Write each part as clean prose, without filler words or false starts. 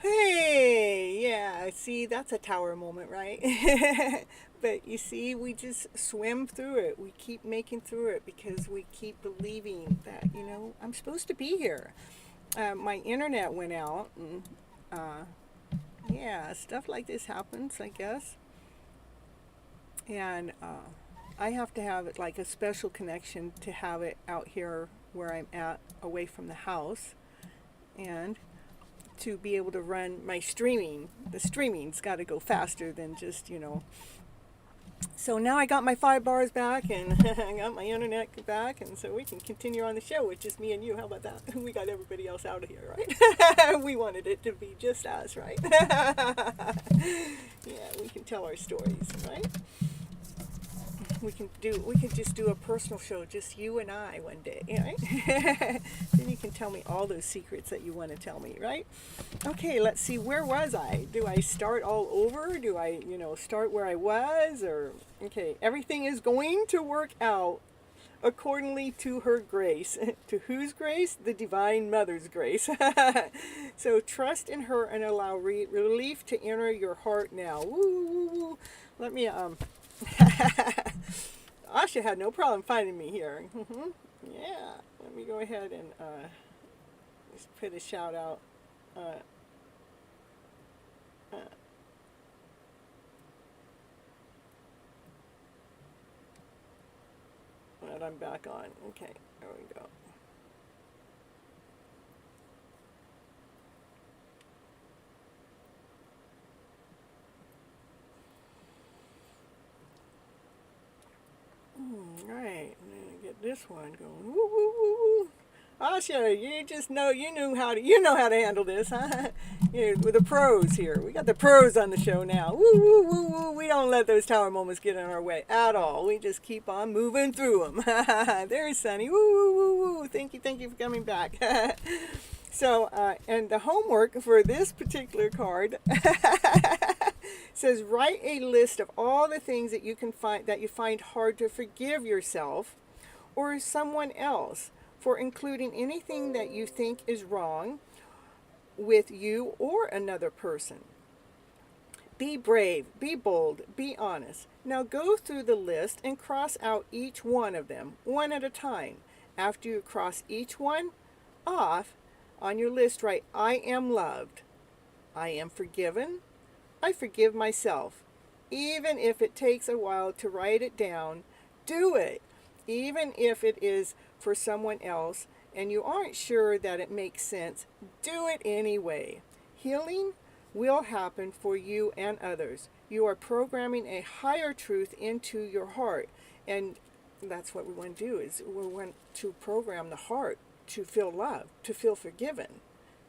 Hey, yeah, see, that's a tower moment, right? But you see, we just swim through it. We keep making through it because we keep believing that, I'm supposed to be here. My internet went out, and yeah, stuff like this happens, I guess. And I have to have it like a special connection to have it out here where I'm at, away from the house. And to be able to run my streaming. The streaming's got to go faster than just. So now I got my 5 bars back and I got my internet back, and so we can continue on the show with just me and you. How about that? We got everybody else out of here, right? We wanted it to be just us, right? Yeah, we can tell our stories, right? We could just do a personal show, just you and I one day, right? Then you can tell me all those secrets that you want to tell me, right? Okay, let's see, where was I? Do I start all over? Do I, start where I was? Or, okay, everything is going to work out accordingly to her grace. To whose grace? The Divine Mother's grace. So trust in her and allow relief to enter your heart now. Woo, woo, woo. Let me, Asha had no problem finding me here. Yeah, let me go ahead and just put a shout out. Uh, uh, that I'm back on. Okay, there we go. All right, I'm gonna get this one going. Woo, woo, woo, woo. Asha, you know how to handle this, huh? With the pros here. We got the pros on the show now. Woo, woo, woo, woo. We don't let those tower moments get in our way at all. We just keep on moving through them. There's Sunny. Woo, woo, woo, woo. Thank you for coming back. So, and the homework for this particular card says write a list of all the things that you find hard to forgive yourself or someone else for including anything that you think is wrong with you or another person. Be brave, be bold, be honest. Now go through the list and cross out each one of them, one at a time. After you cross each one off on your list, write, I am loved, I am forgiven, I forgive myself. Even if it takes a while to write it down, do it. Even if it is for someone else and you aren't sure that it makes sense, do it anyway. Healing will happen for you and others. You are programming a higher truth into your heart. And that's what we want to do, is we want to program the heart to feel love, to feel forgiven,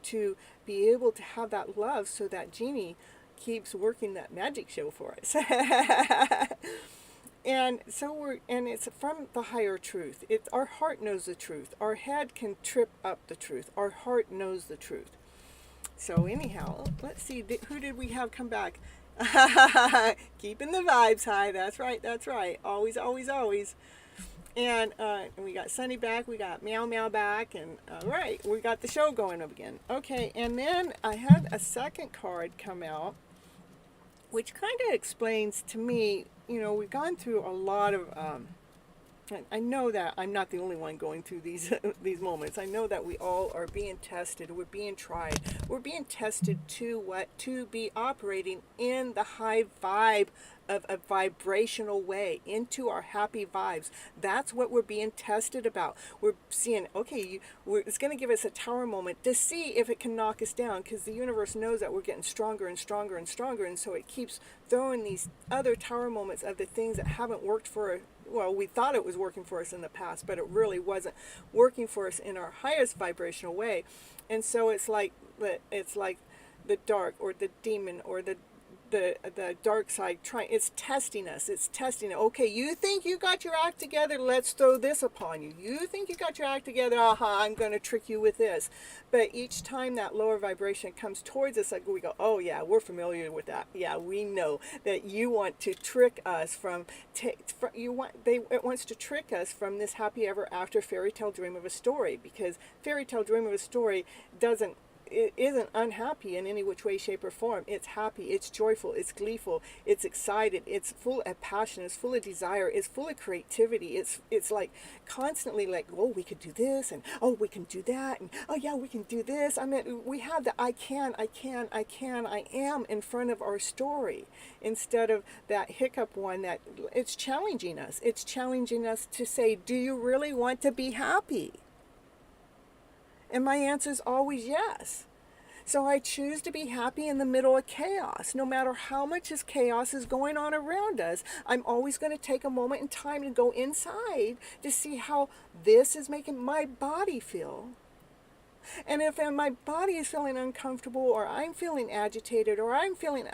to be able to have that love so that Genie keeps working that magic show for us. And it's from the higher truth. Our heart knows the truth. Our head can trip up the truth. Our heart knows the truth. So anyhow, let's see, who did we have come back? Keeping the vibes high. That's right. Always, always, always. And we got Sunny back, we got Meow Meow back, and all right, we got the show going up again. Okay, and then I had a second card come out, which kind of explains to me, we've gone through a lot of, I know that I'm not the only one going through these these moments. I know that we all are being tested. We're being tried. We're being tested to what? To be operating in the high vibe of a vibrational way, into our happy vibes. That's what we're being tested about. We're seeing, okay, it's going to give us a tower moment to see if it can knock us down, because the universe knows that we're getting stronger and stronger and stronger, and so it keeps throwing these other tower moments of the things that haven't worked for, well, we thought it was working for us in the past, but it really wasn't working for us in our highest vibrational way. And so it's like the dark or the demon or the dark side it's testing us. Okay, you think you got your act together, let's throw this upon you. You think you got your act together, I'm going to trick you with this. But each time that lower vibration comes towards us, like, we go, oh yeah, we're familiar with that. Yeah, we know that you want to trick us it wants to trick us from this happy ever after fairy tale dream of a story, because fairy tale dream of a story doesn't it isn't unhappy in any which way, shape, or form. It's happy, it's joyful, it's gleeful, it's excited, it's full of passion, it's full of desire, it's full of creativity. It's like constantly like, oh, we could do this, and oh, we can do that, and oh yeah, we can do this. I mean, we have the I am in front of our story, instead of that hiccup one that it's challenging us. It's challenging us to say, do you really want to be happy? And my answer is always yes. So I choose to be happy in the middle of chaos. No matter how much chaos is going on around us, I'm always going to take a moment in time to go inside to see how this is making my body feel. And if my body is feeling uncomfortable, or I'm feeling agitated, or I'm feeling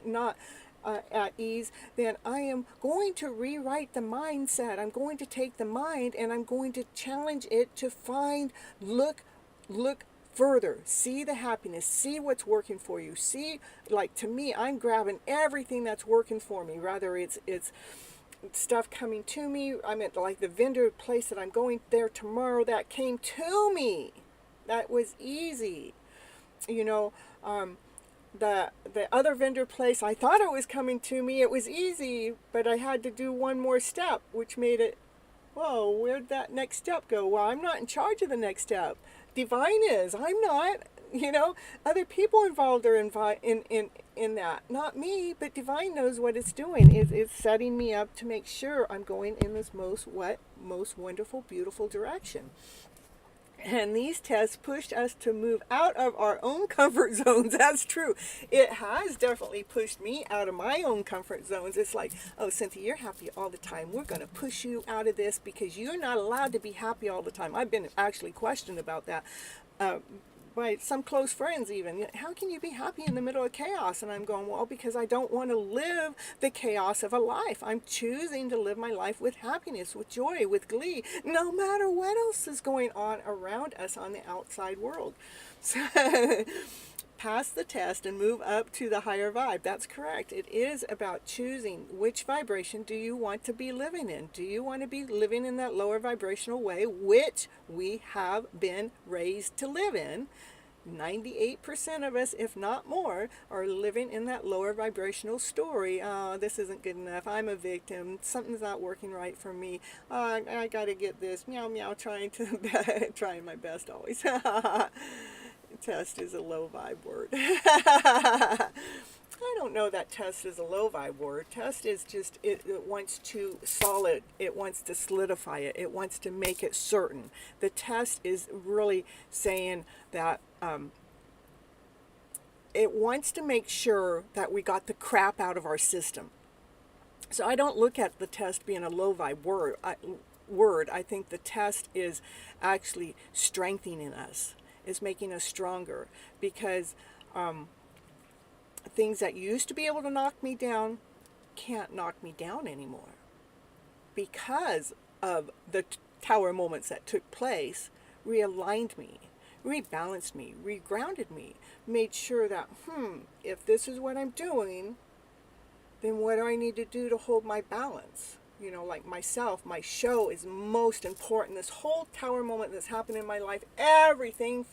not at ease, then I am going to rewrite the mindset. I'm going to take the mind and I'm going to challenge it to look further, see the happiness, see what's working for you. See, like, to me, I'm grabbing everything that's working for me, rather it's stuff coming to me. I'm at like the vendor place that I'm going there tomorrow, that came to me. That was easy. The other vendor place, I thought it was coming to me. It was easy, but I had to do one more step, which made it, whoa, where'd that next step go? Well, I'm not in charge of the next step. Divine is. I'm not. Other people involved are in that. Not me, but Divine knows what it's doing. It's setting me up to make sure I'm going in this most wonderful, beautiful direction. And these tests pushed us to move out of our own comfort zones. That's true. It has definitely pushed me out of my own comfort zones. It's like, oh, Cynthia, you're happy all the time. We're going to push you out of this because you're not allowed to be happy all the time. I've been actually questioned about that by some close friends even. How can you be happy in the middle of chaos? And I'm going, well, because I don't want to live the chaos of a life. I'm choosing to live my life with happiness, with joy, with glee, no matter what else is going on around us on the outside world. So, pass the test and move up to the higher vibe. That's correct. It is about choosing which vibration do you want to be living in. Do you want to be living in that lower vibrational way, which we have been raised to live in? 98% of us, if not more, are living in that lower vibrational story. Oh, this isn't good enough. I'm a victim. Something's not working right for me. I got to get this. Meow, meow, trying my best always. Test is a low vibe word. I don't know that test is a low vibe word. Test is just, it wants to solid. It wants to solidify it. It wants to make it certain. The test is really saying that it wants to make sure that we got the crap out of our system. So I don't look at the test being a low vibe word. I think the test is actually strengthening us, is making us stronger, because things that used to be able to knock me down can't knock me down anymore, because of the tower moments that took place. Realigned me, rebalanced me, regrounded me, made sure that if this is what I'm doing, then what do I need to do to hold my balance? Like myself, my show is most important. This whole tower moment that's happened in my life, everything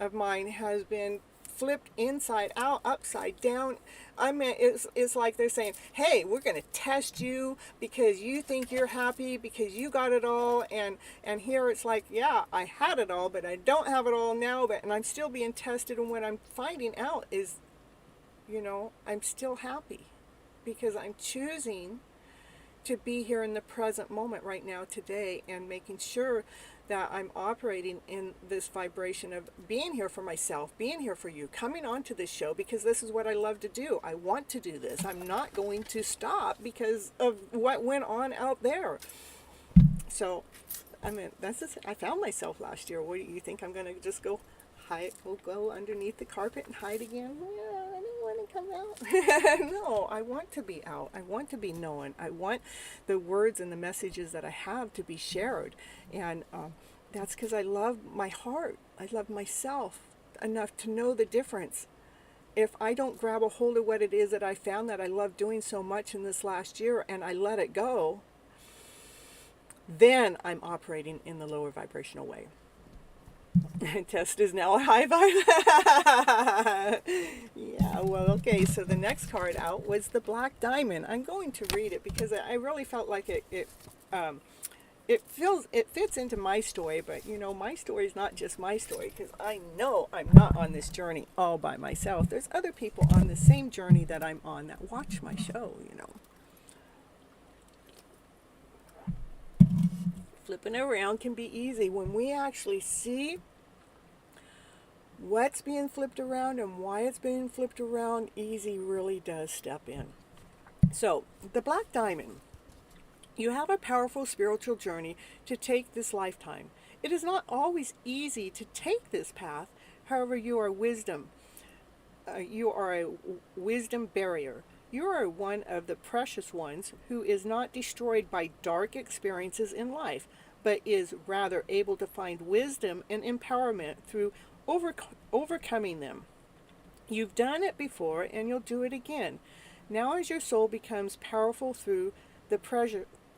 of mine has been flipped inside out, upside down. I mean, it's like they're saying, hey, we're going to test you because you think you're happy because you got it all. And here it's like, yeah, I had it all, but I don't have it all now. And I'm still being tested. And what I'm finding out is, I'm still happy, because I'm choosing to be here in the present moment right now, today, and making sure that I'm operating in this vibration of being here for myself, being here for you, coming onto this show because this is what I love to do. I want to do this. I'm not going to stop because of what went on out there. So, I mean, I found myself last year. What do you think? I'm going to just go hide? We'll go underneath the carpet and hide again? Yeah, I don't want to come out. No, I want to be out. I want to be known. I want the words and the messages that I have to be shared. And that's because I love my heart. I love myself enough to know the difference. If I don't grab a hold of what it is that I found that I love doing so much in this last year, and I let it go, then I'm operating in the lower vibrational way. Test is now a high vibe. Yeah, well, okay, so the next card out was the Black Diamond. I'm going to read it because I really felt like it fits into my story, but you know, my story is not just my story, because I know I'm not on this journey all by myself. There's other people on the same journey that I'm on that watch my show, you know. Flipping around can be easy when we actually see what's being flipped around and why it's being flipped around. Easy really does step in. So, the Black Diamond. You have a powerful spiritual journey to take this lifetime. It is not always easy to take this path. However, you are wisdom. You are a wisdom barrier. You are one of the precious ones who is not destroyed by dark experiences in life, but is rather able to find wisdom and empowerment through overcoming them. You've done it before and you'll do it again. Now as your soul becomes powerful through the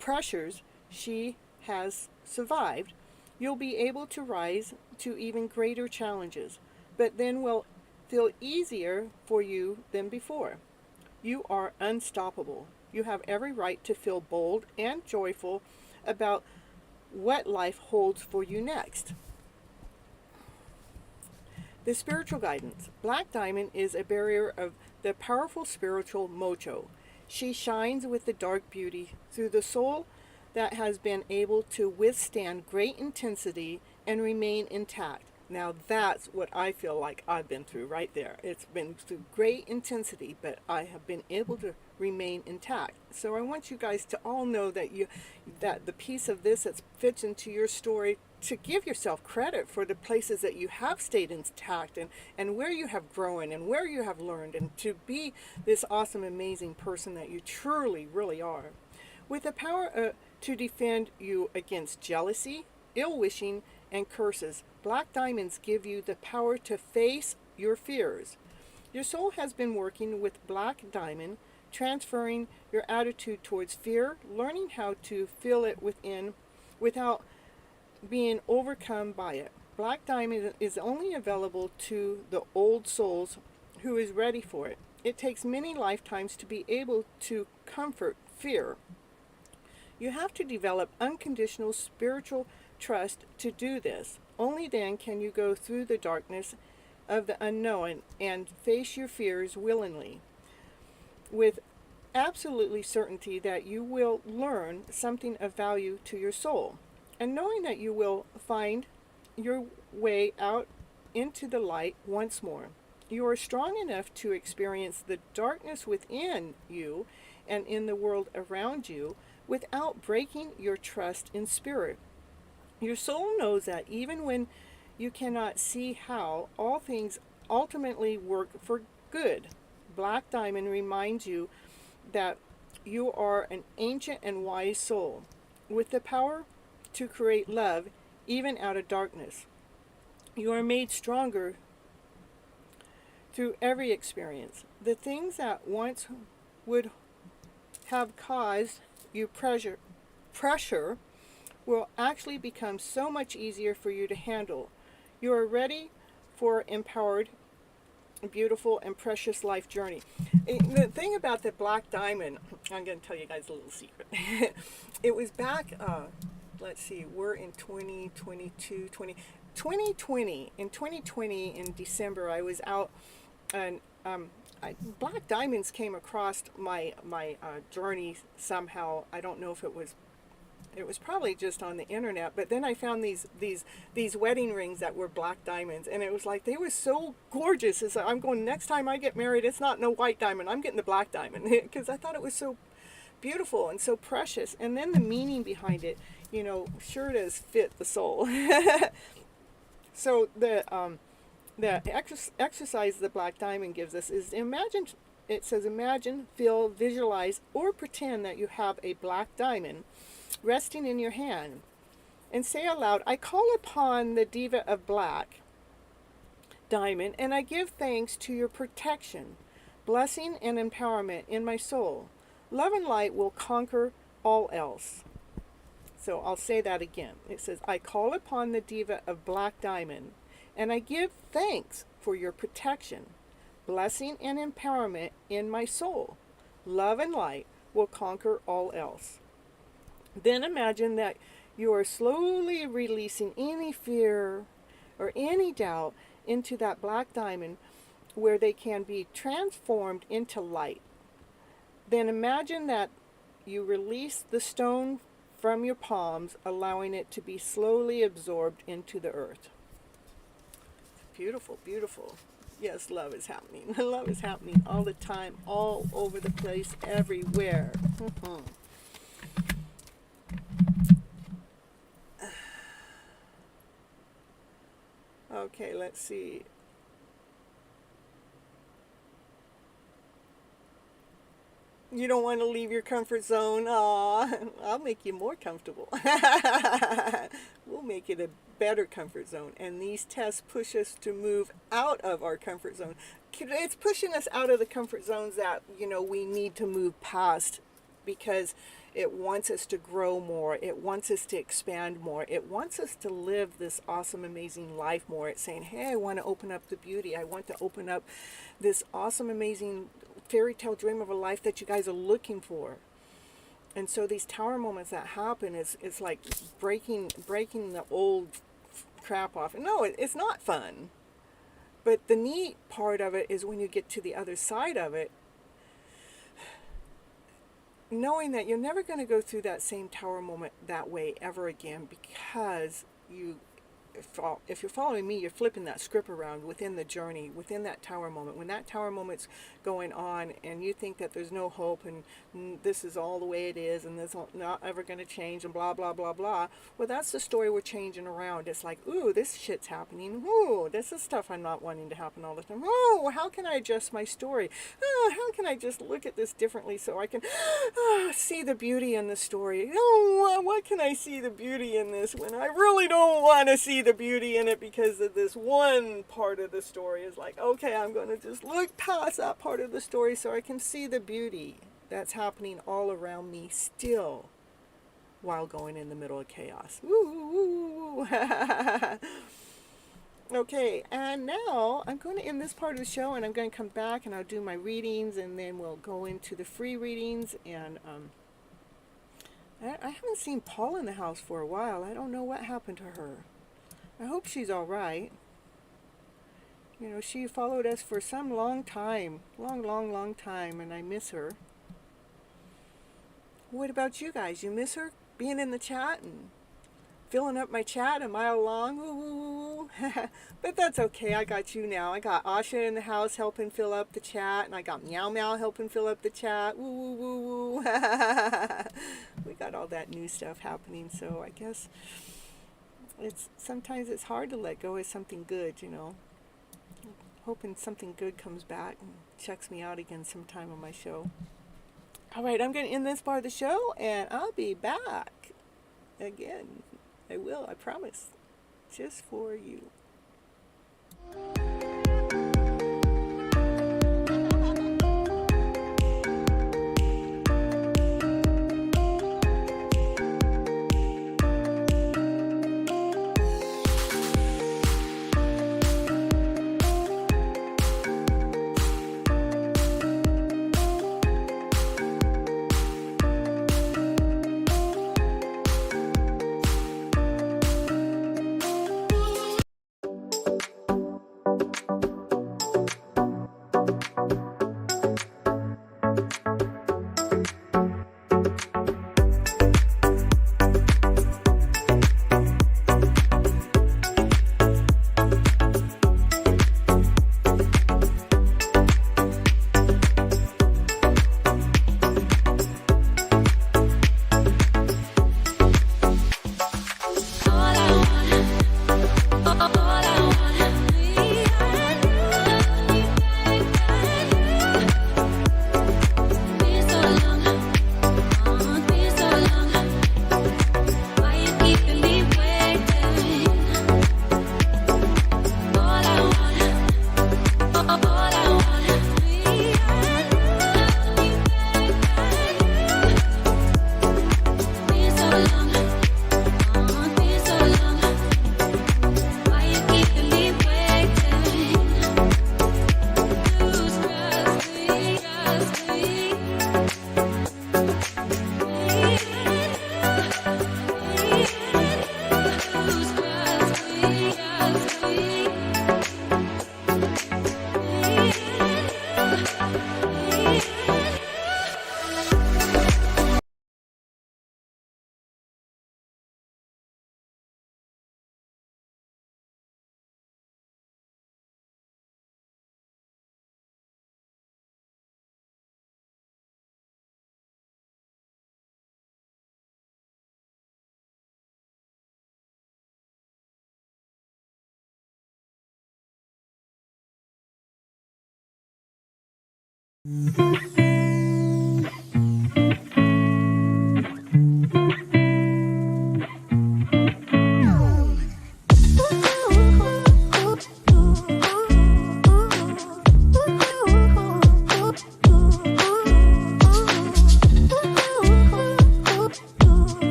pressures she has survived, you'll be able to rise to even greater challenges, but then will feel easier for you than before. You are unstoppable. You have every right to feel bold and joyful about what life holds for you next. The spiritual guidance. Black Diamond is a barrier of the powerful spiritual mojo. She shines with the dark beauty through the soul that has been able to withstand great intensity and remain intact. Now that's what I feel like I've been through right there. It's been through great intensity, but I have been able to remain intact. So I want you guys to all know that the piece of this that fits into your story, to give yourself credit for the places that you have stayed intact and where you have grown and where you have learned, and to be this awesome, amazing person that you truly, really are. With the power to defend you against jealousy, ill-wishing, and curses, Black Diamonds give you the power to face your fears. Your soul has been working with Black Diamond, transferring your attitude towards fear, learning how to feel it within without being overcome by it. Black Diamond is only available to the old souls who is ready for it. It takes many lifetimes to be able to comfort fear. You have to develop unconditional spiritual trust to do this. Only then can you go through the darkness of the unknown and face your fears willingly, with absolutely certainty that you will learn something of value to your soul, and knowing that you will find your way out into the light once more. You are strong enough to experience the darkness within you and in the world around you without breaking your trust in spirit. Your soul knows that even when you cannot see how, all things ultimately work for good. Black Diamond reminds you that you are an ancient and wise soul with the power to create love even out of darkness. You are made stronger through every experience. The things that once would have caused you pressure will actually become so much easier for you to handle. You are ready for empowered, beautiful, and precious life journey. The thing about the Black Diamond, I'm going to tell you guys a little secret. It was back, let's see, we're in 2020. In 2020, in December, I was out and Black Diamonds came across my journey somehow. I don't know if it was probably just on the internet, but then I found these wedding rings that were black diamonds, and it was like they were so gorgeous. It's like, I'm going, next time I get married, it's not no white diamond, I'm getting the black diamond, because I thought it was so beautiful and so precious. And then the meaning behind it, you know, sure does fit the soul. So the exercise the Black Diamond gives us is imagine. It says imagine, feel, visualize, or pretend that you have a black diamond resting in your hand, and say aloud, I call upon the Diva of Black Diamond, and I give thanks to your protection, blessing, and empowerment in my soul. Love and light will conquer all else. So I'll say that again. It says, I call upon the Diva of Black Diamond, and I give thanks for your protection, blessing, and empowerment in my soul. Love and light will conquer all else. Then imagine that you are slowly releasing any fear or any doubt into that black diamond where they can be transformed into light. Then imagine that you release the stone from your palms, allowing it to be slowly absorbed into the earth. Beautiful, beautiful. Yes, love is happening. Love is happening all the time, all over the place, everywhere. Okay, let's see. You don't want to leave your comfort zone? Aw, I'll make you more comfortable. We'll make it a better comfort zone. And these tests push us to move out of our comfort zone. It's pushing us out of the comfort zones that, we need to move past, because it wants us to grow more. It wants us to expand more. It wants us to live this awesome, amazing life more. It's saying, hey, I want to open up the beauty. I want to open up this awesome, amazing fairy tale dream of a life that you guys are looking for. And so these tower moments that happen, it's like breaking the old crap off. No, it's not fun. But the neat part of it is when you get to the other side of it, knowing that you're never going to go through that same tower moment that way ever again, because if you're following me, you're flipping that script around within the journey, within that tower moment. When that tower moment's going on and you think that there's no hope and this is all the way it is and this is not ever going to change and blah, blah, blah, blah. Well, that's the story we're changing around. It's like, ooh, this shit's happening. Ooh, this is stuff I'm not wanting to happen all the time. Oh, how can I adjust my story? Oh, how can I just look at this differently so I can see the beauty in the story? Oh, what can I see the beauty in this when I really don't want to see the beauty in it because of this one part of the story? Is like, okay, I'm going to just look past that part of the story so I can see the beauty that's happening all around me still while going in the middle of chaos. Woo! Okay, and now I'm going to end this part of the show, and I'm going to come back and I'll do my readings, and then we'll go into the free readings. And I haven't seen Paul in the house for a while. I don't know what happened to her. I hope she's all right. She followed us for some long time. Long time, and I miss her. What about you guys? You miss her being in the chat and filling up my chat a mile long? Ooh. But that's okay. I got you now. I got Asha in the house helping fill up the chat, and I got Meow Meow helping fill up the chat. Woo, woo, woo, woo. We got all that new stuff happening, so I guess sometimes it's hard to let go of something good, Hoping something good comes back and checks me out again sometime on my show. All right, I'm going to end this part of the show, and I'll be back again. I will, I promise. Just for you.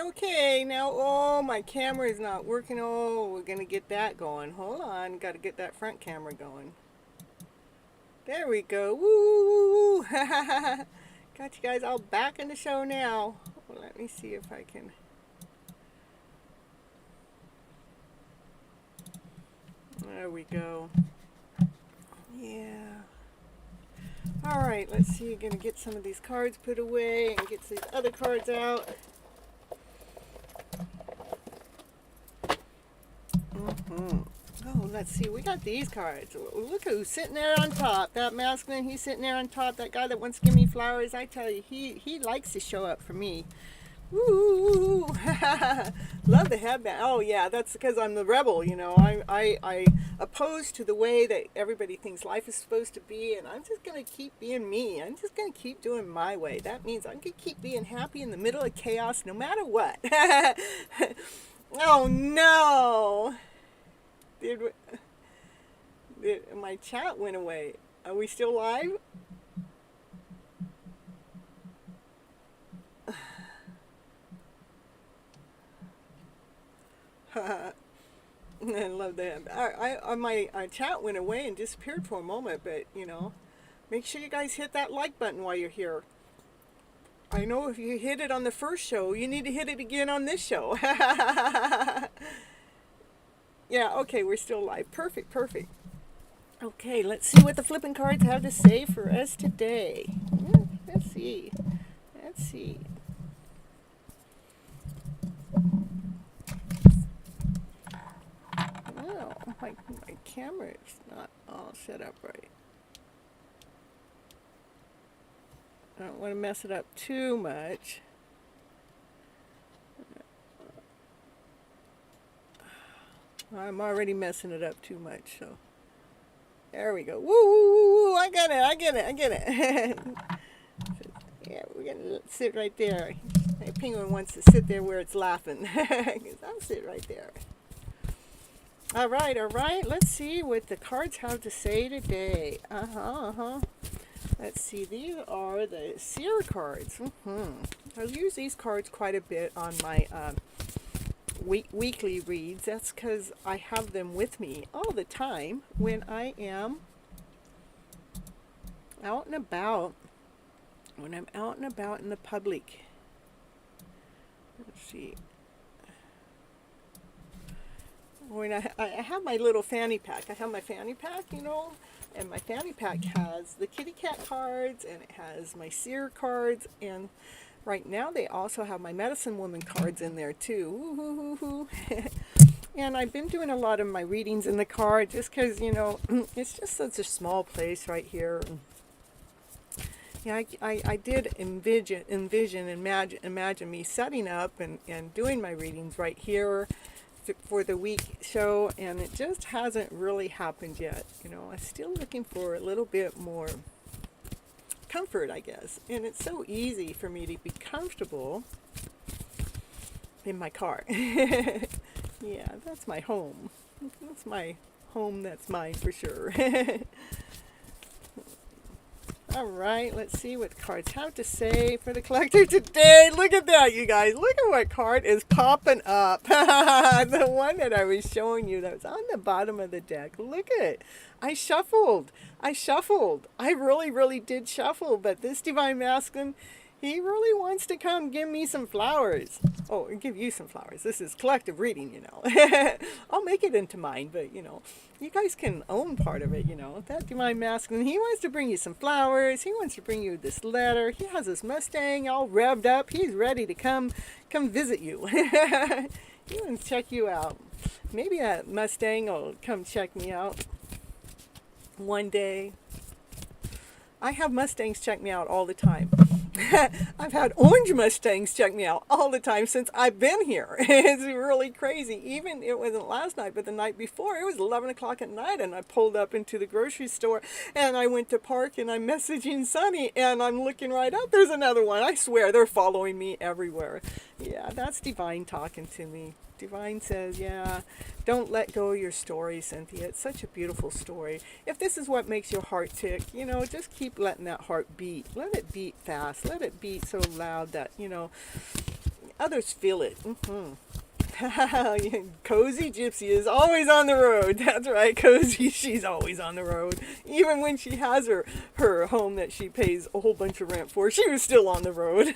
Okay, now, oh, my camera is not working. Oh, we're going to get that going. Hold on, got to get that front camera going. There we go. Woo! Got you guys all back in the show now. Well, let me see if I can. There we go. Yeah. All right, let's see. You're going to get some of these cards put away and get these other cards out. Oh, let's see. We got these cards. Look who's sitting there on top. That masculine, he's sitting there on top. That guy that wants to give me flowers, I tell you, he likes to show up for me. Woo! Love the headband. Oh, yeah, that's because I'm the rebel, you know. I oppose to the way that everybody thinks life is supposed to be, and I'm just going to keep being me. I'm just going to keep doing my way. That means I'm going to keep being happy in the middle of chaos no matter what. Oh, no! Did my chat went away? Are we still live? I love that. My chat went away and disappeared for a moment, but you know, make sure you guys hit that like button while you're here. I know if you hit it on the first show, you need to hit it again on this show. Yeah, okay, we're still live. Perfect, perfect. Okay, let's see what the flipping cards have to say for us today. Let's see. Let's see. Oh, my camera is not all set up right. I don't want to mess it up too much. I'm already messing it up too much, so there we go. Woo, woo, woo, woo. I get it. Yeah, we're gonna sit right there. My penguin wants to sit there where it's laughing. I'll sit right there. All right. Let's see what the cards have to say today. Let's see. These are the seer cards. I use these cards quite a bit on my weekly reads. That's because I have them with me all the time when I am out and about. When I'm out and about in the public. Let's see. When I have my little fanny pack. I have my fanny pack, you know, and my fanny pack has the kitty cat cards, and it has my seer cards, and right now they also have my medicine woman cards in there too. And I've been doing a lot of my readings in the car just because, you know, it's just such a small place right here. Yeah, I did imagine me setting up and doing my readings right here for the week show, and it just hasn't really happened yet. You know, I'm still looking for a little bit more comfort, I guess. And it's so easy for me to be comfortable in my car. Yeah, that's my home. That's my home, that's mine for sure. All right, let's see what cards have to say for the collector today. Look at that, you guys. Look at what card is popping up. The one that I was showing you that was on the bottom of the deck. Look at it. I shuffled. I really, really did shuffle, but this Divine Masculine, he really wants to come give me some flowers. Oh, give you some flowers. This is collective reading, you know. I'll make it into mine, but, you know, you guys can own part of it, you know. That Divine Masculine, he wants to bring you some flowers. He wants to bring you this letter. He has his Mustang all revved up. He's ready to come visit you. He wants to check you out. Maybe that Mustang will come check me out one day. I have Mustangs check me out all the time. I've had orange Mustangs check me out all the time since I've been here. It's really crazy. Even, it wasn't last night, but the night before, it was 11 o'clock at night, and I pulled up into the grocery store, and I went to park, and I'm messaging Sonny, and I'm looking right up. There's another one. I swear, they're following me everywhere. Yeah, that's Divine talking to me. Divine says, yeah, don't let go of your story, Cynthia. It's such a beautiful story. If this is what makes your heart tick, you know, just keep letting that heart beat. Let it beat fast. Let it beat so loud that, you know, others feel it. Cozy Gypsy is always on the road. That's right, Cozy. She's always on the road. Even when she has her home that she pays a whole bunch of rent for, she was still on the road.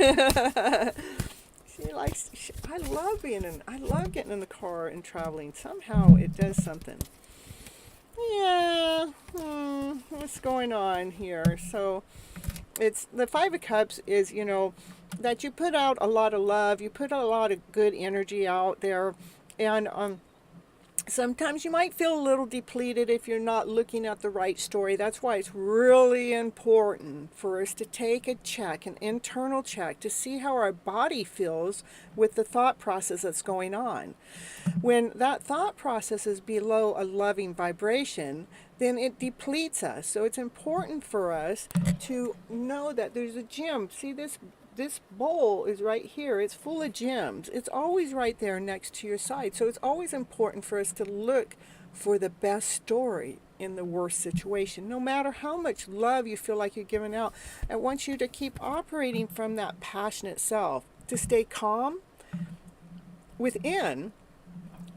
I love getting in the car and traveling. Somehow it does something. Yeah, what's going on here? So it's the Five of Cups is, you know, that you put out a lot of love, you put a lot of good energy out there, and sometimes you might feel a little depleted if you're not looking at the right story. That's why it's really important for us to take a check, an internal check, to see how our body feels with the thought process that's going on. When that thought process is below a loving vibration, then it depletes us. So it's important for us to know that there's a gem. See, this bowl is right here. It's full of gems. It's always right there next to your side. So it's always important for us to look for the best story in the worst situation. No matter how much love you feel like you're giving out, I want you to keep operating from that passionate self, to stay calm within,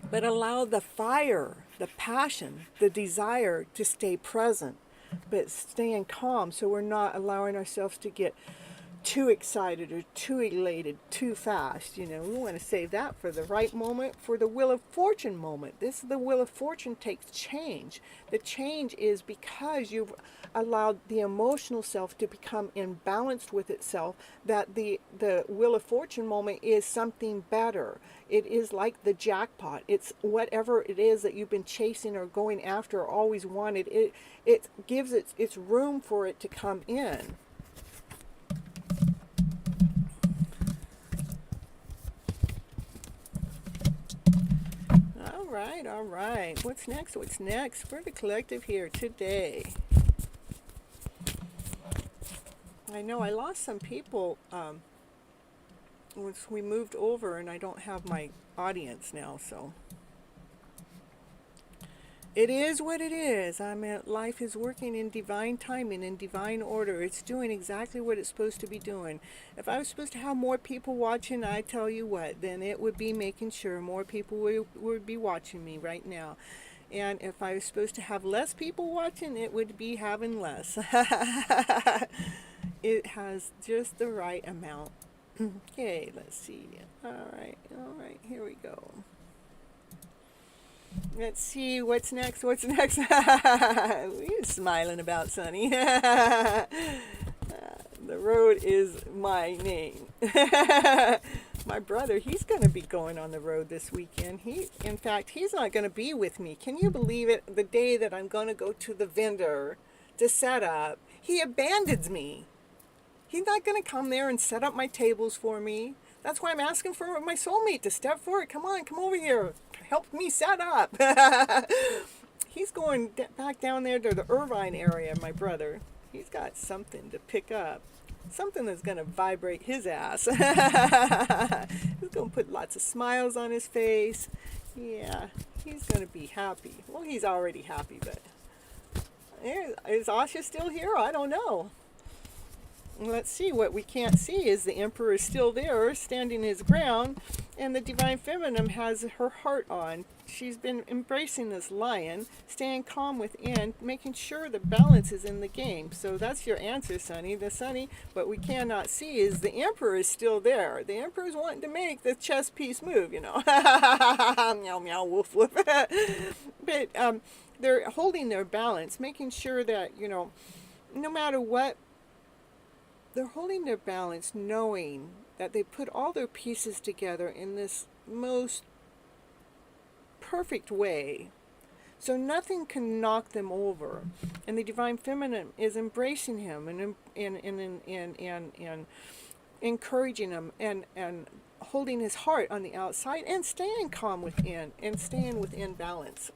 but allow the fire, the passion, the desire to stay present, but staying calm so we're not allowing ourselves to get too excited or too elated too fast. You know, we want to save that for the right moment, for the Wheel of Fortune moment. This is the Wheel of Fortune takes change. The change is because you've allowed the emotional self to become imbalanced with itself, that the Wheel of Fortune moment is something better. It is like the jackpot. It's whatever it is that you've been chasing or going after or always wanted. It gives its room for it to come in. All right. What's next for the collective here today? I know I lost some people once we moved over, and I don't have my audience now, so it is what it is. I mean, life is working in divine timing, in divine order. It's doing exactly what it's supposed to be doing. If I was supposed to have more people watching, I tell you what, then it would be making sure more people would be watching me right now. And if I was supposed to have less people watching, it would be having less. It has just the right amount. Okay, let's see. All right, here we go. Let's see, what's next? What are you smiling about, Sonny? The road is my name. My brother, he's going to be going on the road this weekend. In fact, he's not going to be with me. Can you believe it? The day that I'm going to go to the vendor to set up, he abandons me. He's not going to come there and set up my tables for me. That's why I'm asking for my soulmate to step forward. Come on, come over here. Help me set up. He's going back down there to the Irvine area, my brother. He's got something to pick up. something that's going to vibrate his ass. He's going to put lots of smiles on his face. Yeah, he's going to be happy. Well, he's already happy, but is Asha still here? I don't know. Let's see. What we can't see is the Emperor is still there, standing his ground, and the Divine Feminine has her heart on. She's been embracing this lion, staying calm within, making sure the balance is in the game. So that's your answer, Sonny. What we cannot see is the Emperor is still there. The Emperor's wanting to make the chess piece move, you know. Meow, meow, woof, woof. But they're holding their balance, making sure that, you know, no matter what, they're holding their balance, knowing that they put all their pieces together in this most perfect way. So nothing can knock them over. And the Divine Feminine is embracing him and encouraging him and holding his heart on the outside and staying calm within and staying within balance.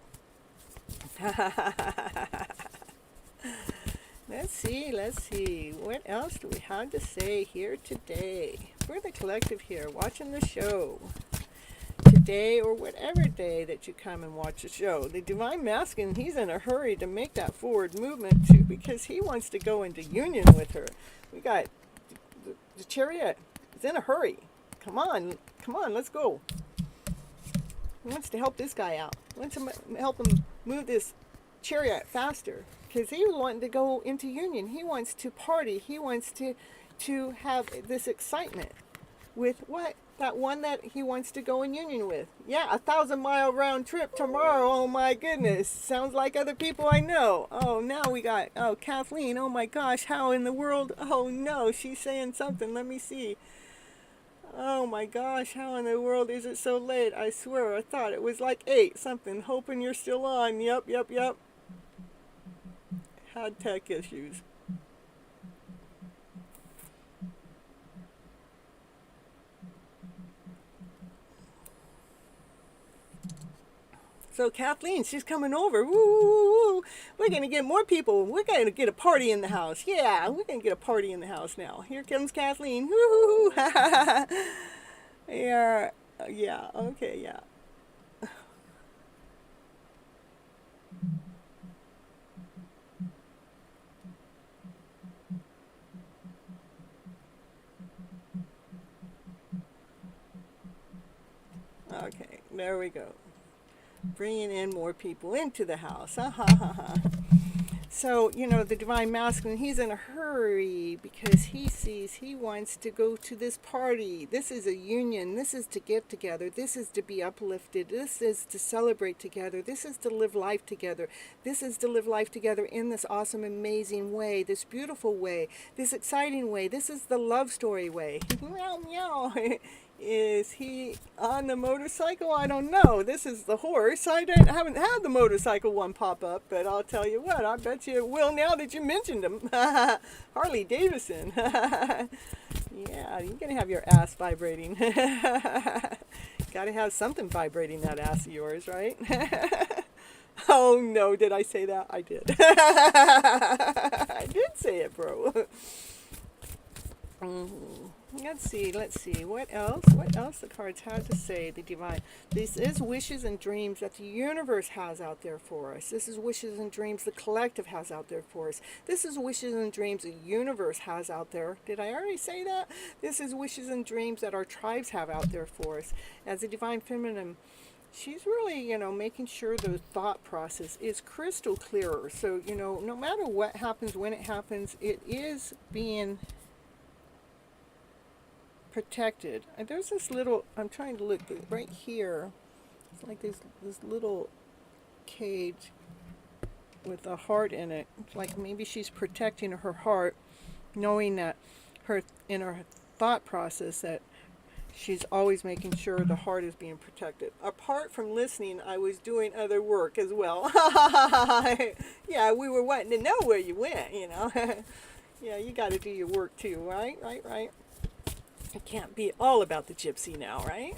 Let's see. What else do we have to say here today? We're the collective here, watching the show. Today, or whatever day that you come and watch the show. The Divine Masculine, he's in a hurry to make that forward movement too, because he wants to go into union with her. We got the Chariot. He's in a hurry. Come on, let's go. He wants to help this guy out. He wants to help him move this Chariot faster. Because he was wanting to go into union. He wants to party. He wants to have this excitement with what? That one that he wants to go in union with. Yeah, 1,000-mile round trip tomorrow. Oh my goodness. Sounds like other people I know. Oh, now we got, Kathleen. Oh my gosh, how in the world? Oh no, she's saying something. Let me see. Oh my gosh, how in the world is it so late? I swear, I thought it was like 8 something. Hoping you're still on. Yep. Had tech issues. So Kathleen, she's coming over. Woo! We're going to get more people. We're going to get a party in the house. Yeah, we're going to get a party in the house now. Here comes Kathleen. Woo! Yeah, okay, yeah. Okay, there we go. Bringing in more people into the house. So, the Divine Masculine, he's in a hurry because he wants to go to this party. This is a union. This is to get together. This is to be uplifted. This is to celebrate together. This is to live life together. This is to live life together in this awesome, amazing way, this beautiful way, this exciting way. This is the love story way. Meow, meow. Is he on the motorcycle? I don't know. This is the horse. I haven't had the motorcycle one pop up, but I'll tell you what, I bet you it will now that you mentioned him. Harley Davidson. Yeah, you're going to have your ass vibrating. Got to have something vibrating that ass of yours, right? Oh no, did I say that? I did. I did say it, bro. Let's see. What else the cards had to say? The Divine. This is wishes and dreams that the universe has out there for us. This is wishes and dreams the collective has out there for us. This is wishes and dreams the universe has out there. Did I already say that? This is wishes and dreams that our tribes have out there for us. As the Divine Feminine, she's really, making sure the thought process is crystal clearer. So, no matter what happens, when it happens, it is being protected. And there's this little, I'm trying to look right here. It's like this little cage with a heart in it. It's like maybe she's protecting her heart, knowing that in her thought process that she's always making sure the heart is being protected. Apart from listening, I was doing other work as well. Yeah, we were wanting to know where you went, Yeah, you got to do your work too, right? It can't be all about the Gypsy now, right?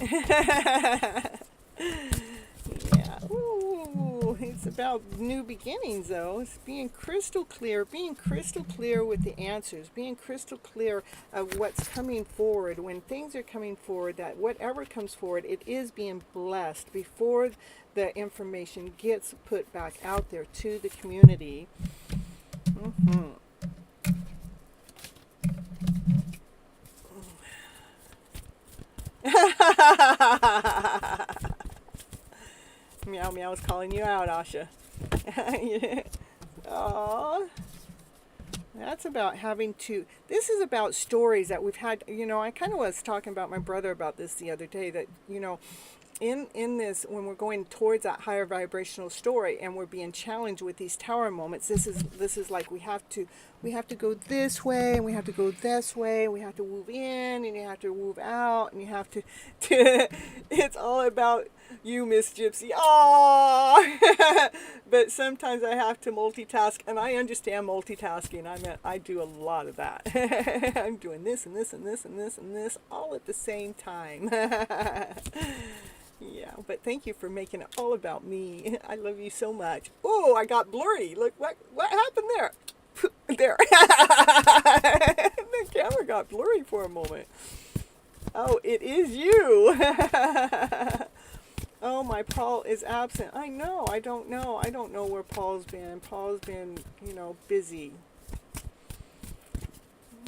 Yeah. Ooh. It's about new beginnings, though. It's being crystal clear with the answers, being crystal clear of what's coming forward. When things are coming forward, that whatever comes forward, it is being blessed before the information gets put back out there to the community. Meow Meow is calling you out, Asha. Aww. That's about having to, this is about stories that we've had, I kind of was talking about my brother about this the other day, that, in this, when we're going towards that higher vibrational story and we're being challenged with these tower moments, this is like we have to go this way and we have to go this way, we have to move in and you have to move out and you have to it's all about you, Miss Gypsy. Aww. But sometimes I have to multitask, and I understand multitasking. I do a lot of that. I'm doing this and this and this and this and this all at the same time. Yeah, but thank you for making it all about me. I love you so much. Oh, I got blurry. Look, what happened there? There. The camera got blurry for a moment. Oh, it is you. Oh, my Paul is absent. I know. I don't know where Paul's been. Paul's been, busy.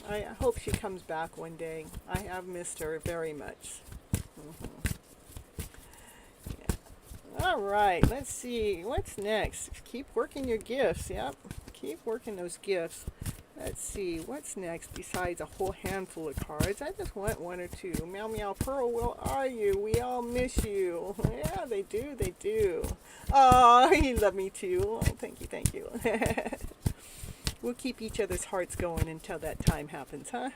I hope she comes back one day. I have missed her very much. All right, let's see. What's next? Keep working your gifts. Yep, keep working those gifts. Let's see. What's next besides a whole handful of cards? I just want one or two. Meow Meow Pearl, where are you? We all miss you. Yeah, they do. They do. Oh, you love me too. Oh, thank you. We'll keep each other's hearts going until that time happens, huh?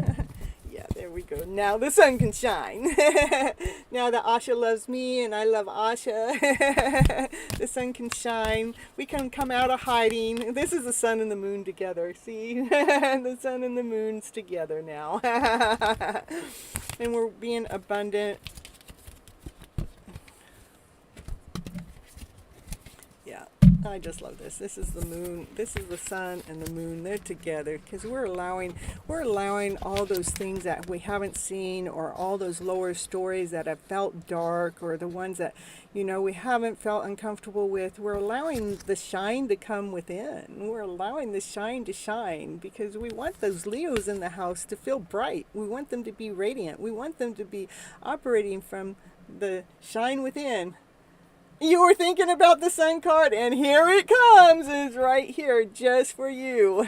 Yeah, there we go. Now the sun can shine. Now that Asha loves me and I love Asha, the sun can shine. We can come out of hiding. This is the sun and the moon together. See? The sun and the moon's together now. And we're being abundant. Yeah, I just love this. This is the moon. This is the sun and the moon. They're together because we're allowing all those things that we haven't seen, or all those lower stories that have felt dark, or the ones that we haven't felt uncomfortable with. We're allowing the shine to come within. We're allowing the shine to shine because we want those Leos in the house to feel bright. We want them to be radiant. We want them to be operating from the shine within. You were thinking about the sun card, and here it comes. It's right here just for you.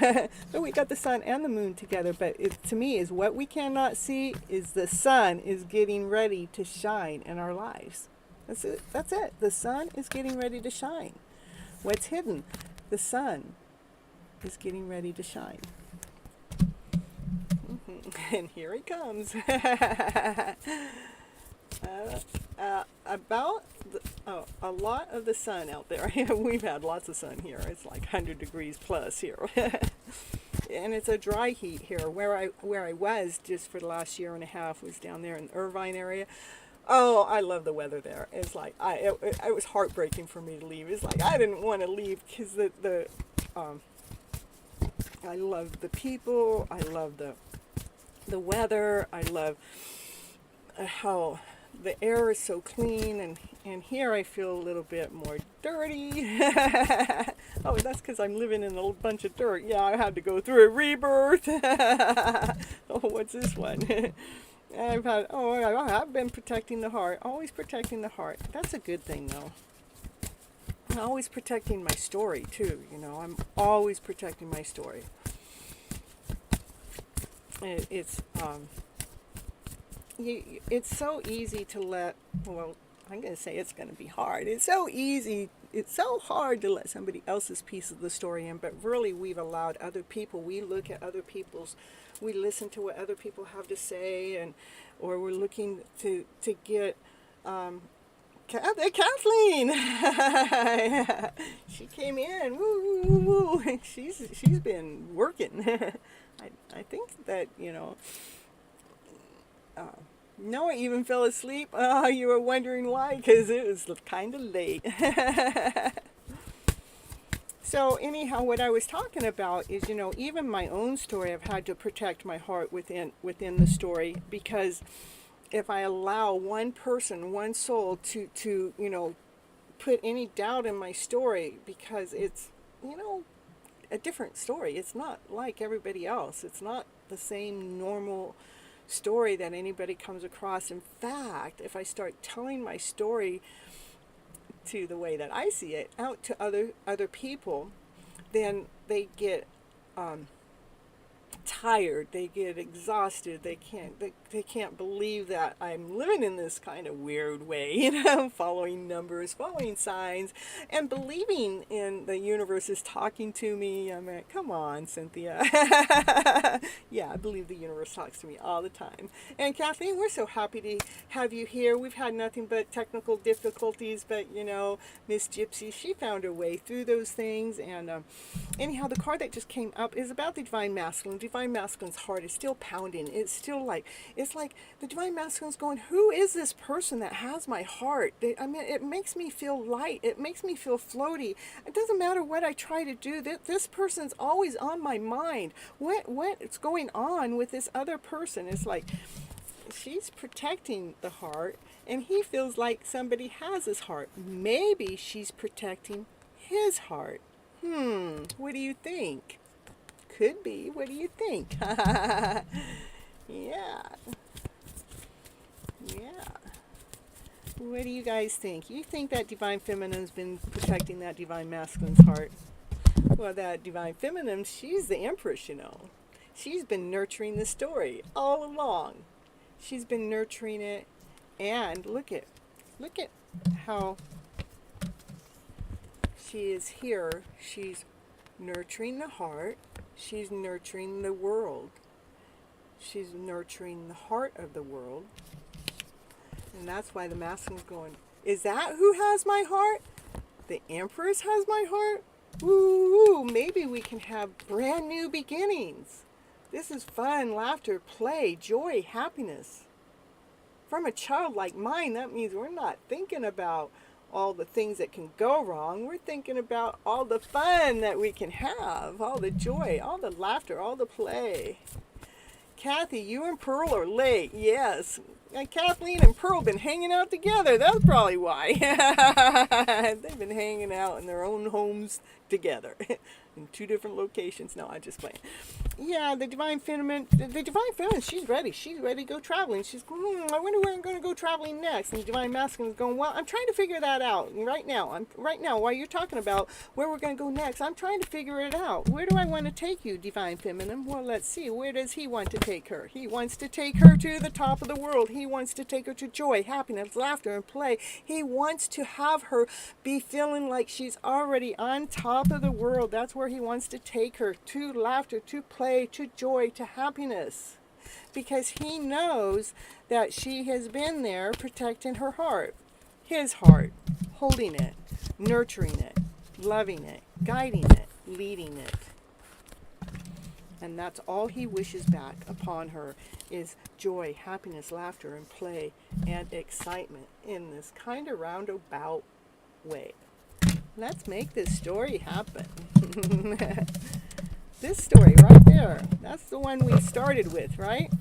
So we got the sun and the moon together, but it, to me, is what we cannot see is the sun is getting ready to shine in our lives. That's it. That's it. The sun is getting ready to shine. What's hidden? The sun is getting ready to shine. And here it comes. About a lot of the sun out there. We've had lots of sun here. It's like 100 degrees plus here. And it's a dry heat here. Where I was just for the last year and a half was down there in the Irvine area. Oh, I love the weather there. It's like it was heartbreaking for me to leave. It's like I didn't want to leave because I love the people. I love the weather. I love how the air is so clean, and here I feel a little bit more dirty. Oh, that's because I'm living in a bunch of dirt. Yeah, I had to go through a rebirth. Oh, what's this one? I've been protecting the heart. Always protecting the heart. That's a good thing, though. I'm always protecting my story, too. I'm always protecting my story. It's so easy to let, well, I'm going to say it's going to be hard. It's so hard to let somebody else's piece of the story in, but really we've allowed other people, we look at other people's, we listen to what other people have to say, or we're looking to get, Kathleen, she came in, woo, woo, woo. She's been working. I think that, Noah even fell asleep. Oh, you were wondering why? Because it was kind of late. So anyhow, what I was talking about is, even my own story, I've had to protect my heart within the story, because if I allow one person, one soul to put any doubt in my story, because it's, a different story. It's not like everybody else. It's not the same normal story that anybody comes across. In fact, if I start telling my story to the way that I see it out to other people, then they get tired, they get exhausted, they can't believe that I'm living in this kind of weird way, following numbers, following signs, and believing in the universe is talking to me. I mean, come on, Cynthia. Yeah, I believe the universe talks to me all the time. And Kathleen, we're so happy to have you here. We've had nothing but technical difficulties, but Miss Gypsy, she found her way through those things. And anyhow, the card that just came up is about the Divine Masculine. Divine Masculine's heart is still pounding. It's still it's like the Divine Masculine's going, who is this person that has my heart? I mean, it makes me feel light. It makes me feel floaty. It doesn't matter what I try to do. This person's always on my mind. What's going on with this other person? It's like she's protecting the heart, and he feels like somebody has his heart. Maybe she's protecting his heart. What do you think? Could be. What do you think? Yeah. What do you guys think? You think that Divine Feminine's been protecting that Divine Masculine's heart? Well, that Divine Feminine, she's the Empress, She's been nurturing the story all along. She's been nurturing it, and look at how she is here. She's nurturing the heart. She's nurturing the world. She's nurturing the heart of the world. And that's why the masculine's going, is that who has my heart? The Empress has my heart? Ooh, maybe we can have brand new beginnings. This is fun, laughter, play, joy, happiness. From a childlike mind, that means we're not thinking about all the things that can go wrong. We're thinking about all the fun that we can have, all the joy, all the laughter, all the play. Kathy, you and Pearl are late. Yes. And Kathleen and Pearl been hanging out together. That's probably why. They've been hanging out in their own homes together in 2 different locations. No, I'm just playing. Yeah, the Divine Feminine, she's ready. She's ready to go traveling. She's, I wonder where I'm going to go traveling next. And the Divine Masculine is going, well, I'm trying to figure that out right now. While you're talking about where we're going to go next, I'm trying to figure it out. Where do I want to take you, Divine Feminine? Well, let's see. Where does he want to take her? He wants to take her to the top of the world. He wants to take her to joy, happiness, laughter, and play. He wants to have her be feeling like she's already on top of the world. That's where he wants to take her, to laughter, to play, to joy, to happiness, because he knows that she has been there protecting her heart, his heart, holding it, nurturing it, loving it, guiding it, leading it. And that's all he wishes back upon her is joy, happiness, laughter, and play, and excitement in this kind of roundabout way. Let's make this story happen. This story right there, that's the one we started with, right?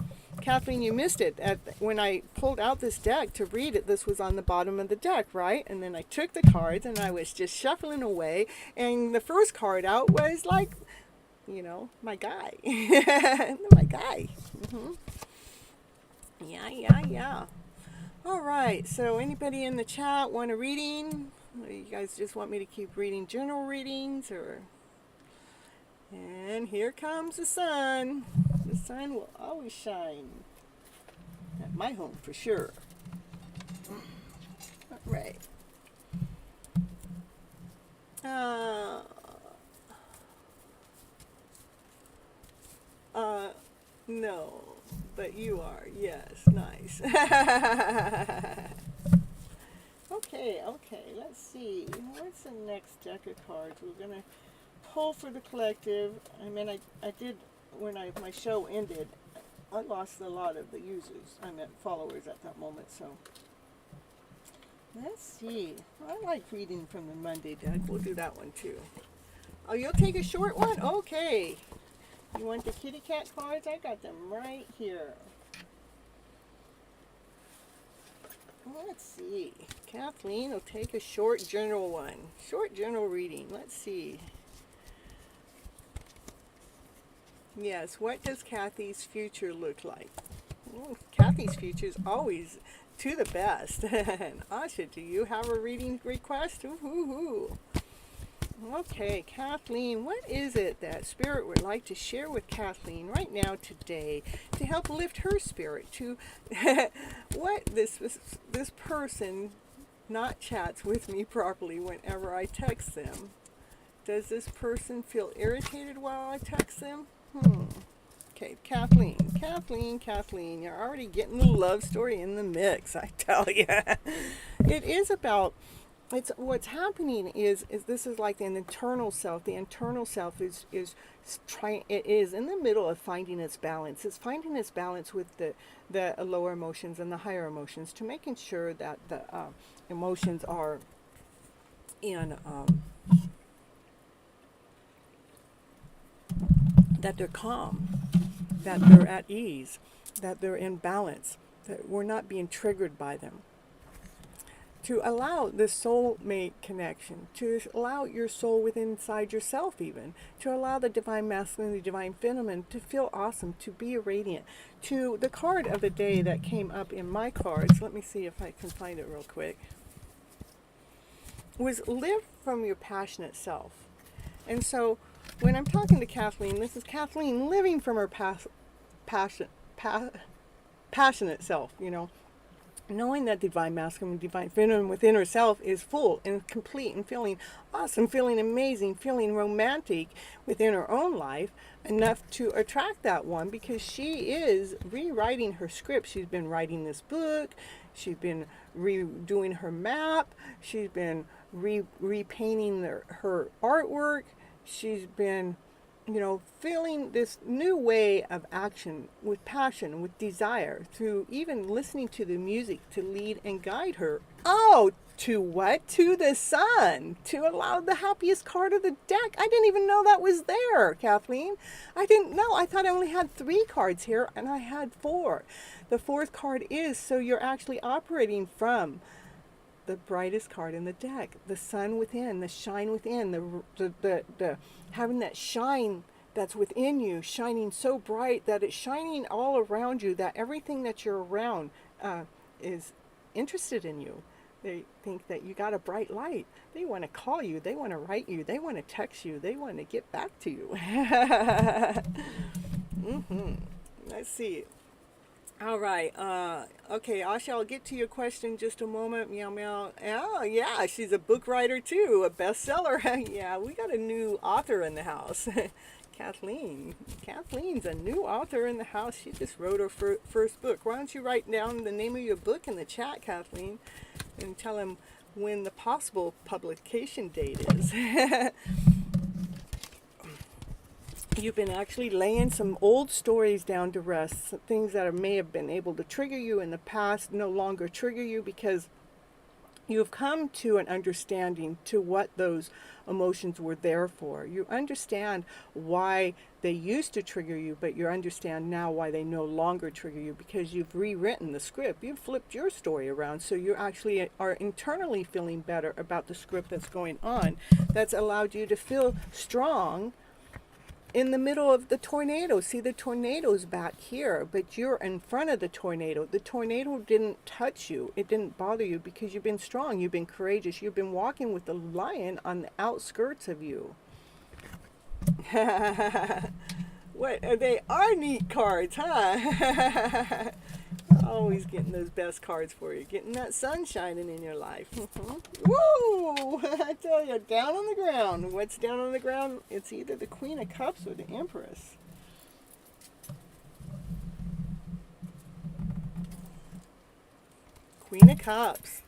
Kathleen, you missed it. When I pulled out this deck to read it, this was on the bottom of the deck, right? And then I took the cards and I was just shuffling away, and the first card out was like, my guy. My guy. Yeah. All right, so anybody in the chat want a reading? Or you guys just want me to keep reading general readings, or... And here comes the sun. The sun will always shine. At my home, for sure. All right. No, but you are. Yes, nice. Okay, let's see. What's the next deck of cards? We're going to pull for the collective. I mean, I did, when my show ended, I lost a lot of the users. I meant followers at that moment, so. Let's see. I like reading from the Monday deck. We'll do that one too. Oh, you'll take a short one? Okay. You want the kitty cat cards? I got them right here. Let's see. Kathleen will take a short general one. Short general reading. Let's see. Yes, what does Kathy's future look like? Well, Kathy's future is always to the best. And Asha, do you have a reading request? Ooh. Okay, Kathleen, what is it that Spirit would like to share with Kathleen right now today to help lift her spirit to what this person not chats with me properly whenever I text them? Does this person feel irritated while I text them? Okay, Kathleen, you're already getting the love story in the mix, I tell you. It is about, what's happening is this is like an internal self. The internal self is in the middle of finding its balance. It's finding its balance with the lower emotions and the higher emotions, to making sure that the emotions are in that they're calm, that they're at ease, that they're in balance, that we're not being triggered by them. To allow the soulmate connection, to allow your soul within inside yourself even, to allow the divine masculine, the divine feminine to feel awesome, to be radiant. To the card of the day that came up in my cards, let me see if I can find it real quick, was live from your passionate self. And so when I'm talking to Kathleen, this is Kathleen living from her passionate self, knowing that divine masculine, divine feminine within herself is full and complete and feeling awesome, feeling amazing, feeling romantic within her own life, enough to attract that one, because she is rewriting her script. She's been writing this book, she's been redoing her map, she's been repainting her artwork, she's been feeling this new way of action with passion, with desire, through even listening to the music to lead and guide her. Oh, to what? To the sun, to allow the happiest card of the deck. I didn't even know that was there, Kathleen. I didn't know. I thought I only had 3 cards here, and I had 4. The 4th card is, so you're actually operating from the brightest card in the deck, the sun within, the shine within, the having that shine that's within you, shining so bright that it's shining all around you, that everything that you're around is interested in you. They think that you got a bright light. They want to call you, they want to write you, they want to text you, they want to get back to you. Let's see. All right. Okay, Asha, I'll get to your question in just a moment. Meow, meow. Oh, yeah, she's a book writer, too, a bestseller. Yeah, we got a new author in the house. Kathleen. Kathleen''s a new author in the house. She just wrote her first book. Why don't you write down the name of your book in the chat, Kathleen, and tell him when the possible publication date is. You've been actually laying some old stories down to rest, some things that may have been able to trigger you in the past no longer trigger you, because you've come to an understanding to what those emotions were there for. You understand why they used to trigger you, but you understand now why they no longer trigger you, because you've rewritten the script. You've flipped your story around, so you actually are internally feeling better about the script that's going on, that's allowed you to feel strong in the middle of the tornado. See, the tornado's back here, but you're in front of the tornado. The tornado didn't touch you. It didn't bother you, because you've been strong. You've been courageous. You've been walking with the lion on the outskirts of you. What? They are neat cards, huh? Always getting those best cards for you. Getting that sun shining in your life. Woo! I tell you, down on the ground. What's down on the ground? It's either the Queen of Cups or the Empress. Queen of Cups.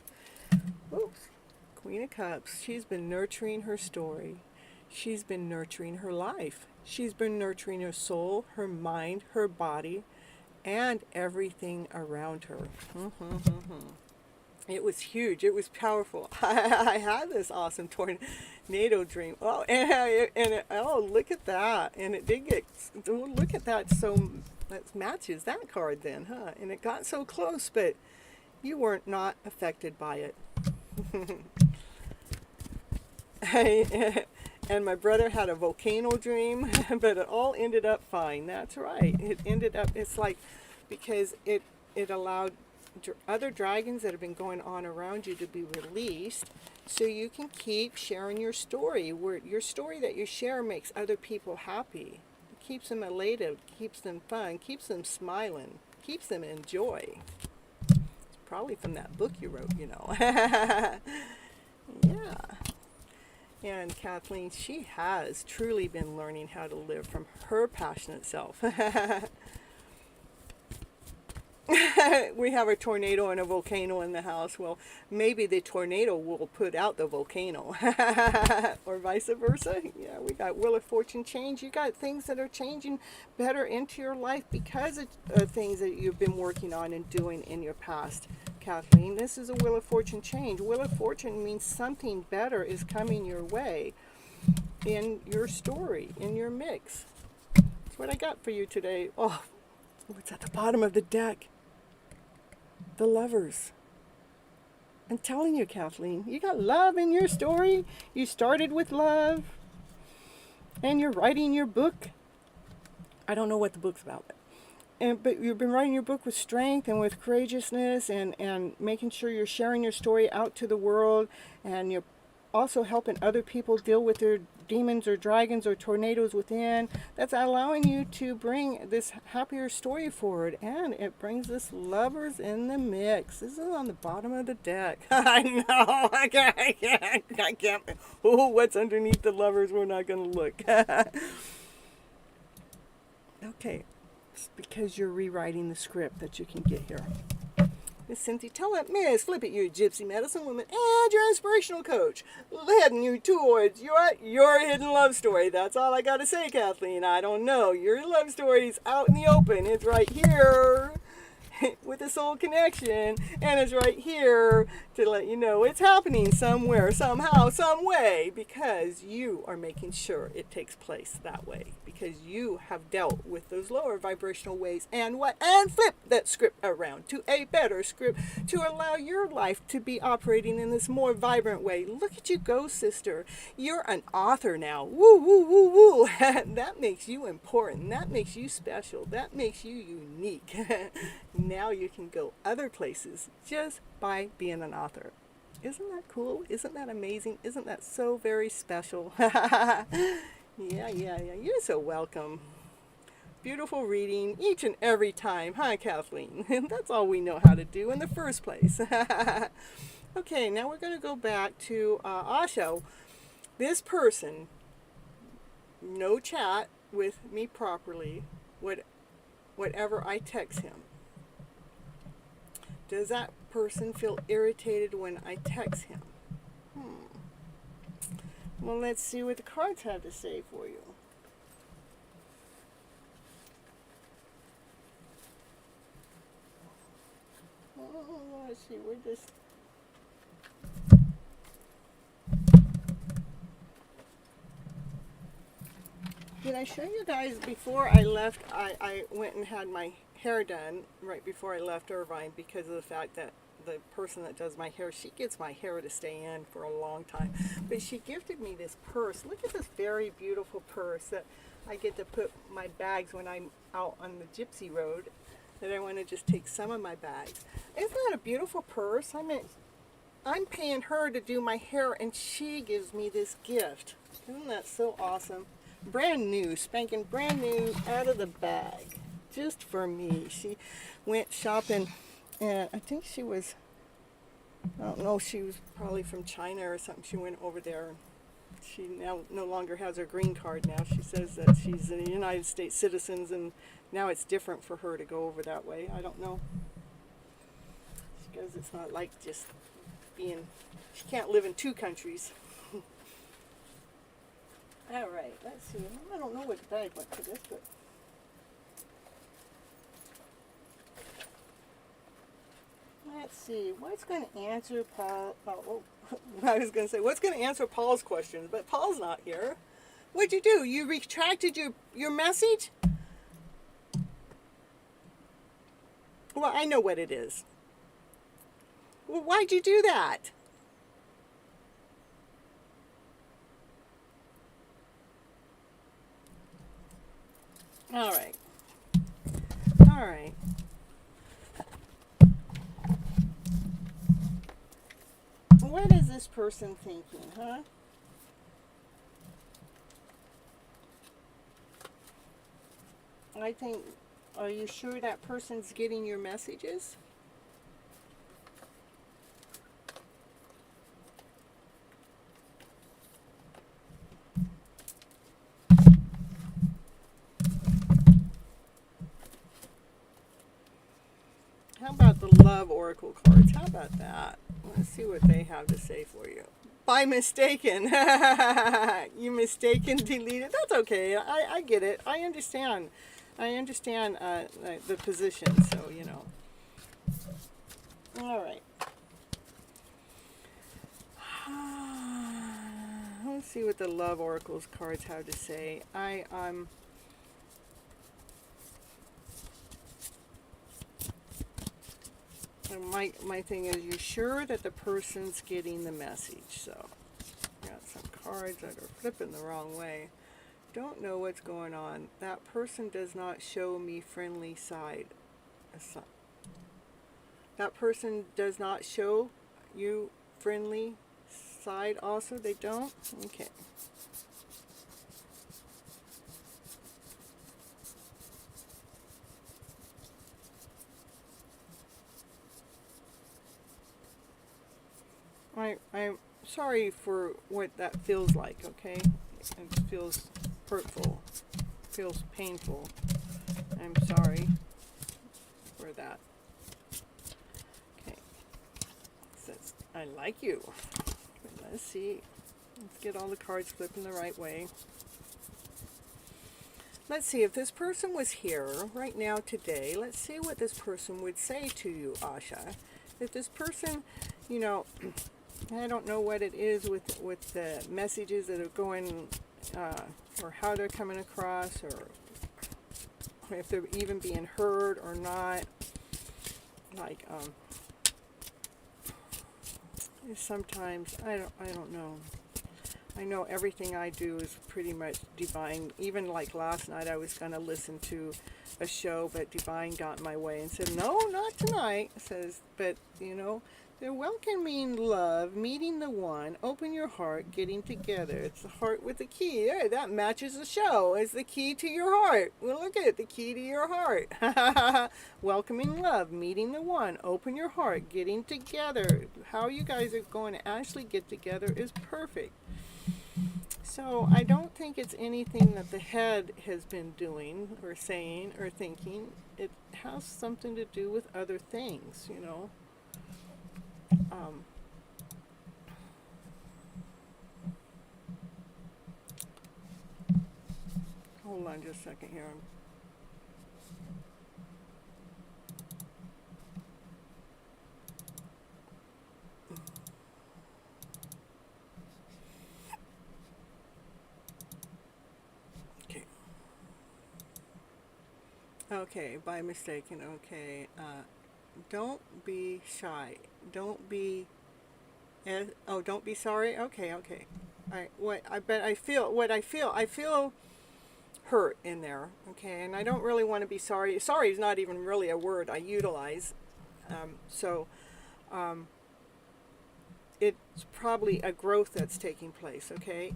Oops. Queen of Cups. She's been nurturing her story. She's been nurturing her life. She's been nurturing her soul, her mind, her body, and everything around her. It was huge. It was powerful. I had this awesome tornado dream. Oh, oh, look at that. And it did get, oh, look at that. So that matches that card then, huh? And it got so close, but you weren't not affected by it. And my brother had a volcano dream, but it all ended up fine. That's right. It ended up, it's like, because it allowed other dragons that have been going on around you to be released, so you can keep sharing your story. Where your story that you share makes other people happy. It keeps them elated, keeps them fun, keeps them smiling, keeps them in joy. It's probably from that book you wrote, you know. Yeah. And Kathleen, she has truly been learning how to live from her passionate self. We have a tornado and a volcano in the house. Well, maybe the tornado will put out the volcano. Or vice versa. Yeah, we got Wheel of Fortune change. You got things that are changing better into your life because of things that you've been working on and doing in your past. Kathleen, this is a Wheel of Fortune change. Wheel of Fortune means something better is coming your way in your story, in your mix. That's what I got for you today. Oh, what's at the bottom of the deck? The Lovers. I'm telling you, Kathleen, you got love in your story. You started with love, and you're writing your book. I don't know what the book's about, but you've been writing your book with strength and with courageousness, and making sure you're sharing your story out to the world, and you're also helping other people deal with their demons or dragons or tornadoes within. That's allowing you to bring this happier story forward, and it brings this Lovers in the mix. This is on the bottom of the deck. I know. I can't. Oh, what's underneath the Lovers? We're not going to look. Okay. It's because you're rewriting the script that you can get here. Miss Cynthia Toet, Miss Flip It, your Gypsy medicine woman and your inspirational coach, heading you towards your hidden love story. That's all I got to say, Kathleen. I don't know. Your love story's out in the open. It's right here with a soul connection, and it's right here to let you know it's happening somewhere, somehow, some way, because you are making sure it takes place that way, because you have dealt with those lower vibrational ways and flip that script around to a better script to allow your life to be operating in this more vibrant way. Look at you go, sister. You're an author now. Woo, woo, woo, woo. That makes you important. That makes you special. That makes you unique. Now you can go other places just by being an author. Isn't that cool? Isn't that amazing? Isn't that so very special? Yeah. You're so welcome. Beautiful reading each and every time, huh, Kathleen? That's all we know how to do in the first place. Okay, now we're going to go back to Asha. This person, no chat with me properly, whatever I text him. Does that person feel irritated when I text him? Well, let's see what the cards have to say for you. Oh, let's see, we're just... Did I show you guys before I left, I went and had my hair done right before I left Irvine because of the fact that the person that does my hair, she gets my hair to stay in for a long time. But she gifted me this purse. Look at this very beautiful purse that I get to put my bags when I'm out on the Gypsy road, that I want to just take some of my bags. Isn't that a beautiful purse? I mean, I'm paying her to do my hair and she gives me this gift. Isn't that so awesome? Brand new, spanking brand new, out of the bag, just for me. She went shopping, and I think she was, I don't know, she was probably from China or something. She went over there. She now no longer has her green card now. She says that she's a United States citizen, and now it's different for her to go over that way. I don't know. Because it's not like just being, she can't live in two countries. All right, let's see. I don't know what bag went to this, but let's see. What's going to answer Paul? Oh, I was going to say, what's going to answer Paul's questions? But Paul's not here. What'd you do? You retracted your message? Well, I know what it is. Well, why'd you do that? All right. All right. What is this person thinking, huh? I think, are you sure that person's getting your messages? How about the love oracle cards? How about that? Let's see what they have to say for you. By mistaken. You mistaken deleted. That's okay. I get it. I understand. I understand the position. So, you know. All right. Let's see what the love oracles cards have to say. My thing is, you sure that the person's getting the message? So, got some cards that are flipping the wrong way. Don't know what's going on. That person does not show me friendly side. That person does not show you friendly side also? They don't? Okay. I'm sorry for what that feels like, okay? It feels hurtful, feels painful. I'm sorry for that. Okay. It says, I like you. Let's see. Let's get all the cards flipping the right way. Let's see, if this person was here right now today, let's see what this person would say to you, Asha. If this person, you know, I don't know what it is with the messages that are going, or how they're coming across, or if they're even being heard or not. Like, sometimes I don't know. I know everything I do is pretty much divine. Even like last night, I was going to listen to a show, but divine got in my way and said, no, not tonight. It says, but you know, they're welcoming love, meeting the one, open your heart, getting together. It's the heart with the key. There, that matches the show. It's the key to your heart. Well, look at it, the key to your heart. Welcoming love, meeting the one, open your heart, getting together. How you guys are going to actually get together is perfect. So I don't think it's anything that the head has been doing or saying or thinking. It has something to do with other things, you know. Hold on just a second here. Okay. Okay, by mistaken. Okay. Don't be shy. Don't be. Don't be sorry. Okay. I feel hurt in there. Okay, and I don't really want to be sorry. Sorry is not even really a word I utilize. It's probably a growth that's taking place. Okay.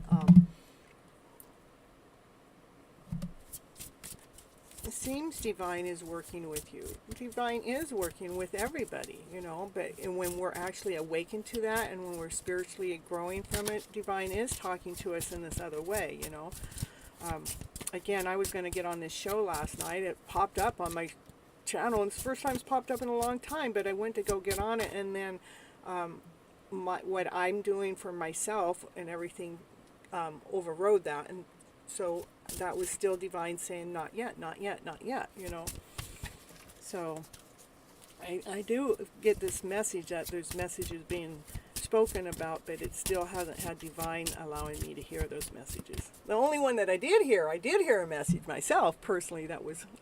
It seems divine is working with you. Divine is working with everybody, you know, but when we're actually awakened to that and when we're spiritually growing from it, divine is talking to us in this other way, you know. Again, I was going to get on this show last night. It popped up on my channel, and it's the first time it's popped up in a long time, but I went to go get on it, and then what I'm doing for myself and everything overrode that, and so that was still divine saying, not yet, not yet, not yet, you know. So I do get this message that there's messages being spoken about, but it still hasn't had divine allowing me to hear those messages. The only one that I did hear a message myself personally.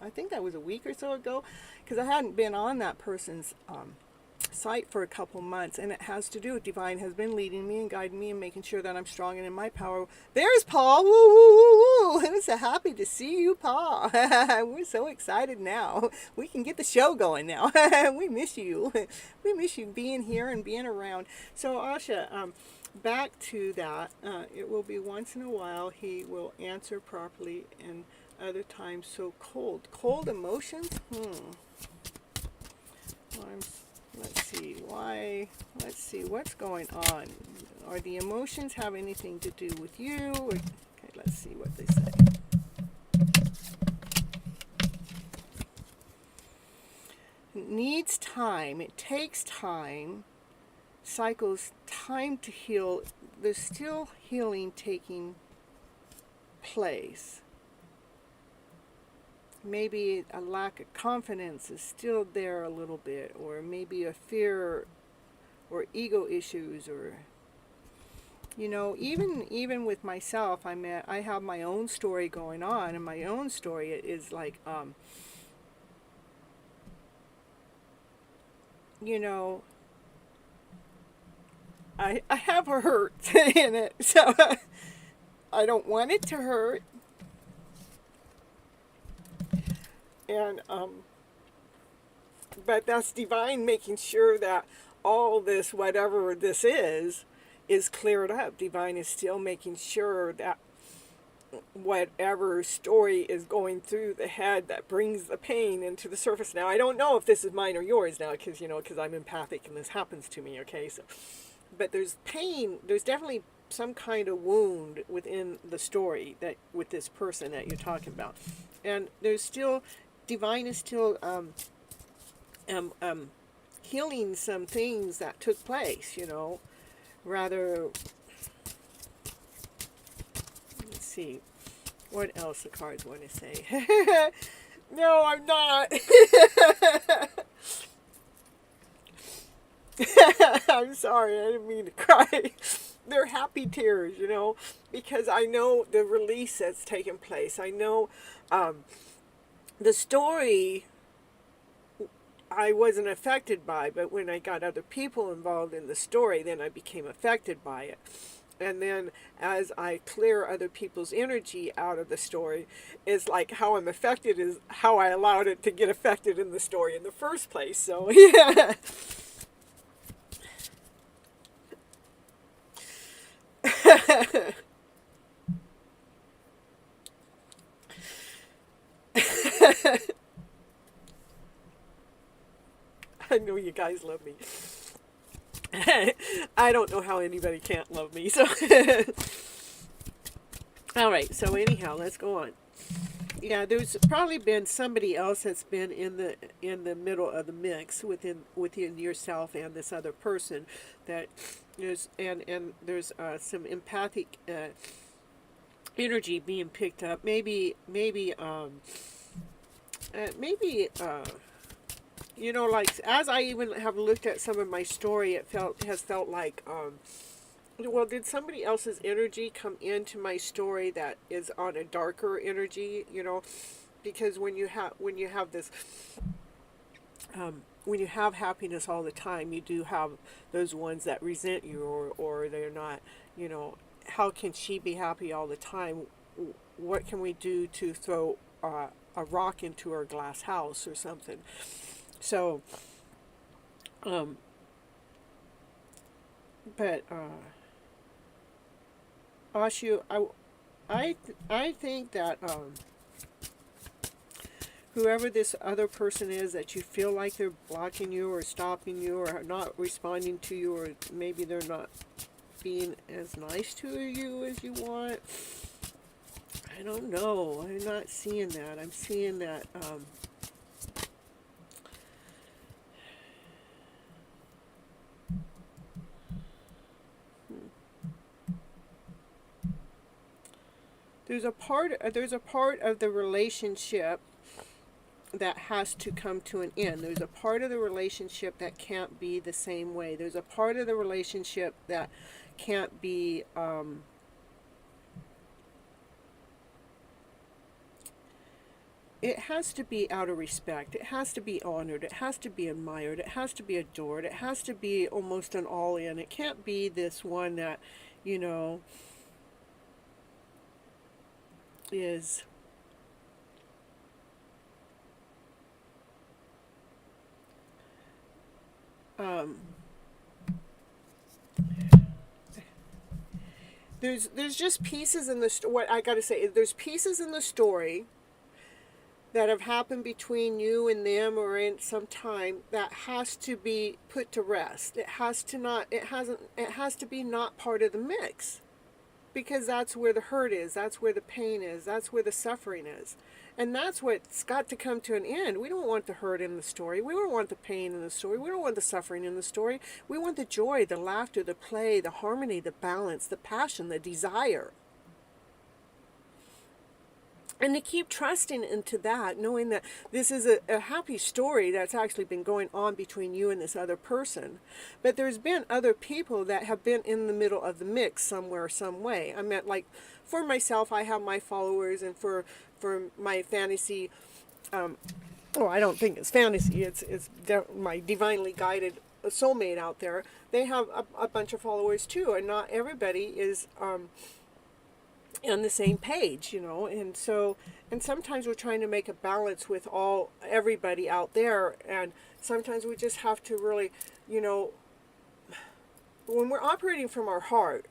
I think that was a week or so ago, because I hadn't been on that person's site for a couple months, and it has to do with divine has been leading me and guiding me and making sure that I'm strong and in my power. There's Paul. Woo, woo, woo, woo. I'm so happy to see you, Paul. We're so excited now. We can get the show going now. We miss you. We miss you being here and being around. So Asha, back to that, it will be once in a while he will answer properly, and other times so cold emotions. Let's see what's going on. Are the emotions have anything to do with you? Okay, let's see what they say. It needs time. It takes time. Cycles time to heal. There's still healing taking place. Maybe a lack of confidence is still there a little bit, or maybe a fear or ego issues, or even with myself, I have my own story going on, and my own story is like I have a hurt in it, so I don't want it to hurt. And but that's divine making sure that all this, whatever this is cleared up. Divine is still making sure that whatever story is going through the head that brings the pain into the surface. Now, I don't know if this is mine or yours now, because I'm empathic and this happens to me, okay? So, but there's pain, there's definitely some kind of wound within the story that with this person that you're talking about. And there's still, divine is still healing some things that took place, rather. Let's see what else the cards want to say. No, I'm not. I'm sorry, I didn't mean to cry. They're happy tears, because I know the release that's taken place. I know the story I wasn't affected by, but when I got other people involved in the story, then I became affected by it. And then as I clear other people's energy out of the story, is like how I'm affected is how I allowed it to get affected in the story in the first place. So, yeah. I know you guys love me. I don't know how anybody can't love me. So, all right. So anyhow, let's go on. Yeah, there's probably been somebody else that's been in the middle of the mix within yourself and this other person. That there's and there's some empathic energy being picked up. Maybe. Like as I even have looked at some of my story, has felt like, well, did somebody else's energy come into my story that is on a darker energy? Because when you have this, when you have happiness all the time, you do have those ones that resent you, or they're not. How can she be happy all the time? What can we do to throw a rock into her glass house or something? So, but Ashu, I think that whoever this other person is that you feel like they're blocking you or stopping you or not responding to you, or maybe they're not being as nice to you as you want. I don't know. I'm not seeing that. I'm seeing that. There's a part of the relationship that has to come to an end. There's a part of the relationship that can't be the same way. There's a part of the relationship that can't be it has to be out of respect. It has to be honored. It has to be admired. It has to be adored. It has to be almost an all-in. It can't be this one that, you know, is there's just pieces in the what I got to say, there's pieces in the story that have happened between you and them or in some time that has to be put to rest. It has to be not part of the mix, because that's where the hurt is, that's where the pain is, that's where the suffering is. And that's what's got to come to an end. We don't want the hurt in the story. We don't want the pain in the story. We don't want the suffering in the story. We want the joy, the laughter, the play, the harmony, the balance, the passion, the desire. And to keep trusting into that, knowing that this is a happy story that's actually been going on between you and this other person. But there's been other people that have been in the middle of the mix somewhere, some way. I meant, like, for myself, I have my followers, and for my fantasy, I don't think it's fantasy, it's my divinely guided soulmate out there. They have a bunch of followers too, and not everybody is on the same page, you know. And so, and sometimes we're trying to make a balance with everybody out there, and sometimes we just have to really, you know, when we're operating from our heart,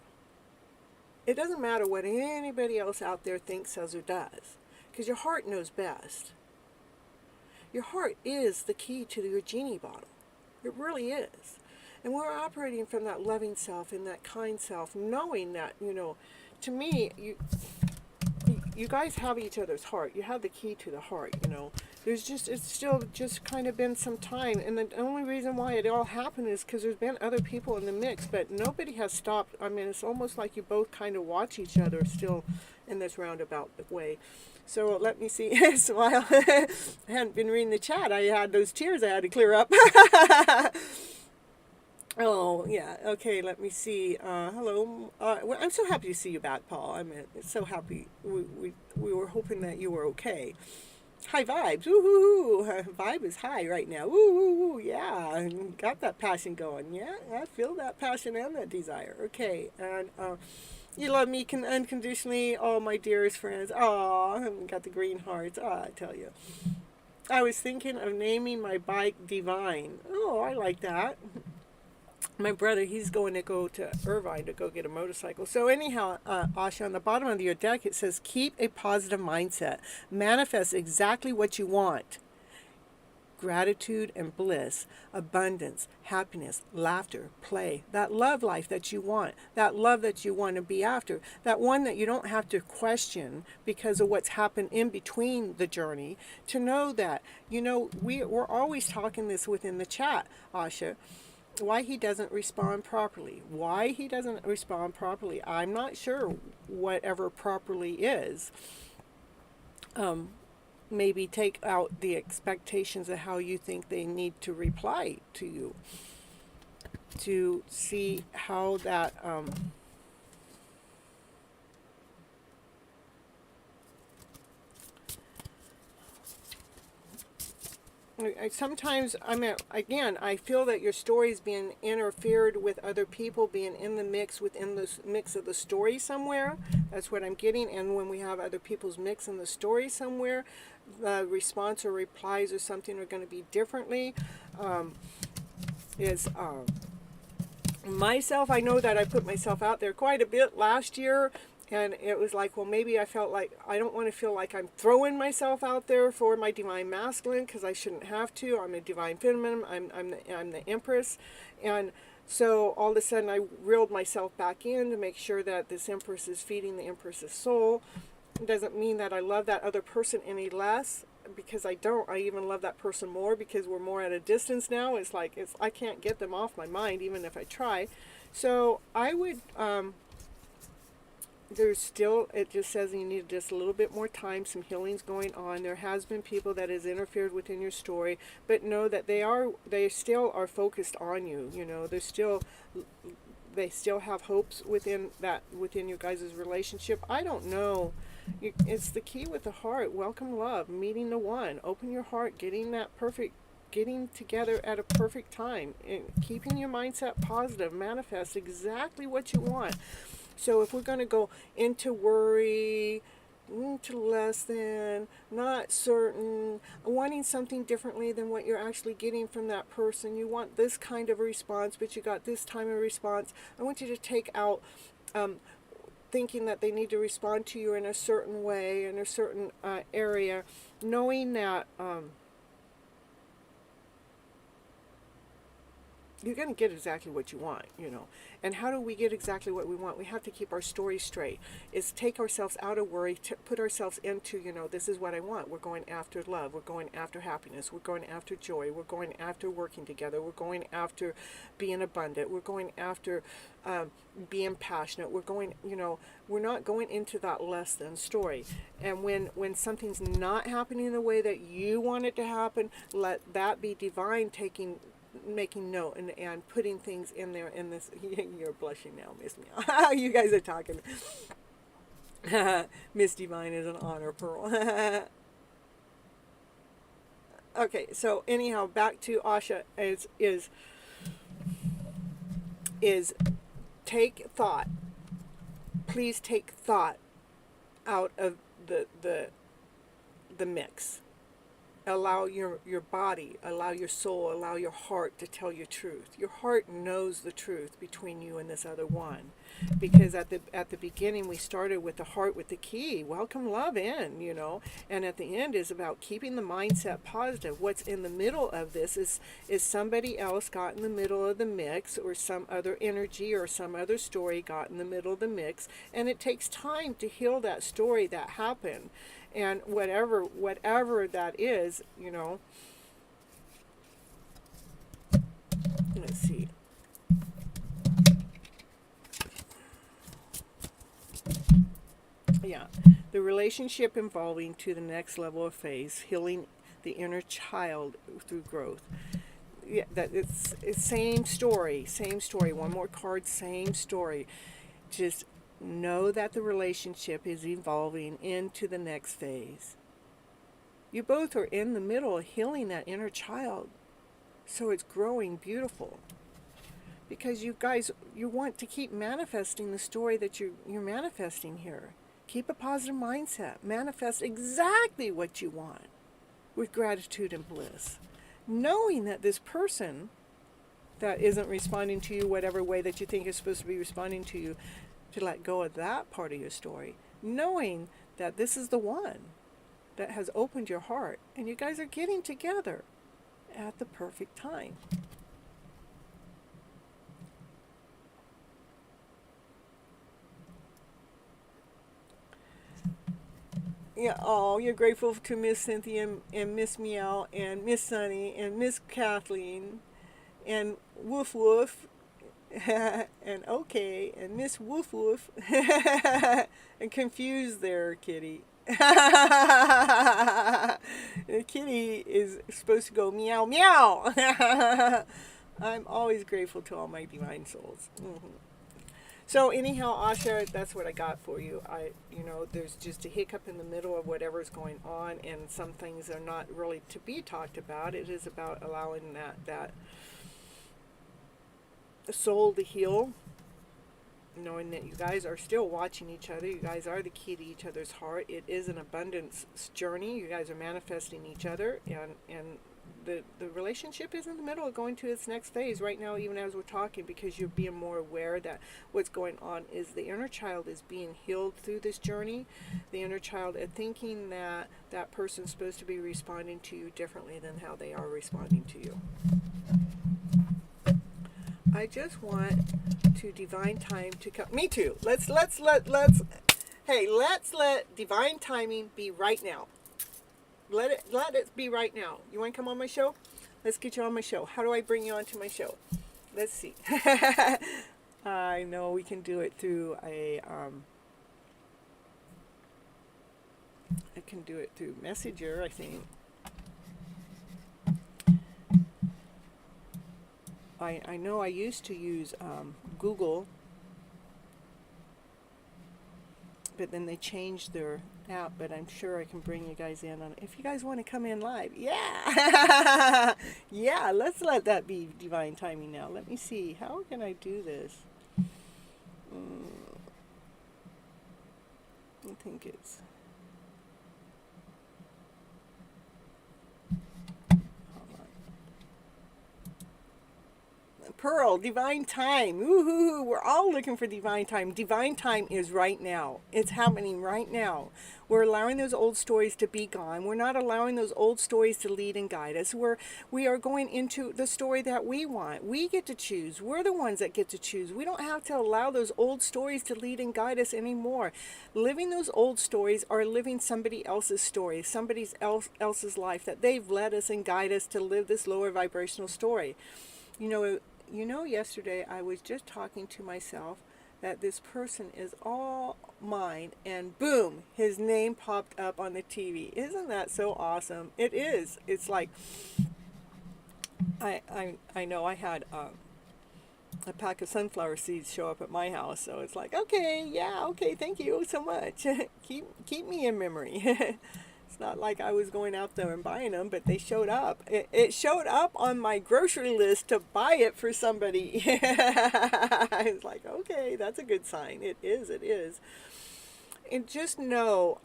it doesn't matter what anybody else out there thinks, says, or does, because your heart knows best. Your heart is the key to your genie bottle. It really is. And we're operating from that loving self and that kind self, knowing that, you know, to me, you guys have each other's heart. You have the key to the heart, you know. It's still just kind of been some time. And the only reason why it all happened is because there's been other people in the mix, but nobody has stopped. I mean, it's almost like you both kind of watch each other still in this roundabout way. So let me see. Smile. I hadn't been reading the chat. I had those tears I had to clear up. Oh, yeah. Okay, let me see. Hello. Well, I'm so happy to see you back, Paul. I'm so happy. We were hoping that you were okay. High vibes. Woo-hoo-hoo. Vibe is high right now. Woo-hoo-hoo. Yeah. Got that passion going. Yeah, I feel that passion and that desire. Okay. And you love me unconditionally, all my dearest friends. Oh, got the green hearts. Oh, I tell you. I was thinking of naming my bike Divine. Oh, I like that. My brother, he's going to go to Irvine to go get a motorcycle. So anyhow, Asha, on the bottom of your deck, it says, keep a positive mindset. Manifest exactly what you want. Gratitude and bliss, abundance, happiness, laughter, play. That love life that you want. That love that you want to be after. That one that you don't have to question because of what's happened in between the journey. To know that, you know, we're always talking this within the chat, Asha. Why he doesn't respond properly. Why he doesn't respond properly, I'm not sure. Whatever properly is. Maybe take out the expectations of how you think they need to reply to you. To see how that... sometimes, I mean, again, I feel that your story is being interfered with other people being in the mix, within the mix of the story somewhere. That's what I'm getting. And when we have other people's mix in the story somewhere, the response or replies or something are going to be differently. Myself, I know that I put myself out there quite a bit last year. And it was like, well, maybe I felt like I don't want to feel like I'm throwing myself out there for my divine masculine, because I shouldn't have to. I'm a divine feminine. I'm the empress. And so all of a sudden I reeled myself back in to make sure that this empress is feeding the empress's soul. It doesn't mean that I love that other person any less, because I don't. I even love that person more, because we're more at a distance now. It's like I can't get them off my mind even if I try. So I would... there's still, it just says you need just a little bit more time, some healing's going on. There has been people that has interfered within your story, but know that they still are focused on you. You know, they still have hopes within your guys' relationship. I don't know. It's the key with the heart. Welcome love, meeting the one. Open your heart, getting together at a perfect time, and keeping your mindset positive, manifest exactly what you want. So if we're going to go into worry, into less than, not certain, wanting something differently than what you're actually getting from that person, you want this kind of response, but you got this time of response, I want you to take out thinking that they need to respond to you in a certain way, in a certain area, knowing that you're going to get exactly what you want, you know. And how do we get exactly what we want? We have to keep our story straight. Is take ourselves out of worry, to put ourselves into, you know, this is what I want. We're going after love. We're going after happiness. We're going after joy. We're going after working together. We're going after being abundant. We're going after being passionate. We're going, you know, we're not going into that less than story. And when something's not happening the way that you want it to happen, let that be divine making note and putting things in there in this. You're blushing now, Miss Meow. You guys are talking. Miss Divine is an honor pearl. Okay, so anyhow, back to Asha is take thought. Please take thought out of the mix. Allow your body, allow your soul, allow your heart to tell your truth. Your heart knows the truth between you and this other one. Because at the beginning we started with the heart with the key. Welcome love in, you know. And at the end is about keeping the mindset positive. What's in the middle of this is somebody else got in the middle of the mix, or some other energy or some other story got in the middle of the mix. And it takes time to heal that story that happened. And whatever that is, you know. Let's see. Yeah, the relationship evolving to the next level of phase, healing the inner child through growth. Yeah, that it's same story. One more card, same story. Just know that the relationship is evolving into the next phase. You both are in the middle of healing that inner child. So it's growing beautiful. Because you guys, you want to keep manifesting the story that you're manifesting here. Keep a positive mindset. Manifest exactly what you want with gratitude and bliss. Knowing that this person that isn't responding to you whatever way that you think is supposed to be responding to you, to let go of that part of your story, knowing that this is the one that has opened your heart, and you guys are getting together at the perfect time. Yeah, oh, you're grateful to Miss Cynthia and Miss Meow and Miss Sunny and Miss Kathleen and Woof Woof and okay, and Miss Woof Woof, and confused there, Kitty. The kitty is supposed to go meow meow. I'm always grateful to all my divine souls. Mm-hmm. So anyhow, Asha, that's what I got for you. There's just a hiccup in the middle of whatever's going on, and some things are not really to be talked about. It is about allowing that soul to heal, knowing that you guys are still watching each other. You guys are the key to each other's heart. It is an abundance journey. You guys are manifesting each other, and the relationship is in the middle of going to its next phase right now, even as we're talking, because you're being more aware that what's going on is the inner child is being healed through this journey. The inner child is thinking that that person's supposed to be responding to you differently than how they are responding to you. I just want to divine time to come. Me too. Let's let divine timing be right now. Let it be right now. You want to come on my show? Let's get you on my show. How do I bring you onto my show? Let's see. I know we can do it through a I can do it through Messenger, I think. I know I used to use Google, but then they changed their app, but I'm sure I can bring you guys in on it. If you guys want to come in live, yeah. Yeah, let's let that be divine timing now. Let me see. How can I do this? I think it's... Pearl, divine time. Woohoo! We're all looking for divine time. Divine time is right now. It's happening right now. We're allowing those old stories to be gone. We're not allowing those old stories to lead and guide us. We are going into the story that we want. We get to choose. We're the ones that get to choose. We don't have to allow those old stories to lead and guide us anymore. Living those old stories are living somebody else's story, somebody else's life that they've led us and guide us to live this lower vibrational story. Yesterday I was just talking to myself that this person is all mine, and boom, his name popped up on the TV. Isn't that so awesome? It is. It's like, I know I had a pack of sunflower seeds show up at my house, so it's like, okay, yeah, okay, thank you so much. keep me in memory. It's not like I was going out there and buying them, but they showed up. It showed up on my grocery list to buy it for somebody. I was like, okay, that's a good sign. It is. And just know,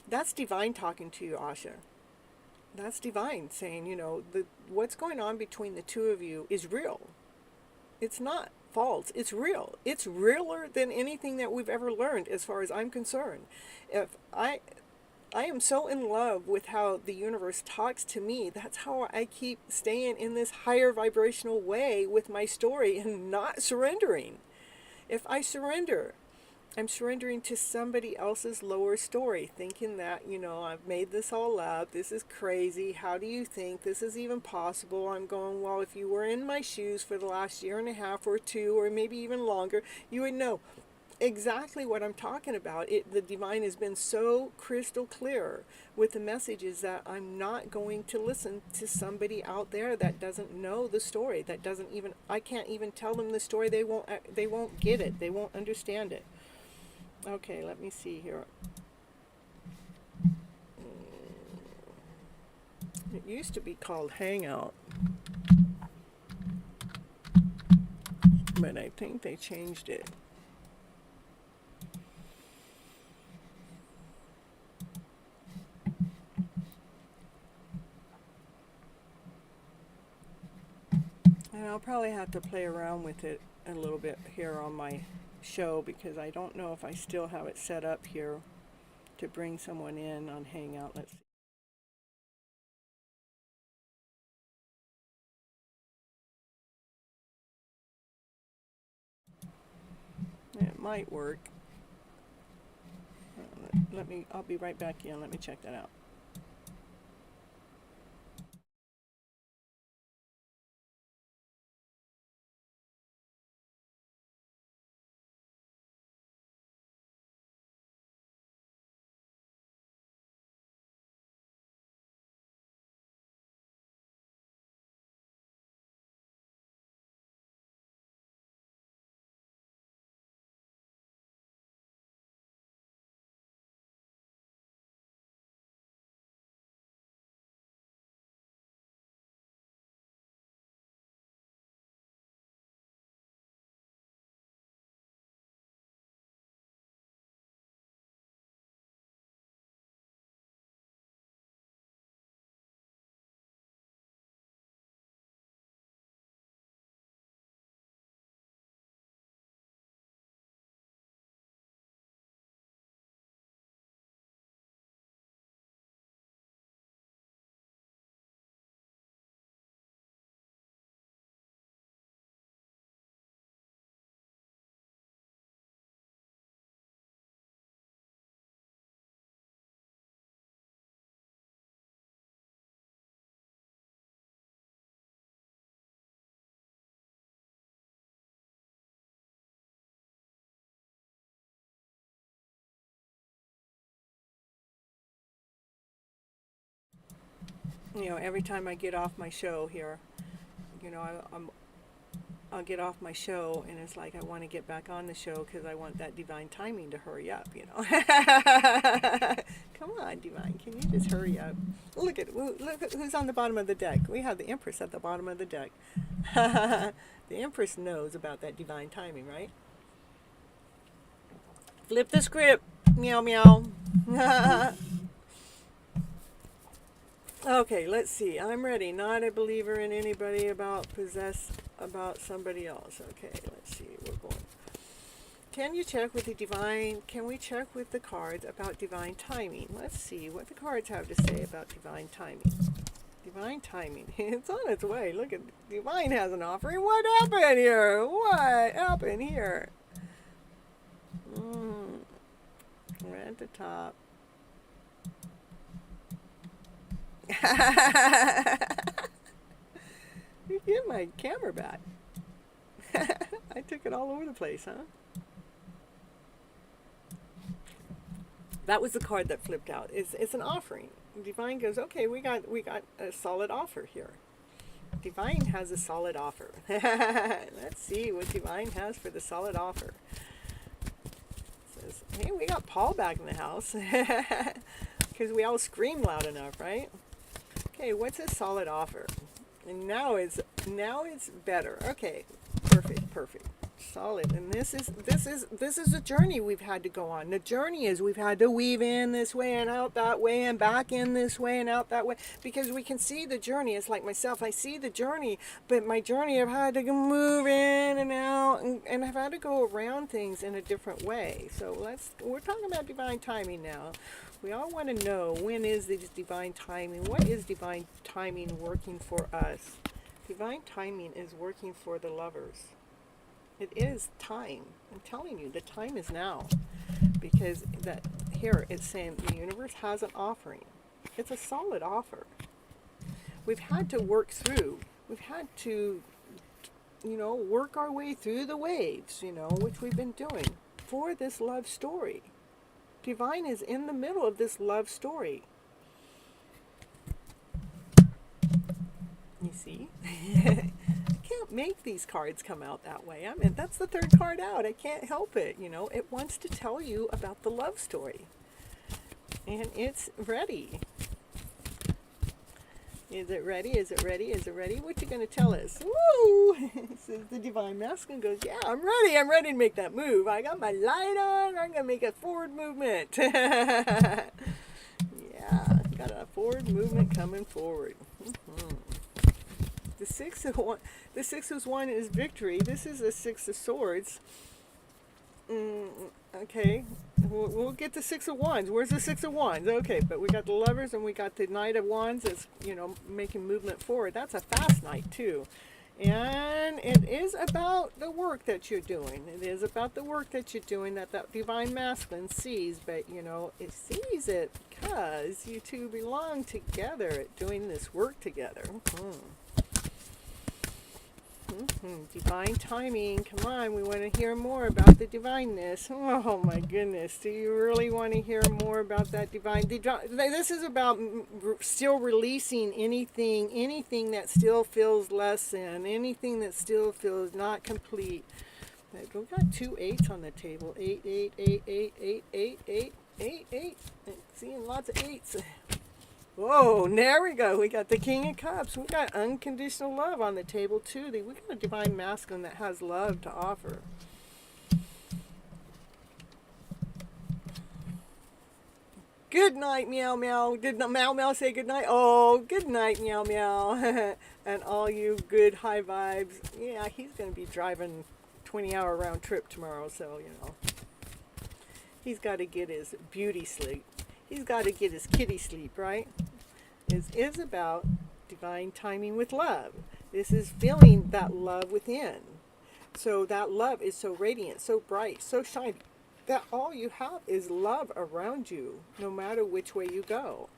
that's divine talking to you, Asha. That's divine saying, what's going on between the two of you is real. It's not false. It's real. It's realer than anything that we've ever learned, as far as I'm concerned. If I am so in love with how the universe talks to me. That's how I keep staying in this higher vibrational way with my story and not surrendering. If I surrender, I'm surrendering to somebody else's lower story, thinking that, I've made this all up. This is crazy. How do you think this is even possible? I'm going, well, if you were in my shoes for the last year and a half or two, or maybe even longer, you would know exactly what I'm talking about. The divine has been so crystal clear with the messages that I'm not going to listen to somebody out there that doesn't know the story, that doesn't even, I can't even tell them the story. They won't get it. They won't understand it. Okay, let me see here. It used to be called Hangout, but I think they changed it. And I'll probably have to play around with it a little bit here on my show, because I don't know if I still have it set up here to bring someone in on Hangout. Let's see. It might work. I'll be right back in. Let me check that out. you know, every time I get off my show here, you know, I'll get off my show, and it's like I want to get back on the show because I want that divine timing to hurry up, you know. Come on, divine, can you just hurry up? Look at who's on the bottom of the deck. We have the Empress at the bottom of the deck. The Empress knows about that divine timing, right? Flip the script. Meow, meow. Okay, let's see. I'm ready. Not a believer in anybody about somebody else. Okay, let's see. We're going. Can you check with the divine? Can we check with the cards about divine timing? Let's see what the cards have to say about divine timing. Divine timing. It's on its way. Look at divine has an offering. What happened here? What happened here? We're at the top. You get my camera back. I took it all over the place, huh? That was the card that flipped out. It's an offering. Divine goes, okay, we got a solid offer here. Divine has a solid offer. Let's see what Divine has for the solid offer. It says, hey, we got Paul back in the house. Because we all scream loud enough, right? Okay, what's a solid offer? And now it's better. Okay, perfect. Solid. And this is a journey we've had to go on. The journey is we've had to weave in this way and out that way and back in this way and out that way, because we can see the journey. It's like myself, I see the journey, but my journey I've had to move in and out, and I've had to go around things in a different way. So we're talking about divine timing now. We all want to know, when is this divine timing? What is divine timing working for us? Divine timing is working for the lovers. It is time. I'm telling you, the time is now. Because here it's saying the universe has an offering. It's a solid offer. We've had to work through. We've had to, work our way through the waves, which we've been doing for this love story. Divine is in the middle of this love story. You see? I can't make these cards come out that way. I mean, that's the third card out. I can't help it. It wants to tell you about the love story. And it's ready. Is it ready? Is it ready? Is it ready? What you going to tell us? Woo! Says the Divine Masculine goes, yeah, I'm ready. I'm ready to make that move. I got my light on. I'm going to make a forward movement. Yeah, got a forward movement coming forward. Mm-hmm. The Six of Wands is victory. This is the Six of Swords. Okay, we'll get the Six of Wands. Where's the Six of Wands? Okay, but we got the Lovers and we got the Knight of Wands that's, making movement forward. That's a fast knight too. And it is about the work that you're doing. It is about the work that you're doing that Divine Masculine sees, but, it sees it because you two belong together at doing this work together. Divine timing. Come on, we want to hear more about the divineness. Oh my goodness, do you really want to hear more about that divine? This is about still releasing anything that still feels less than, anything that still feels not complete. We've got 2 8s on the table. 8, 8, 8, 8, 8, 8, 8, 8, 8. Seeing lots of 8s. Whoa, there we go. We got the King of Cups. We got unconditional love on the table too. We got a Divine Masculine that has love to offer. Good night, meow meow. Did meow meow say good night? Oh, good night, meow meow. And all you good high vibes. Yeah, he's going to be driving 20-hour round trip tomorrow, so he's got to get his beauty sleep. He's got to get his kitty sleep, right? This is about divine timing with love. This is feeling that love within. So that love is so radiant, so bright, so shiny, that all you have is love around you, no matter which way you go.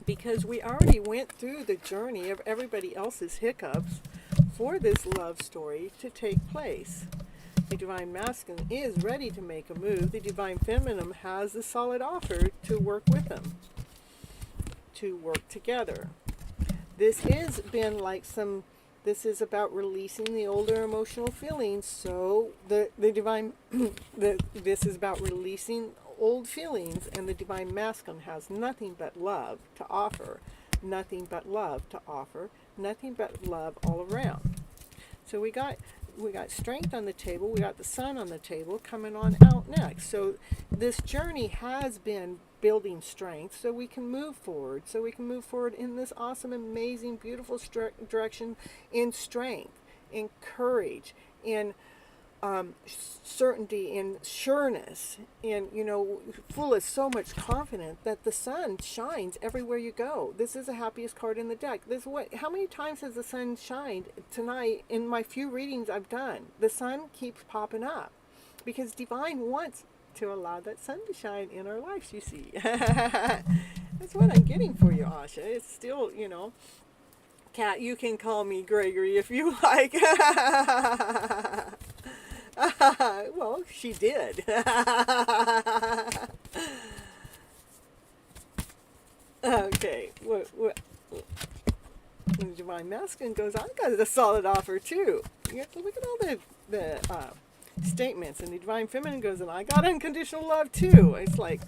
Because we already went through the journey of everybody else's hiccups for this love story to take place. The Divine Masculine is ready to make a move. The Divine Feminine has the solid offer to work with them, to work together. this has been like this is about releasing the older emotional feelings. So the divine, this is about releasing old feelings, and the divine masculine has nothing but love to offer, nothing but love to offer, nothing but love all around. So we got strength on the table, we got the sun on the table coming on out next. So this journey has been building strength so we can move forward, in this awesome, amazing, beautiful direction, in strength, in courage, in certainty, in sureness, in, full of so much confidence that the sun shines everywhere you go. This is the happiest card in the deck. How many times has the sun shined tonight in my few readings I've done? The sun keeps popping up because divine wants to allow that sun to shine in our lives, you see. That's what I'm getting for you, Asha. It's still, Kat, you can call me Gregory if you like. Well, she did. Okay. The divine masculine goes, I got a solid offer too. You have to look at all the statements, and the divine feminine goes, and I got unconditional love too. It's like,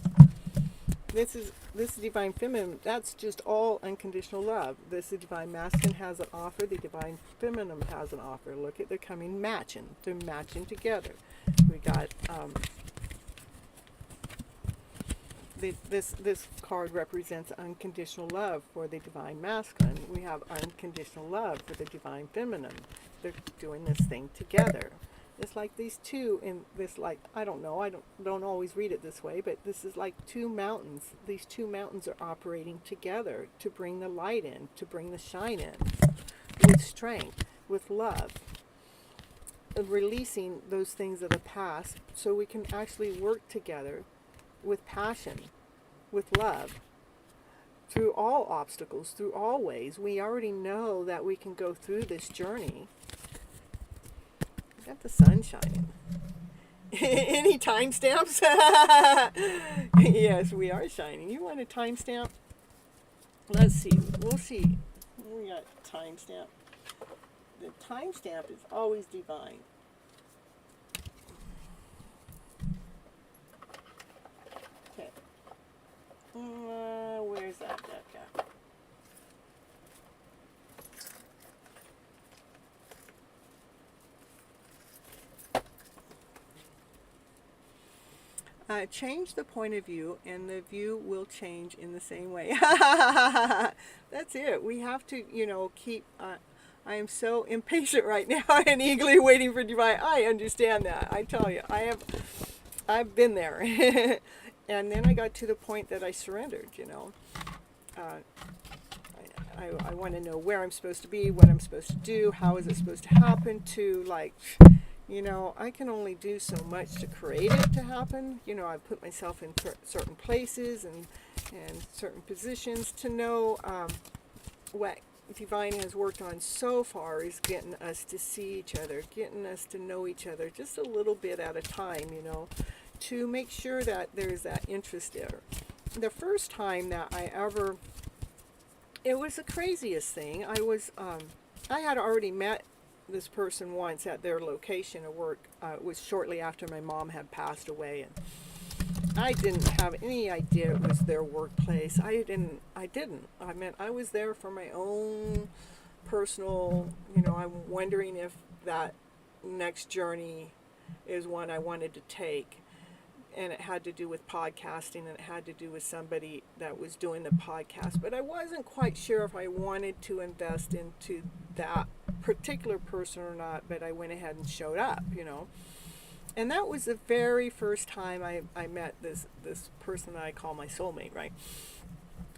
this divine feminine, that's just all unconditional love. This divine masculine has an offer, the divine feminine has an offer. Look at, they're matching. They're matching together. We got this card represents unconditional love for the divine masculine. We have unconditional love for the divine feminine. They're doing this thing together. It's like these two in this, like, I don't know, I don't always read it this way, but this is like two mountains. These two mountains are operating together to bring the light in, to bring the shine in, with strength, with love, releasing those things of the past so we can actually work together with passion, with love, through all obstacles, through all ways. We already know that we can go through this journey. Got the sun shining. Any timestamps? Yes, we are shining. You want a timestamp? Let's see. We'll see. We got timestamp. The timestamp is always divine. Okay. Where's that deck at? Change the point of view, and the view will change in the same way. That's it. We have to, keep... I am so impatient right now and eagerly waiting for divine. I understand that. I tell you, I've been there. And then I got to the point that I surrendered, I want to know where I'm supposed to be, what I'm supposed to do, how is it supposed to happen, to, like... I can only do so much to create it to happen. I put myself in certain places and certain positions to know what divine has worked on so far is getting us to see each other, getting us to know each other just a little bit at a time, to make sure that there's that interest there. The first time that it was the craziest thing. I had already met this person once at their location of work. It was shortly after my mom had passed away, and I didn't have any idea it was their workplace. I didn't. I mean, I was there for my own personal, I'm wondering if that next journey is one I wanted to take. And it had to do with podcasting, and it had to do with somebody that was doing the podcast. But I wasn't quite sure if I wanted to invest into that particular person or not, but I went ahead and showed up, And that was the very first time I met this person that I call my soulmate, right?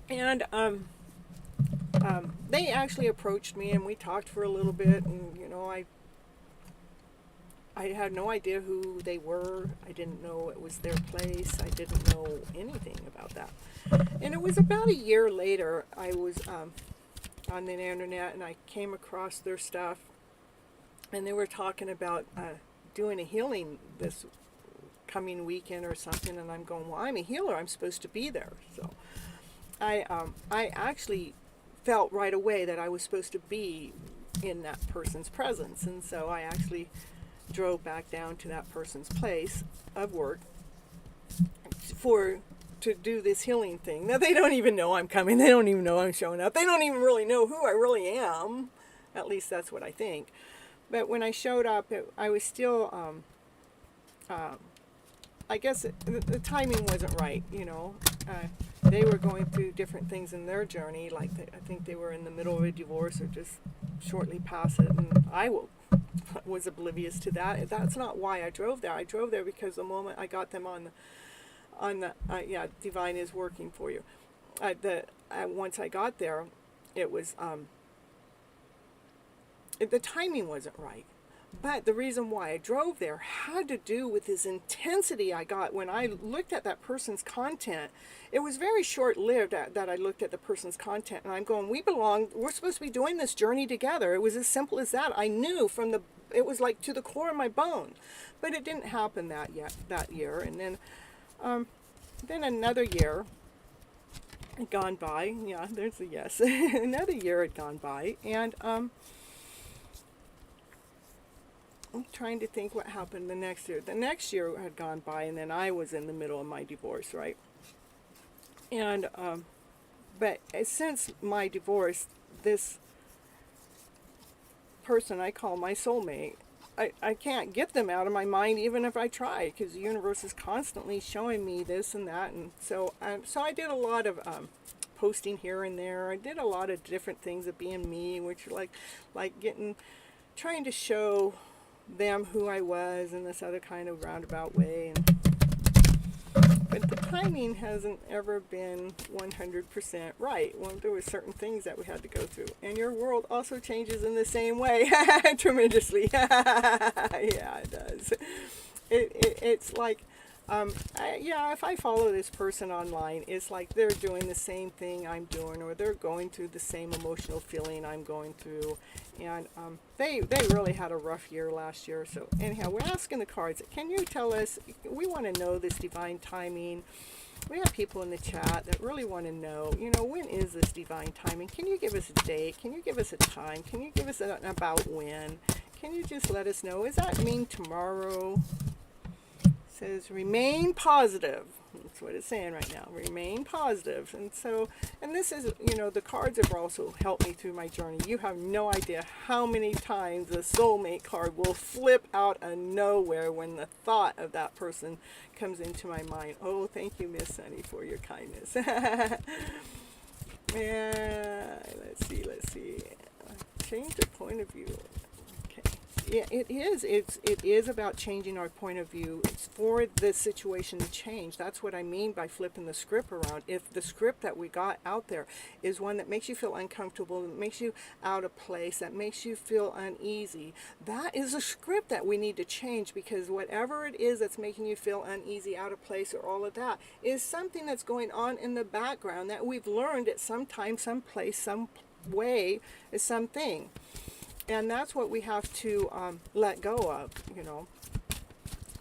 And they actually approached me, and we talked for a little bit, and, I had no idea who they were. I didn't know it was their place. I didn't know anything about that. And it was about a year later, I was on the internet, and I came across their stuff, and they were talking about doing a healing this coming weekend or something, and I'm going, well, I'm a healer. I'm supposed to be there. So I actually felt right away that I was supposed to be in that person's presence. And so I actually drove back down to that person's place of work to do this healing thing. Now, they don't even know I'm coming. They don't even know I'm showing up. They don't even really know who I really am. At least that's what I think. But when I showed up, I was still, I guess the timing wasn't right, you know. They were going through different things in their journey. Like, I think they were in the middle of a divorce or just shortly past it. And I was oblivious to that. That's not why I drove there. I drove there because the moment I got them on the divine is working for you. Once I got there, it was, the timing wasn't right. But the reason why I drove there had to do with this intensity I got when I looked at that person's content. It was very short-lived that I looked at the person's content, and I'm going, we're supposed to be doing this journey together. It was as simple as that. I knew it was like to the core of my bone. But it didn't happen that year. And then another year had gone by. Yeah, there's a yes. Another year had gone by, and I'm trying to think what happened the next year. The next year had gone by, and then I was in the middle of my divorce, right? And, but since my divorce, this person I call my soulmate, I can't get them out of my mind even if I try, because the universe is constantly showing me this and that. And so I did a lot of posting here and there. I did a lot of different things of being me, which are like trying to show them who I was in this other kind of roundabout way. But the timing hasn't ever been 100% right. Well, there were certain things that we had to go through. And your world also changes in the same way, tremendously. Yeah, it does. It's like, if I follow this person online, it's like they're doing the same thing I'm doing, or they're going through the same emotional feeling I'm going through. And they really had a rough year last year. So anyhow, we're asking the cards, can you tell us, we want to know this divine timing. We have people in the chat that really want to know, when is this divine timing? Can you give us a date? Can you give us a time? Can you give us an about when? Can you just let us know? Does that mean tomorrow? It says remain positive. That's what it's saying right now. Remain positive. And this is, the cards have also helped me through my journey. You have no idea how many times the soulmate card will flip out of nowhere when the thought of that person comes into my mind. Oh, thank you, Miss Sunny, for your kindness. Yeah, let's see. Change the point of view. Yeah, it is. It is about changing our point of view. It's for the situation to change. That's what I mean by flipping the script around. If the script that we got out there is one that makes you feel uncomfortable, that makes you out of place, that makes you feel uneasy, that is a script that we need to change, because whatever it is that's making you feel uneasy, out of place, or all of that is something that's going on in the background that we've learned at some time, some place, some way, is something. And that's what we have to let go of,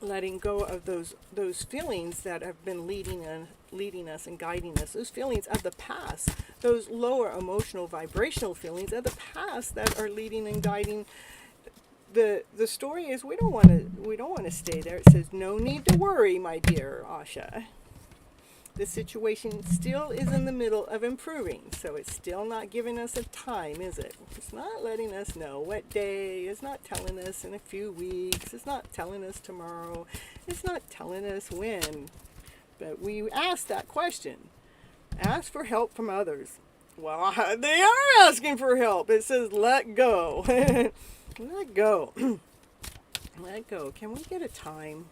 letting go of those feelings that have been leading us and guiding us, those feelings of the past, those lower emotional vibrational feelings of the past that are leading and guiding. The story is we don't want to stay there. It says no need to worry, my dear Asha. The situation still is in the middle of improving, so it's still not giving us a time, is it? It's not letting us know what day. It's not telling us in a few weeks. It's not telling us tomorrow. It's not telling us when. But we ask that question. Ask for help from others. Well, they are asking for help. It says let go. Let go. Let go. Can we get a time?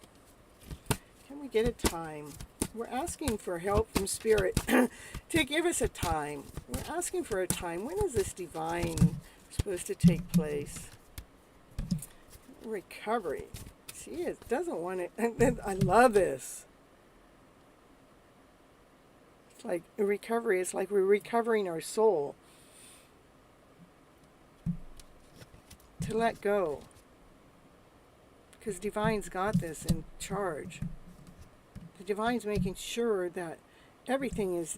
Can we get a time? We're asking for help from Spirit to give us a time. We're asking for a time. When is this divine supposed to take place? Recovery. She doesn't want it. I love this. It's like a recovery. It's like we're recovering our soul. To let go. Because Divine's got this in charge. The Divine's making sure that everything is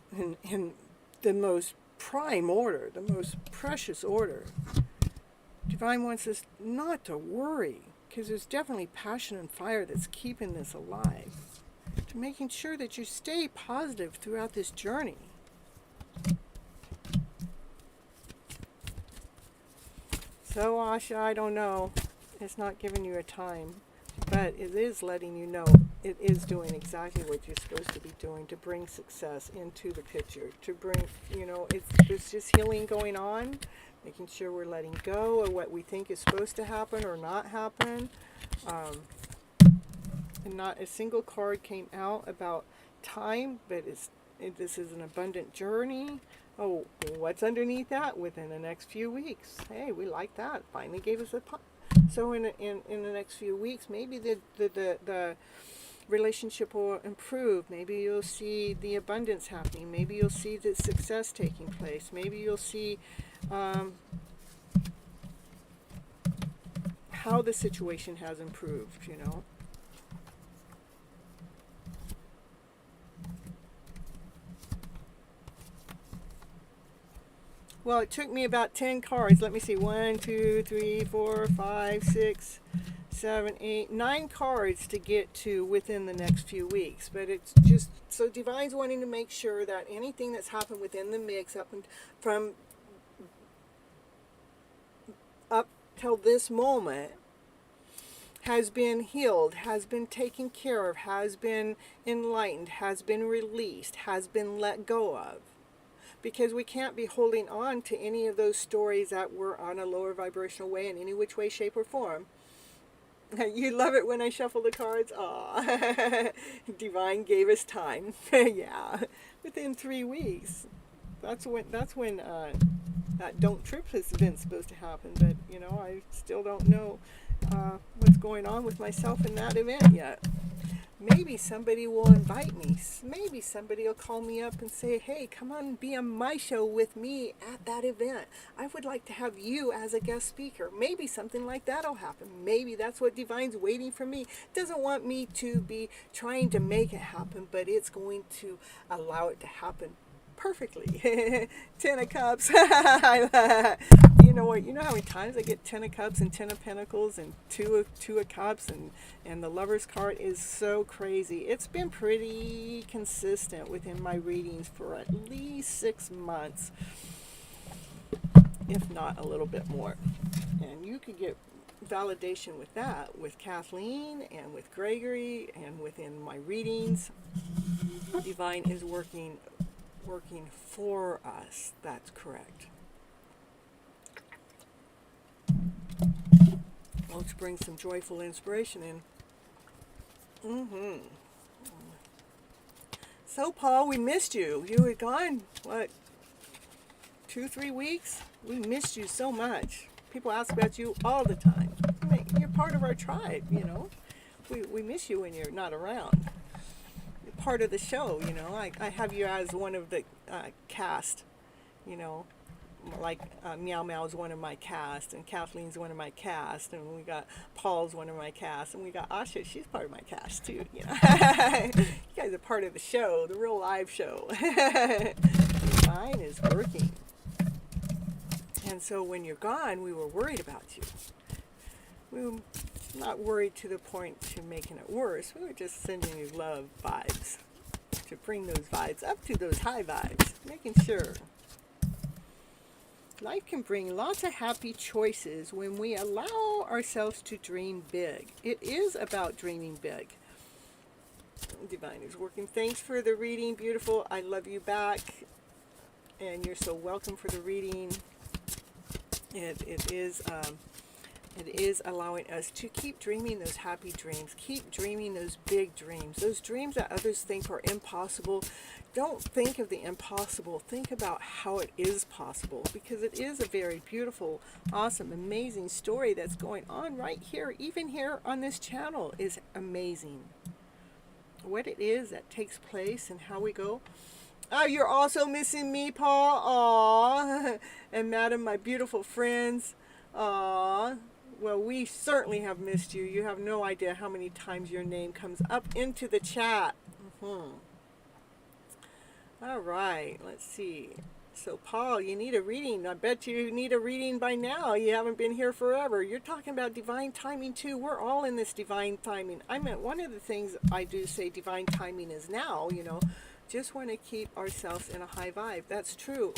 in the most prime order, the most precious order. Divine wants us not to worry, because there's definitely passion and fire that's keeping this alive. To making sure that you stay positive throughout this journey. So Asha, I don't know. It's not giving you a time, but it is letting you know it is doing exactly what you're supposed to be doing to bring success into the picture. To bring, there's just healing going on, making sure we're letting go of what we think is supposed to happen or not happen. And not a single card came out about time, but this is an abundant journey. Oh, what's underneath that? Within the next few weeks. Hey, we like that. Finally gave us a so in the next few weeks, maybe the relationship will improve. Maybe you'll see the abundance happening. Maybe you'll see the success taking place. Maybe you'll see how the situation has improved, Well, it took me about 10 cards. Let me see. 1, 2, 3, 4, 5, 6, 7, 8, 9 cards to get to within the next few weeks. But it's just, so Divine's wanting to make sure that anything that's happened within the mix up till this moment has been healed, has been taken care of, has been enlightened, has been released, has been let go of. Because we can't be holding on to any of those stories that were on a lower vibrational way in any which way, shape, or form. You love it when I shuffle the cards? Aw, Divine gave us time. Yeah, within 3 weeks. That's when that Don't Trip has been supposed to happen. But, I still don't know what's going on with myself in that event yet. Maybe somebody will invite me. Maybe somebody will call me up and say, hey, come on and be on my show with me at that event. I would like to have you as a guest speaker. Maybe something like that will happen. Maybe that's what Divine's waiting for me. Doesn't want me to be trying to make it happen, but it's going to allow it to happen perfectly. 10 of Cups. You know what? You know how many times I get 10 of Cups and 10 of Pentacles and 2 of Cups and the Lover's card is so crazy. It's been pretty consistent within my readings for at least 6 months, if not a little bit more. And you could get validation with that with Kathleen and with Gregory and within my readings. Divine is working for us. That's correct. Let's bring some joyful inspiration in. So, Paul, we missed you. You were gone, 2-3 weeks? We missed you so much. People ask about you all the time. You're part of our tribe, We miss you when you're not around. Part of the show, I have you as one of the cast, like Meow Meow is one of my cast, and Kathleen's one of my cast, and we got Paul's one of my cast, and we got Asha, she's part of my cast too, You guys are part of the show, the real live show. Divine is working. And so when you're gone, we were worried about you. We were not worried to the point to making it worse. We were just sending you love vibes to bring those vibes up to those high vibes, making sure. Life can bring lots of happy choices when we allow ourselves to dream big. It is about dreaming big. Divine is working. Thanks for the reading, beautiful. I love you back. And you're so welcome for the reading. It is allowing us to keep dreaming those happy dreams, keep dreaming those big dreams, those dreams that others think are impossible. Don't think of the impossible, think about how it is possible, because it is a very beautiful, awesome, amazing story that's going on right here, even here on this channel is amazing. What it is that takes place and how we go. Oh, you're also missing me, Paul. Aww. And Madam, my beautiful friends. Aww. Well, we certainly have missed you. You have no idea how many times your name comes up into the chat. All right, let's see. So Paul, you need a reading. I bet you need a reading by now. You haven't been here forever. You're talking about divine timing too. We're all in this divine timing. I mean, one of the things I do say divine timing is now, you know, just want to keep ourselves in a high vibe. That's true.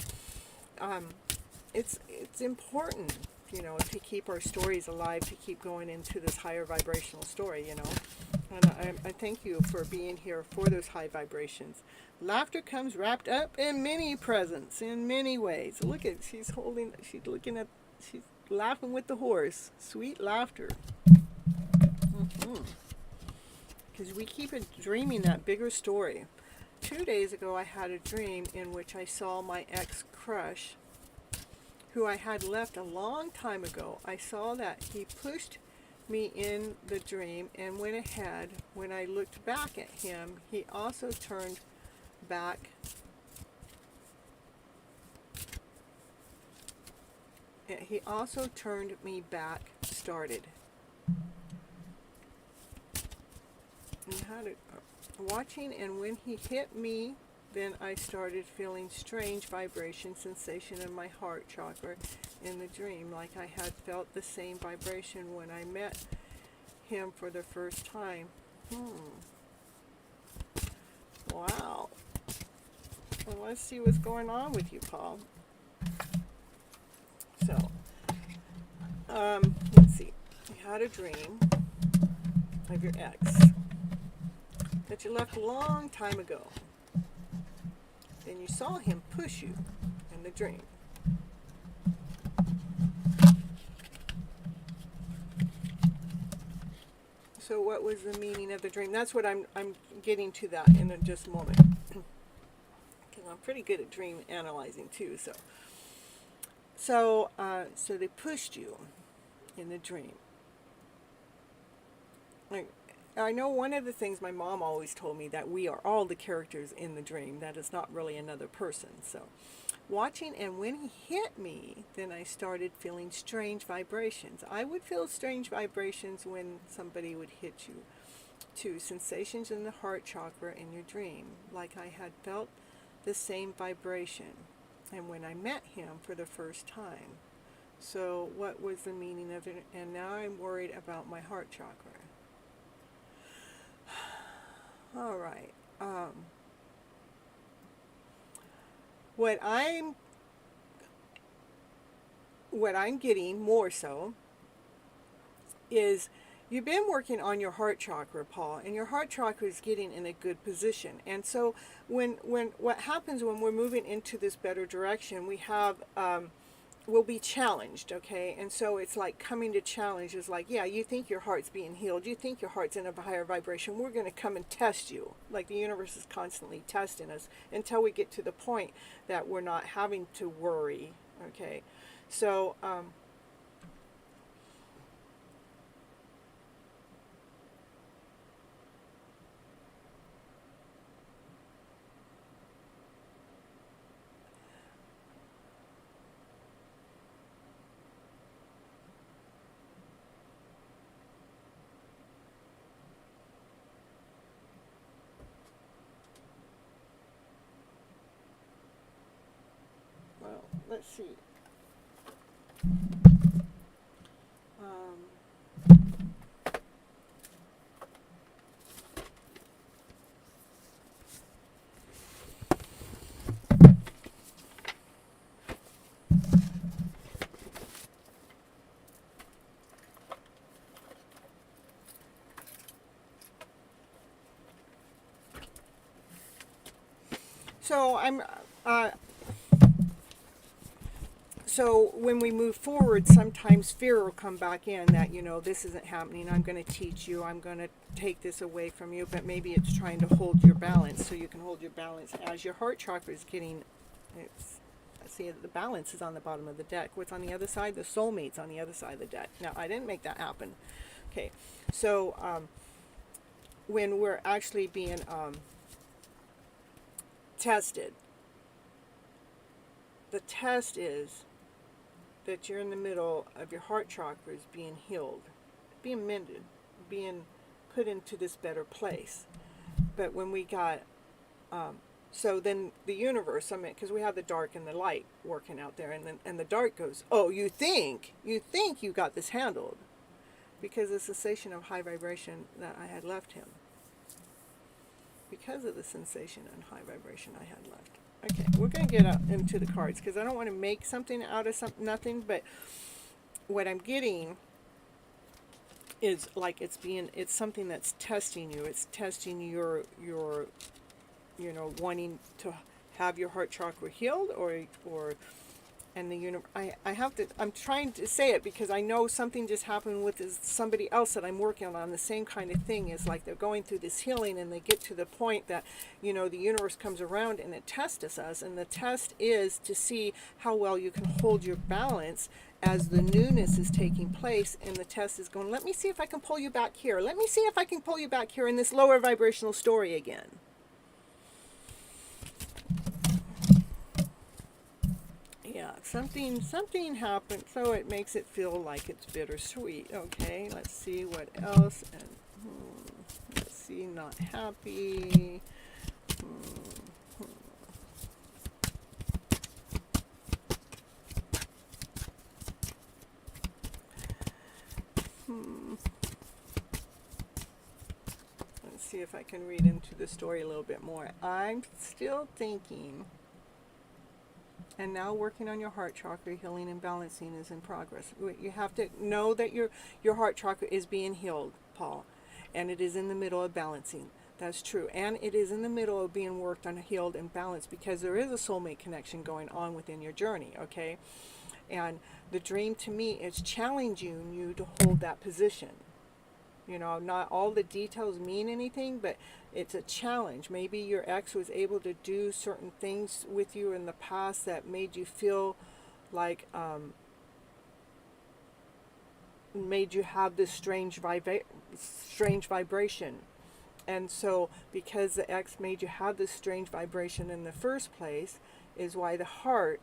It's important, you know, to keep our stories alive, to keep going into this higher vibrational story, you know. And I thank you for being here for those high vibrations. Laughter comes wrapped up in many presents, in many ways. Look at, she's laughing with the horse. Sweet laughter. Because we keep dreaming that bigger story. 2 days ago, I had a dream in which I saw my ex-crush, who I had left a long time ago. I saw that he pushed me in the dream and went ahead. When I looked back at him, he also turned back. He also turned me back, started. And had it watching, and when he hit me, then I started feeling strange vibration sensation in my heart chakra in the dream, like I had felt the same vibration when I met him for the first time. Wow. Well, let's see what's going on with you, Paul. So, let's see. You had a dream of your ex that you left a long time ago. Then you saw him push you in the dream. So what was the meaning of the dream? That's what I'm getting to that in just a moment. Because I'm pretty good at dream analyzing too. So they pushed you in the dream. I know one of the things my mom always told me, that we are all the characters in the dream, that it's not really another person. So watching, and when he hit me, then I started feeling strange vibrations. I would feel strange vibrations when somebody would hit you. 2 sensations in the heart chakra in your dream, like I had felt the same vibration, and when I met him for the first time. So what was the meaning of it? And now I'm worried about my heart chakra. All right. What I'm getting more so is you've been working on your heart chakra, Paul, and your heart chakra is getting in a good position. And so when what happens when we're moving into this better direction, we have will be challenged, okay? And so it's like coming to challenge is like, yeah, you think your heart's being healed, you think your heart's in a higher vibration, we're going to come and test you. Like the universe is constantly testing us until we get to the point that we're not having to worry, okay? So let's see. So when we move forward, sometimes fear will come back in that, you know, this isn't happening. I'm going to teach you. I'm going to take this away from you. But maybe it's trying to hold your balance, so you can hold your balance as your heart chakra is getting. See, the balance is on the bottom of the deck. What's on the other side? The soulmate's on the other side of the deck. Now, I didn't make that happen. Okay, so when we're actually being tested, the test is that you're in the middle of your heart chakras being healed, being mended, being put into this better place. But when we got So then the universe, I mean, because we have the dark and the light working out there, and the dark goes, oh, you think you got this handled, because the sensation of high vibration that I had left him. Because of the sensation and high vibration I had left. Okay, we're going to get up into the cards, because I don't want to make something out of nothing, but what I'm getting is like it's something that's testing you. It's testing your wanting to have your heart chakra healed, or and the universe. I'm trying to say it because I know something just happened with somebody else that I'm working on. The same kind of thing is like they're going through this healing, and they get to the point that, the universe comes around and it tests us. And the test is to see how well you can hold your balance as the newness is taking place. And the test is going, let me see if I can pull you back here. Let me see if I can pull you back here in this lower vibrational story again. Yeah, something happened, so it makes it feel like it's bittersweet. Okay, let's see what else. And let's see, not happy. Let's see if I can read into the story a little bit more. I'm still thinking. And now working on your heart chakra, healing and balancing is in progress. You have to know that your heart chakra is being healed, Paul. And it is in the middle of balancing. That's true. And it is in the middle of being worked on, healed and balanced, because there is a soulmate connection going on within your journey, okay? And the dream to me is challenging you to hold that position. Not all the details mean anything, but it's a challenge. Maybe your ex was able to do certain things with you in the past that made you feel like, made you have this strange vibration. And so because the ex made you have this strange vibration in the first place, is why the heart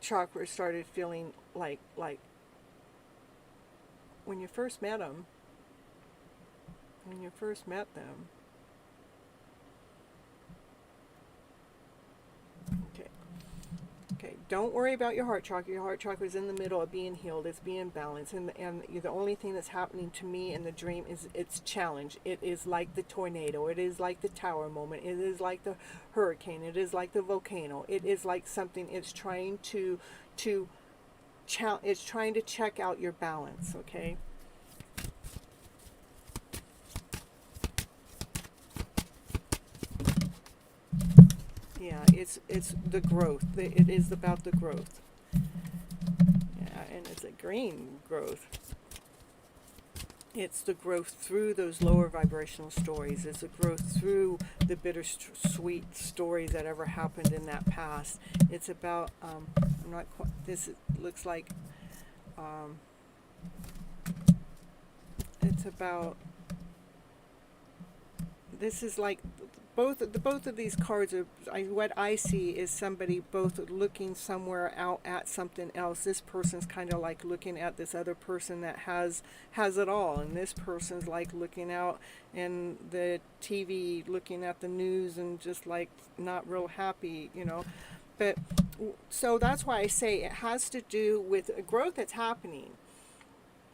chakra started feeling like when you first met them, Okay, don't worry about your heart chakra. Your heart chakra is in the middle of being healed. It's being balanced. And the only thing that's happening to me in the dream is it's challenge. It is like the tornado. It is like the tower moment. It is like the hurricane. It is like the volcano. It is like something. It's trying to check out your balance, okay? Yeah, it's the growth. It is about the growth. Yeah, and it's a green growth. It's the growth through those lower vibrational stories. It's the growth through the bittersweet stories that ever happened in that past. It's about, I'm not quite, this looks like, it's about, this is like, both of these cards are, what I see is somebody both looking somewhere out at something else. This person's kind of like looking at this other person that has it all, and this person's like looking out in the TV, looking at the news, and just like not real happy, But so that's why I say it has to do with a growth that's happening.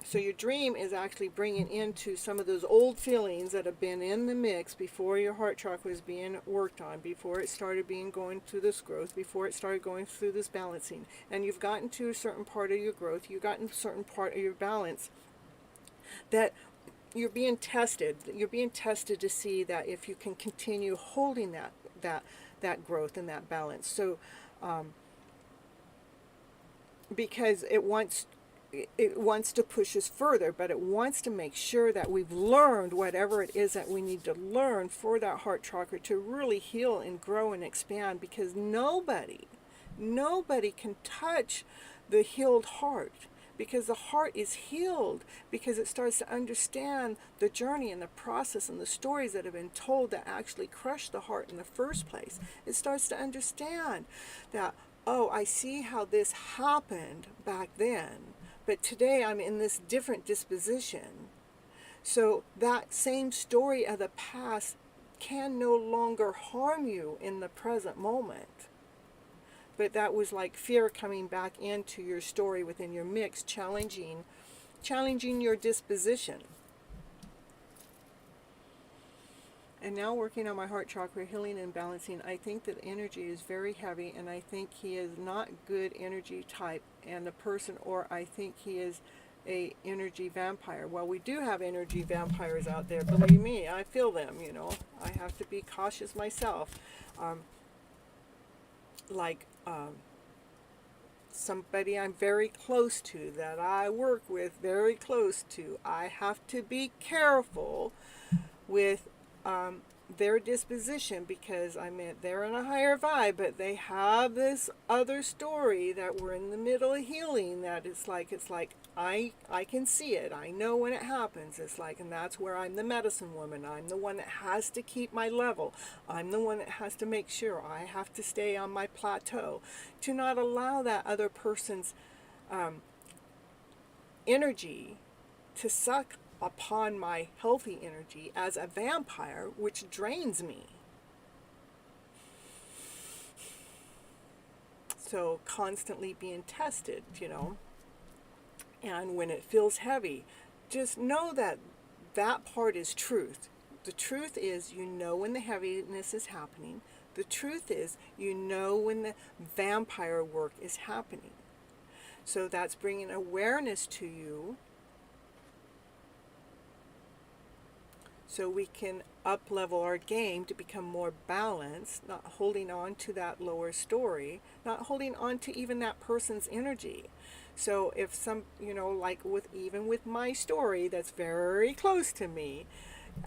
So your dream is actually bringing into some of those old feelings that have been in the mix before your heart chakra was being worked on, before it started going through this growth, before it started going through this balancing. And you've gotten to a certain part of your growth, you've gotten to a certain part of your balance that you're being tested. You're being tested to see that if you can continue holding that growth and that balance. So because it wants to push us further, but it wants to make sure that we've learned whatever it is that we need to learn for that heart chakra to really heal and grow and expand, because nobody can touch the healed heart, because the heart is healed because it starts to understand the journey and the process and the stories that have been told that actually crushed the heart in the first place. It starts to understand that, oh, I see how this happened back then, but today I'm in this different disposition. So that same story of the past can no longer harm you in the present moment. But that was like fear coming back into your story within your mix, challenging your disposition. And now working on my heart chakra, healing and balancing, I think that energy is very heavy, and I think he is not good energy type and the person, or I think he is a energy vampire. Well, we do have energy vampires out there, believe me, I feel them, you know. I have to be cautious myself. Somebody I'm very close to, that I work with very close to, I have to be careful with their disposition, because I mean, they're in a higher vibe, but they have this other story that we're in the middle of healing, that it's like I can see it, I know when it happens. It's like, and that's where I'm the medicine woman. I'm the one that has to keep my level. I'm the one that has to make sure I have to stay on my plateau, to not allow that other person's energy to suck upon my healthy energy as a vampire, which drains me. So constantly being tested, you know. And when it feels heavy, just know that that part is truth. The truth is, you know when the heaviness is happening. The truth is, you know when the vampire work is happening. So that's bringing awareness to you, so we can up-level our game to become more balanced, not holding on to that lower story, not holding on to even that person's energy. So if some, you know, like even with my story that's very close to me,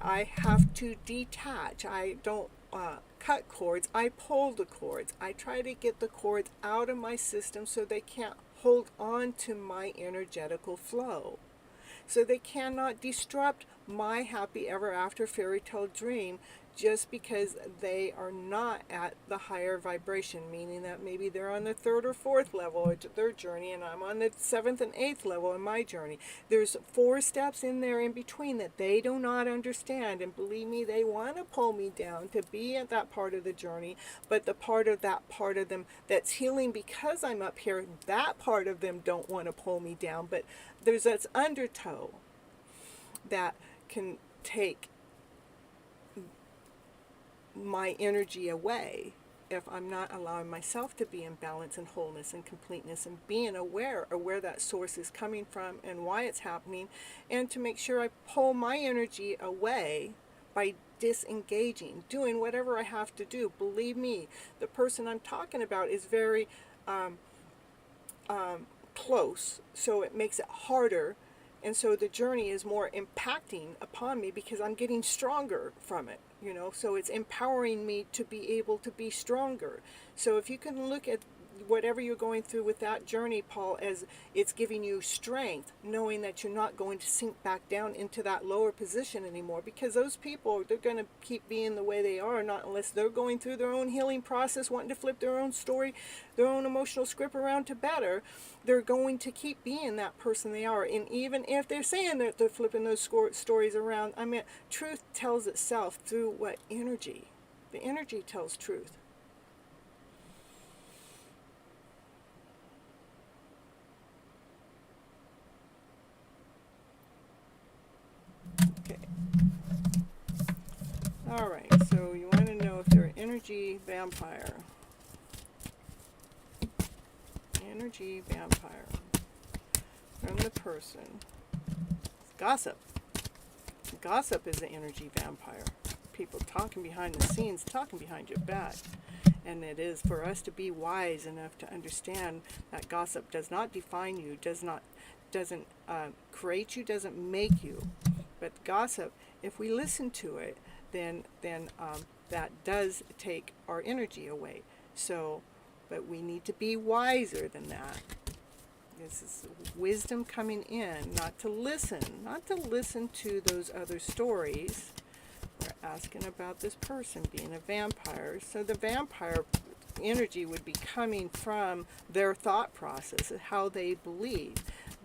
I have to detach. I don't cut cords, I pull the cords. I try to get the cords out of my system so they can't hold on to my energetical flow. So they cannot disrupt my happy ever after fairy tale dream just because they are not at the higher vibration, meaning that maybe they're on the 3rd or 4th level of their journey, and I'm on the 7th and 8th level in my journey. There's 4 steps in there in between that they do not understand, and believe me, they want to pull me down to be at that part of the journey, but the part of them that's healing because I'm up here, that part of them don't want to pull me down, but there's that undertow that can take my energy away if I'm not allowing myself to be in balance and wholeness and completeness, and being aware of where that source is coming from and why it's happening, and to make sure I pull my energy away by disengaging, doing whatever I have to do. Believe me, the person I'm talking about is very close, so it makes it harder. And so the journey is more impacting upon me because I'm getting stronger from it, you know. So it's empowering me to be able to be stronger. So if you can look at whatever you're going through with that journey, Paul, as it's giving you strength, knowing that you're not going to sink back down into that lower position anymore, because those people, they're going to keep being the way they are, not unless they're going through their own healing process, wanting to flip their own story, their own emotional script around to better. They're going to keep being that person they are. And even if they're saying that they're flipping those stories around, I mean, truth tells itself through what? Energy. The energy tells truth. Okay. All right, so you want to know if they're an energy vampire. Energy vampire from the person. Gossip. Gossip is an energy vampire. People talking behind the scenes, talking behind your back. And it is for us to be wise enough to understand that gossip does not define you, doesn't create you, doesn't make you. But gossip, if we listen to it, then that does take our energy away. So, but we need to be wiser than that. This is wisdom coming in, not to listen to those other stories. We're asking about this person being a vampire. So the vampire energy would be coming from their thought process, how they believe.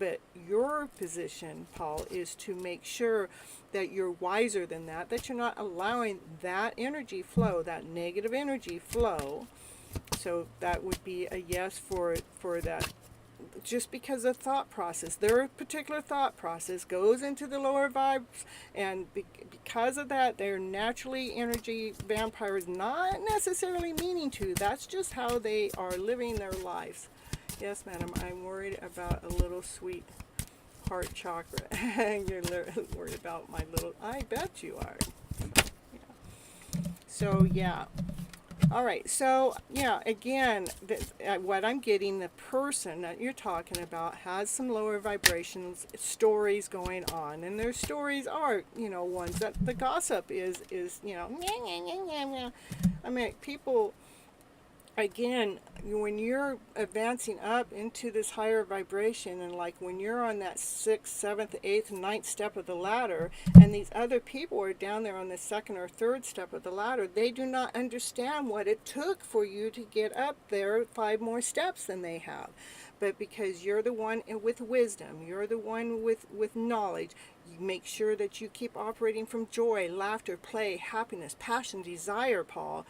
But your position, Paul, is to make sure that you're wiser than that, that you're not allowing that energy flow, that negative energy flow. So that would be a yes for that. Just because the thought process, their particular thought process goes into the lower vibes, and because of that, they're naturally energy vampires, not necessarily meaning to. That's just how they are living their lives. Yes, madam, I'm worried about a little sweet heart chakra. You're worried about my little, I bet you are. So, yeah. All right, so yeah, again, what I'm getting, the person that you're talking about has some lower vibrations, stories going on, and their stories are, ones that the gossip is, I mean, people, again, when you're advancing up into this higher vibration, and like when you're on that 6th, 7th, 8th, 9th step of the ladder, and these other people are down there on the 2nd or 3rd step of the ladder, they do not understand what it took for you to get up there 5 more steps than they have. But because you're the one with wisdom, you're the one with knowledge, you make sure that you keep operating from joy, laughter, play, happiness, passion, desire, Paul.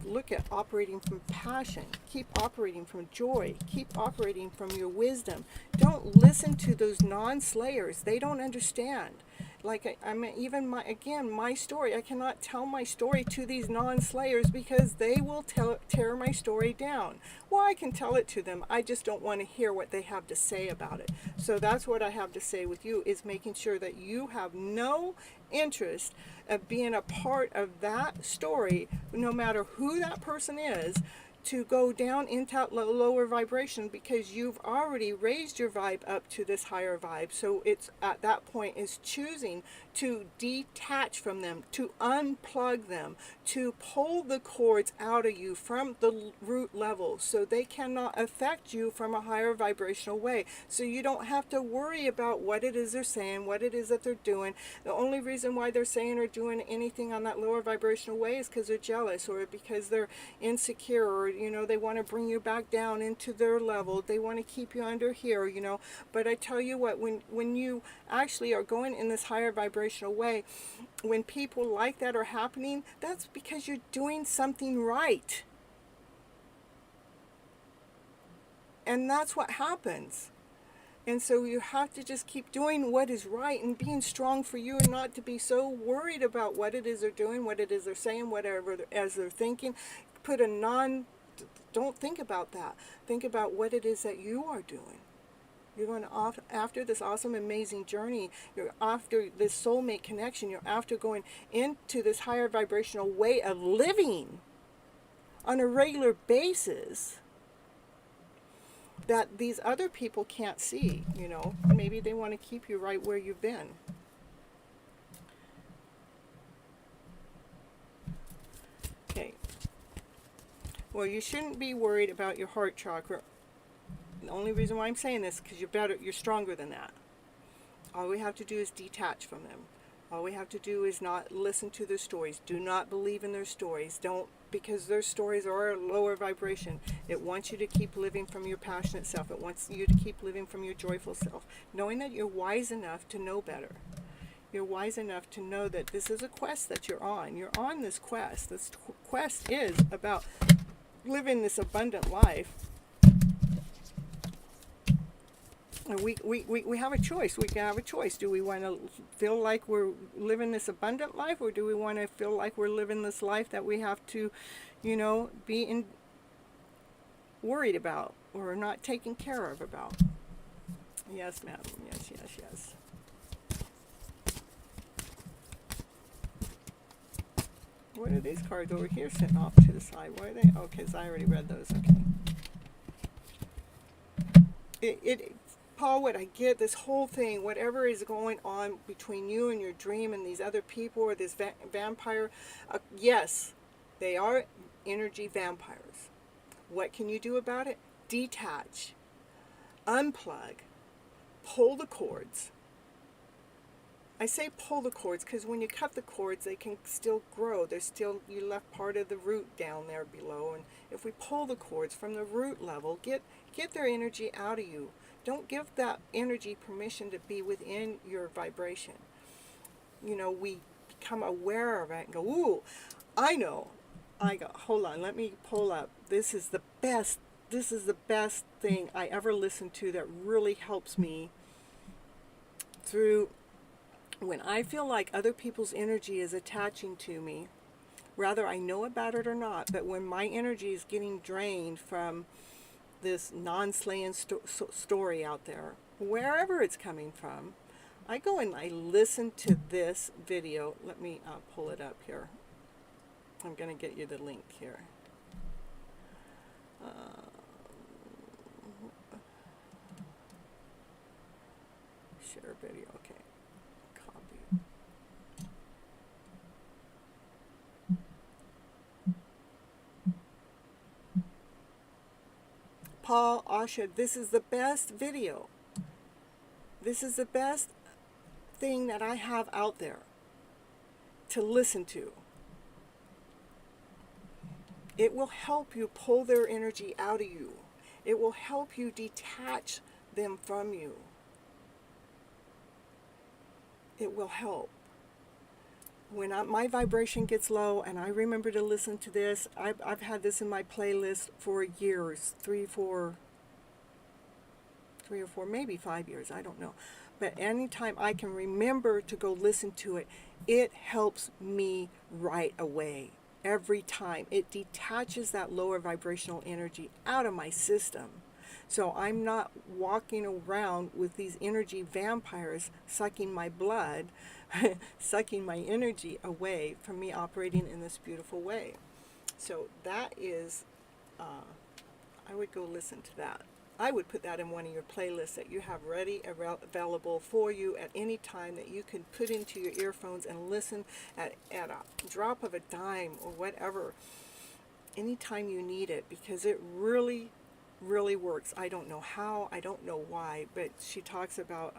Look at operating from passion. Keep operating from joy. Keep operating from your wisdom. Don't listen to those non-slayers. They don't understand. Like, I mean, even my story, I cannot tell my story to these non-slayers because they will tear my story down. Well, I can tell it to them. I just don't want to hear what they have to say about it. So that's what I have to say with you, is making sure that you have no interest of being a part of that story, no matter who that person is, to go down into that lower vibration, because you've already raised your vibe up to this higher vibe. So it's at that point is choosing to detach from them, to unplug them, to pull the cords out of you from the root level so they cannot affect you from a higher vibrational way. So you don't have to worry about what it is they're saying, what it is that they're doing. The only reason why they're saying or doing anything on that lower vibrational way is because they're jealous, or because they're insecure, or they want to bring you back down into their level. They want to keep you under here, But I tell you what, when you actually are going in this higher vibrational way, when people like that are happening, that's because you're doing something right. And that's what happens. And so you have to just keep doing what is right and being strong for you, and not to be so worried about what it is they're doing, what it is they're saying, whatever as they're thinking. Don't think about that. Think about what it is that you are doing. You're going after this awesome, amazing journey. You're after this soulmate connection. You're after going into this higher vibrational way of living on a regular basis that these other people can't see, Maybe they want to keep you right where you've been. Okay. Well, you shouldn't be worried about your heart chakra. The only reason why I'm saying this is because you're stronger than that. All we have to do is detach from them. All we have to do is not listen to their stories. Do not believe in their stories. Because their stories are a lower vibration. It wants you to keep living from your passionate self. It wants you to keep living from your joyful self. Knowing that you're wise enough to know better. You're wise enough to know that this is a quest that you're on. You're on this quest. This quest is about living this abundant life. And we have a choice. We can have a choice. Do we want to feel like we're living this abundant life, or do we want to feel like we're living this life that we have to, be worried about or not taken care of about? Yes, madam. Yes. What are these cards over here sitting off to the side? Why are they? Oh, because I already read those. Okay. Paul, what I get, this whole thing, whatever is going on between you and your dream and these other people, or this vampire, yes, they are energy vampires. What can you do about it? Detach, unplug, pull the cords. I say pull the cords because when you cut the cords, they can still grow. There's still, you left part of the root down there below. And if we pull the cords from the root level, get their energy out of you. Don't give that energy permission to be within your vibration. You know, we become aware of it and go, ooh, I know. I go, hold on, let me pull up. This is the best thing I ever listened to that really helps me through when I feel like other people's energy is attaching to me. Whether I know about it or not, but when my energy is getting drained from this non-slaying story out there, wherever it's coming from, I go and I listen to this video. Let me pull it up here. I'm going to get you the link here. Share video, okay. Copy. Paul, Asha, this is the best video. This is the best thing that I have out there to listen to. It will help you pull their energy out of you. It will help you detach them from you. It will help. When my vibration gets low and I remember to listen to this, I've had this in my playlist for years, three or four, maybe 5 years, I don't know. But anytime I can remember to go listen to it, it helps me right away. Every time. It detaches that lower vibrational energy out of my system. So I'm not walking around with these energy vampires sucking my blood, sucking my energy away from me operating in this beautiful way. So that is, I would go listen to that. I would put that in one of your playlists that you have ready, available for you at any time, that you can put into your earphones and listen at a drop of a dime or whatever, anytime you need it, because it really works. I don't know how, I don't know why, but she talks about,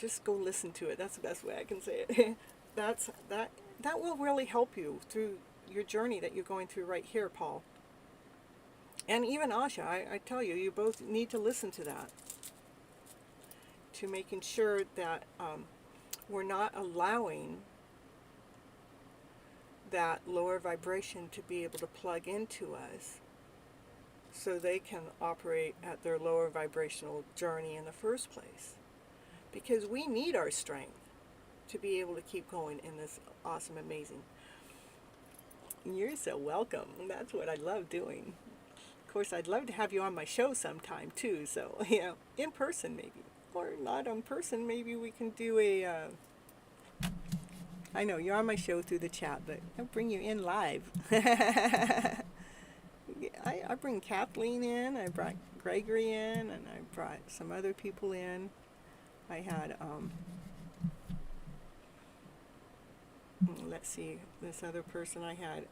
just go listen to it. That's the best way I can say it. That will really help you through your journey that you're going through right here, Paul. And even Asha, I tell you, you both need to listen to that, to making sure that we're not allowing that lower vibration to be able to plug into us so they can operate at their lower vibrational journey in the first place. Because we need our strength to be able to keep going in this awesome, amazing. You're so welcome. That's what I love doing. Of course, I'd love to have you on my show sometime too. So, in person maybe, or not in person. Maybe we can do a. I know you're on my show through the chat, but I'll bring you in live. I bring Kathleen in. I brought Gregory in, and I brought some other people in. I had let's see, this other person I had,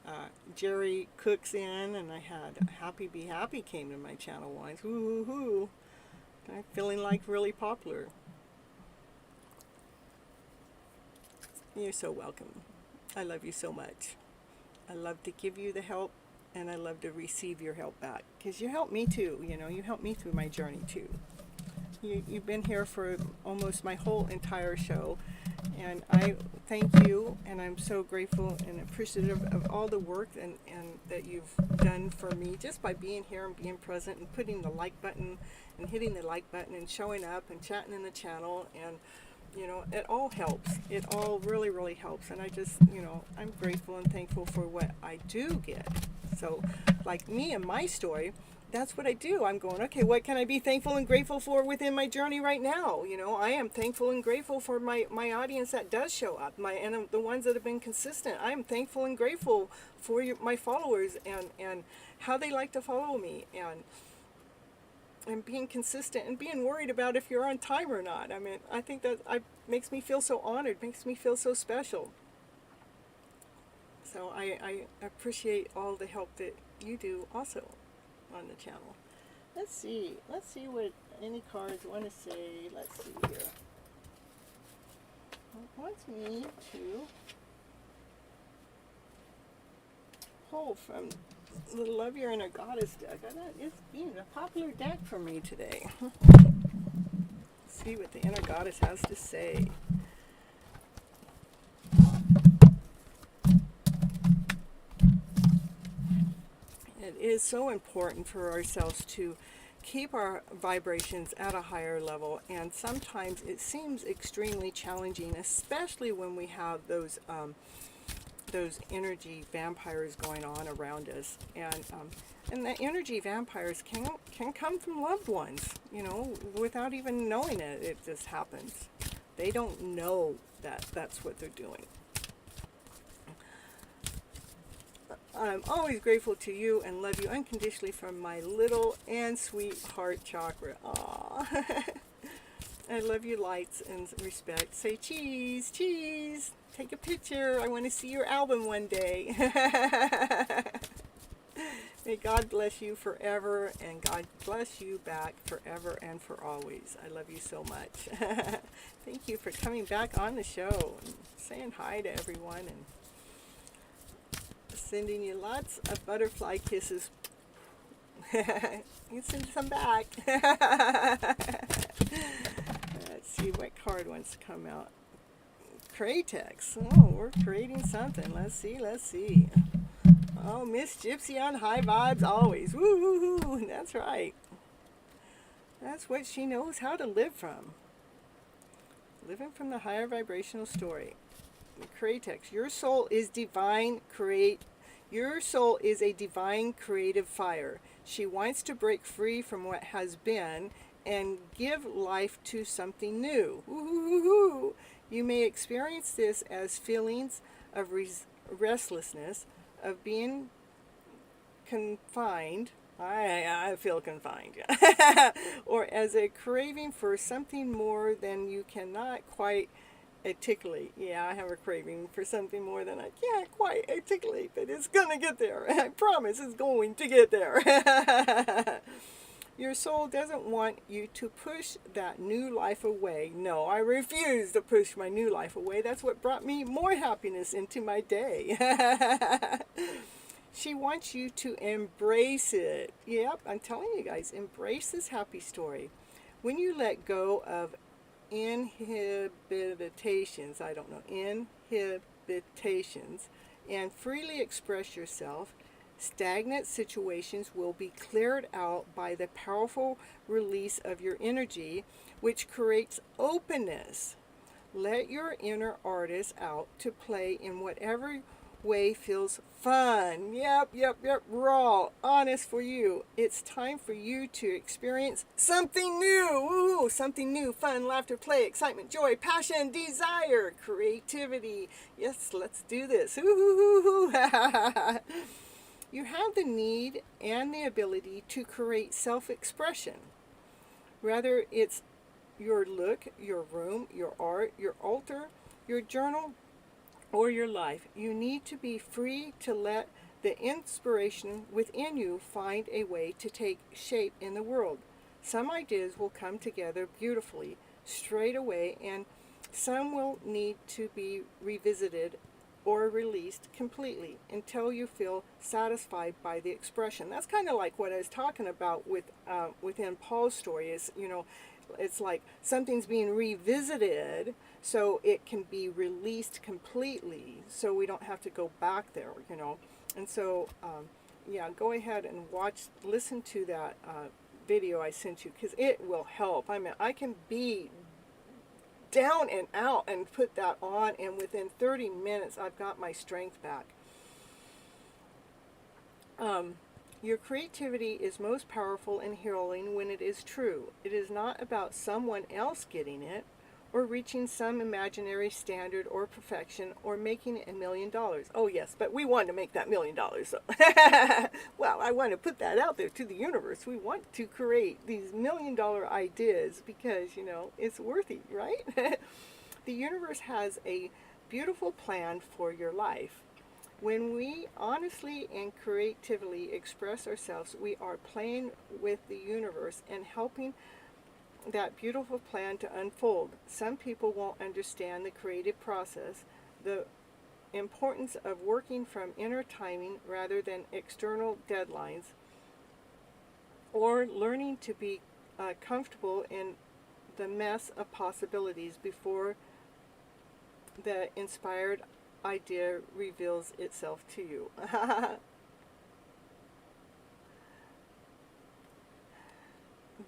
Jerry Cooks in, and I had Happy Be Happy came to my channel once. Woo-hoo-hoo. I'm feeling like really popular. You're so welcome. I love you so much. I love to give you the help, and I love to receive your help back, because you helped me too. You helped me through my journey too. You've been here for almost my whole entire show, and I thank you, and I'm so grateful and appreciative of all the work and that you've done for me just by being here and being present and putting the like button and hitting the like button and showing up and chatting in the channel, and it all helps. It all really helps, and I just, I'm grateful and thankful for what I do get. So like me and my story, that's what I do. I'm going, okay, what can I be thankful and grateful for within my journey right now? I am thankful and grateful for my audience that does show up, and the ones that have been consistent. I am thankful and grateful for my followers and how they like to follow me, and being consistent and being worried about if you're on time or not. I mean, I think that makes me feel so honored, makes me feel so special. So I appreciate all the help that you do also on the channel. Let's see what any cards want to say. Let's see here. It wants me to pull from the Love Your Inner Goddess deck. It's being a popular deck for me today. See what the Inner Goddess has to say. It is so important for ourselves to keep our vibrations at a higher level, and sometimes it seems extremely challenging, especially when we have those energy vampires going on around us, and the energy vampires can come from loved ones, without even knowing it. It just happens. They don't know that that's what they're doing. I'm always grateful to you and love you unconditionally from my little and sweet heart chakra. Aww. I love you, lights and respect. Say cheese, cheese. Take a picture. I want to see your album one day. May God bless you forever, and God bless you back forever and for always. I love you so much. Thank you for coming back on the show and saying hi to everyone, and sending you lots of butterfly kisses. You send some back. Let's see what card wants to come out. Cratex. Oh, we're creating something. Let's see. Oh, Miss Gypsy on high vibes always. Woo-hoo-hoo. That's right. That's what she knows how to live from. Living from the higher vibrational story. Cratex. Your soul is divine. Your soul is a divine creative fire. She wants to break free from what has been and give life to something new. Ooh. You may experience this as feelings of restlessness, of being confined. I feel confined. Or as a craving for something more than you cannot quite articulate. Yeah, I have a craving for something more than I can't quite articulate, but it's gonna get there. I promise it's going to get there. Your soul doesn't want you to push that new life away. No, I refuse to push my new life away. That's what brought me more happiness into my day. She wants you to embrace it. Yep, I'm telling you guys, embrace this happy story. When you let go of inhibitations, and freely express yourself, stagnant situations will be cleared out by the powerful release of your energy, which creates openness. Let your inner artist out to play in whatever way feels fun. Yep, raw, honest for you. It's time for you to experience something new. Ooh, something new, fun, laughter, play, excitement, joy, passion, desire, creativity. Yes, let's do this. Ooh. You have the need and the ability to create self-expression. Whether it's your look, your room, your art, your altar, your journal, or your life, you need to be free to let the inspiration within you find a way to take shape in the world. Some ideas will come together beautifully straight away, and some will need to be revisited or released completely until you feel satisfied by the expression. That's kind of like what I was talking about within Paul's story. Is it's like something's being revisited so it can be released completely, so we don't have to go back there. And so go ahead and listen to that video I sent you, because it will help. I mean, I can be down and out and put that on, and within 30 minutes I've got my strength back. Your creativity is most powerful and healing when it is true. It is not about someone else getting it, or reaching some imaginary standard or perfection, or making $1 million. Oh yes, but we want to make that $1 million. So well, I want to put that out there to the universe. We want to create these $1 million ideas because, it's worthy, right? The universe has a beautiful plan for your life. When we honestly and creatively express ourselves, we are playing with the universe and helping that beautiful plan to unfold. Some people won't understand the creative process, the importance of working from inner timing rather than external deadlines, or learning to be comfortable in the mess of possibilities before the inspired idea reveals itself to you.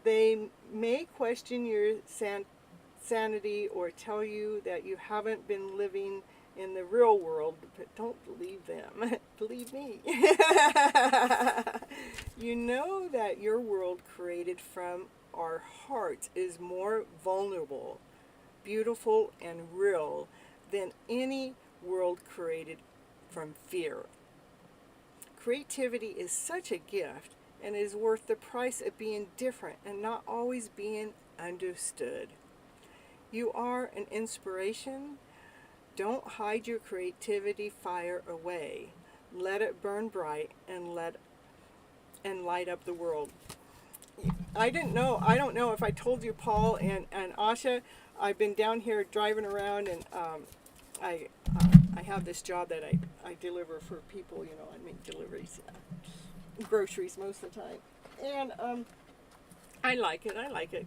They may question your sanity or tell you that you haven't been living in the real world, but don't believe them. Believe me. You know that your world created from our hearts is more vulnerable, beautiful, and real than any world created from fear. Creativity is such a gift and is worth the price of being different and not always being understood. You are an inspiration. Don't hide your creativity fire away. Let it burn bright and light up the world. I don't know if I told you, Paul and Asha, I've been down here driving around, and I have this job that I deliver for people, I make deliveries, groceries most of the time. And I like it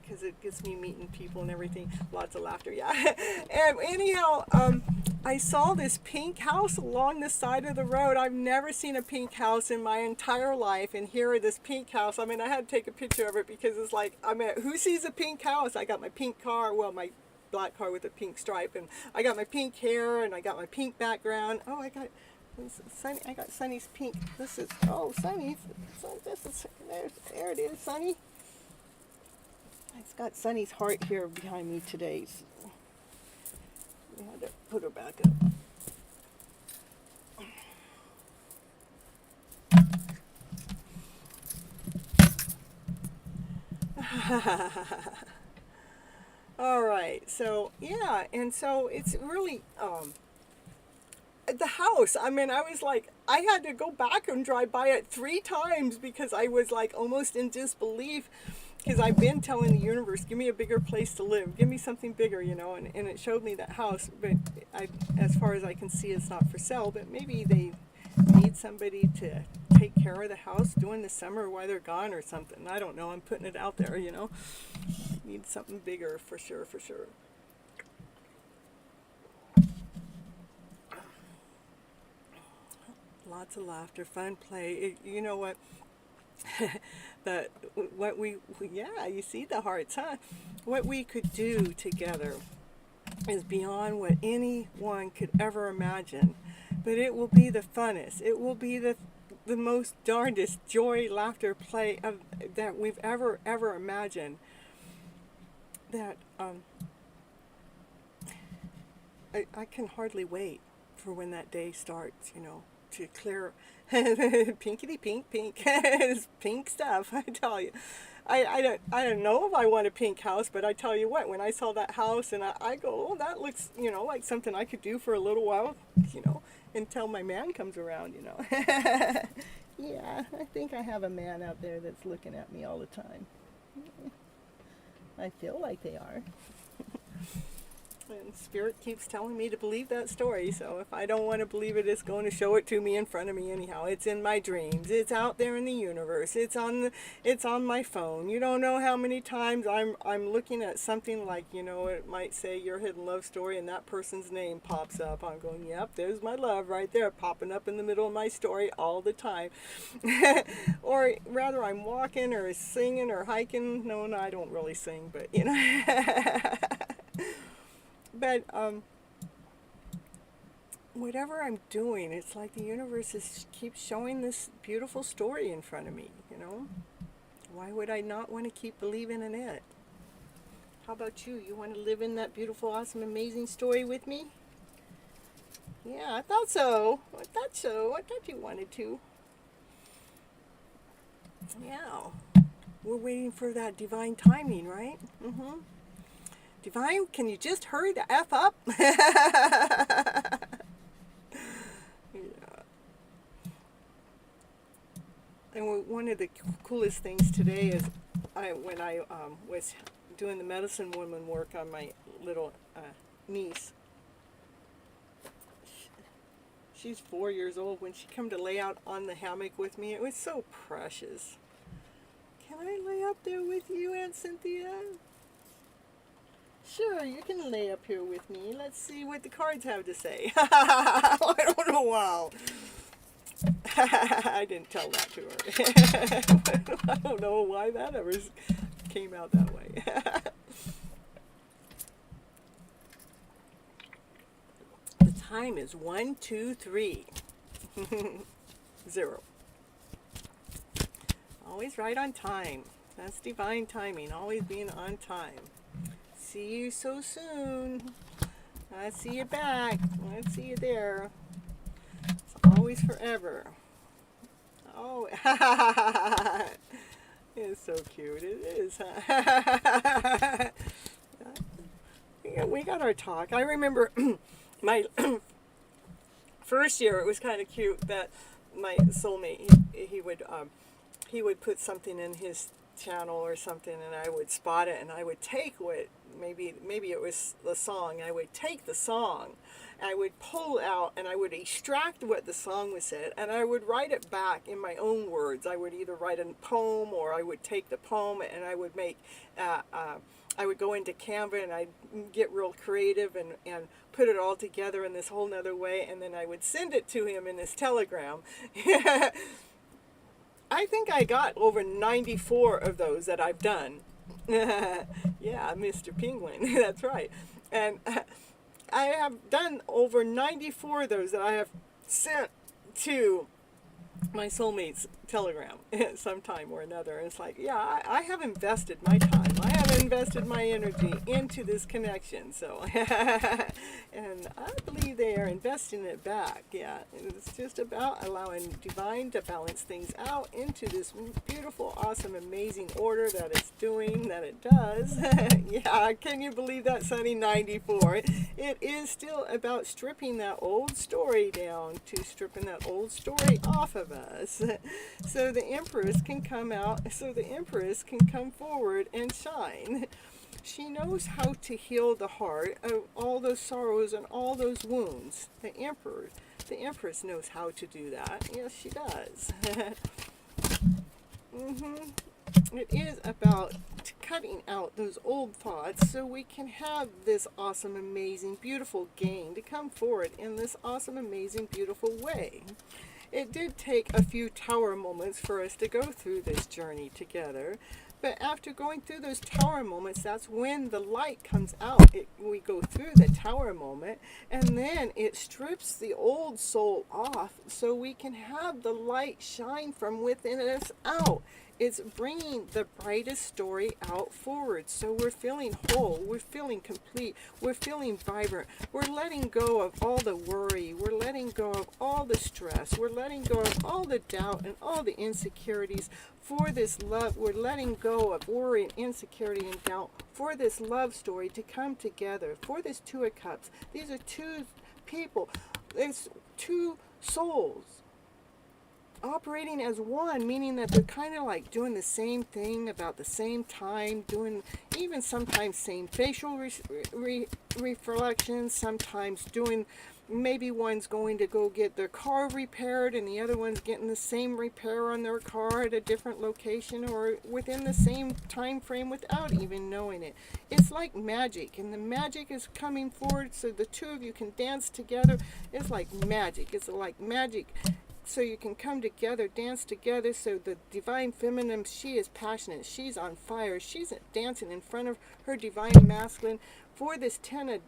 because it gets me meeting people and everything. Lots of laughter, yeah. And anyhow, I saw this pink house along the side of the road. I've never seen a pink house in my entire life, and here is this pink house. I mean, I had to take a picture of it because it's like, who sees a pink house? I got my pink car, well, my black car with a pink stripe, and I got my pink hair, and I got my pink background. Oh, I got Sunny's pink. Sunny's. So this is, there it is, Sunny. It's got Sunny's heart here behind me today. So we had to put her back up. All right, so yeah, and so it's really the house. I mean, I was like, I had to go back and drive by it 3 times because I was like almost in disbelief. Because I've been telling the universe, give me a bigger place to live, give me something bigger, and it showed me that house, but as far as I can see, it's not for sale, but maybe they need somebody to take care of the house during the summer while they're gone or something. I don't know, I'm putting it out there, Need something bigger, for sure. Lots of laughter, fun play. You know what? You see the hearts, huh? What we could do together is beyond what anyone could ever imagine, but it will be the funnest. It will be the most darndest joy, laughter, play that we've ever imagined. That I can hardly wait for when that day starts, to clear. Pinkety pink, it's pink stuff, I tell you. I don't know if I want a pink house, but I tell you what, when I saw that house and I go, oh, that looks, like something I could do for a little while, until my man comes around, Yeah, I think I have a man out there that's looking at me all the time. I feel like they are. And Spirit keeps telling me to believe that story, so if I don't want to believe it, it's going to show it to me in front of me anyhow. It's in my dreams. It's out there in the universe. It's on my phone. You don't know how many times I'm looking at something like, it might say your hidden love story, and that person's name pops up. I'm going, yep, there's my love right there, popping up in the middle of my story all the time. Or rather, I'm walking or singing or hiking. No, I don't really sing, but But whatever I'm doing, it's like the universe keeps showing this beautiful story in front of me, Why would I not want to keep believing in it? How about you? You want to live in that beautiful, awesome, amazing story with me? Yeah, I thought so. I thought you wanted to. Yeah. We're waiting for that divine timing, right? Mm-hmm. Divine, can you just hurry the F up? Yeah. And one of the coolest things today is when I was doing the medicine woman work on my little niece. She's 4 years old. When she come to lay out on the hammock with me, it was so precious. Can I lay up there with you, Aunt Cynthia? Sure, you can lay up here with me. Let's see what the cards have to say. I don't know. Wow. I didn't tell that to her. I don't know why that ever came out that way. The time is 1, 2, 3. 0. Always right on time. That's divine timing. Always being on time. See you so soon. I see you back. I see you there. It's always forever. Oh, it's so cute. It is, huh? Yeah, we got our talk. I remember my first year. It was kind of cute that my soulmate he would put something in his channel or something, and I would spot it, and I would take what maybe it was the song. I would take the song, I would pull out, and I would extract what the song was said, and I would write it back in my own words. I would either write a poem, or I would take the poem and I would make I would go into Canva and I'd get real creative and put it all together in this whole nother way, and then I would send it to him in this telegram. I think I got over 94 of those that I've done. Yeah, Mr. Penguin, that's right. And I have done over 94 of those that I have sent to my soulmate's telegram sometime or another. And it's like, yeah, I have invested my time. I have invested my energy into this connection. So, and I believe they are investing it back. Yeah, it's just about allowing divine to balance things out into this beautiful, awesome, amazing order that it's doing, that it does. Yeah, can you believe that, Sunny? 94. It is still about stripping that old story down, to stripping that old story off of us, so the Empress can come out, so the Empress can come forward and shine. She knows how to heal the heart of all those sorrows and all those wounds. The Empress knows how to do that. Yes, she does. It is about cutting out those old thoughts so we can have this awesome, amazing, beautiful gain to come forward in this awesome, amazing, beautiful way. It did take a few tower moments for us to go through this journey together. But after going through those tower moments, that's when the light comes out. We go through the tower moment, and then it strips the old soul off so we can have the light shine from within us out. It's bringing the brightest story out forward. So we're feeling whole, we're feeling complete, we're feeling vibrant. We're letting go of all the worry, we're letting go of all the stress, we're letting go of all the doubt and all the insecurities for this love. We're letting go of worry and insecurity and doubt for this love story to come together, for this Two of Cups. These are two people, there's two souls operating as one, meaning that they're kind of like doing the same thing about the same time, doing even sometimes same facial reflections, sometimes doing, maybe one's going to go get their car repaired and the other one's getting the same repair on their car at a different location or within the same time frame without even knowing it. It's like magic, and the magic is coming forward so the two of you can dance together. It's like magic. It's like magic. So you can come together, dance together. So the divine feminine, she is passionate, she's on fire, she's dancing in front of her divine masculine for this 10 of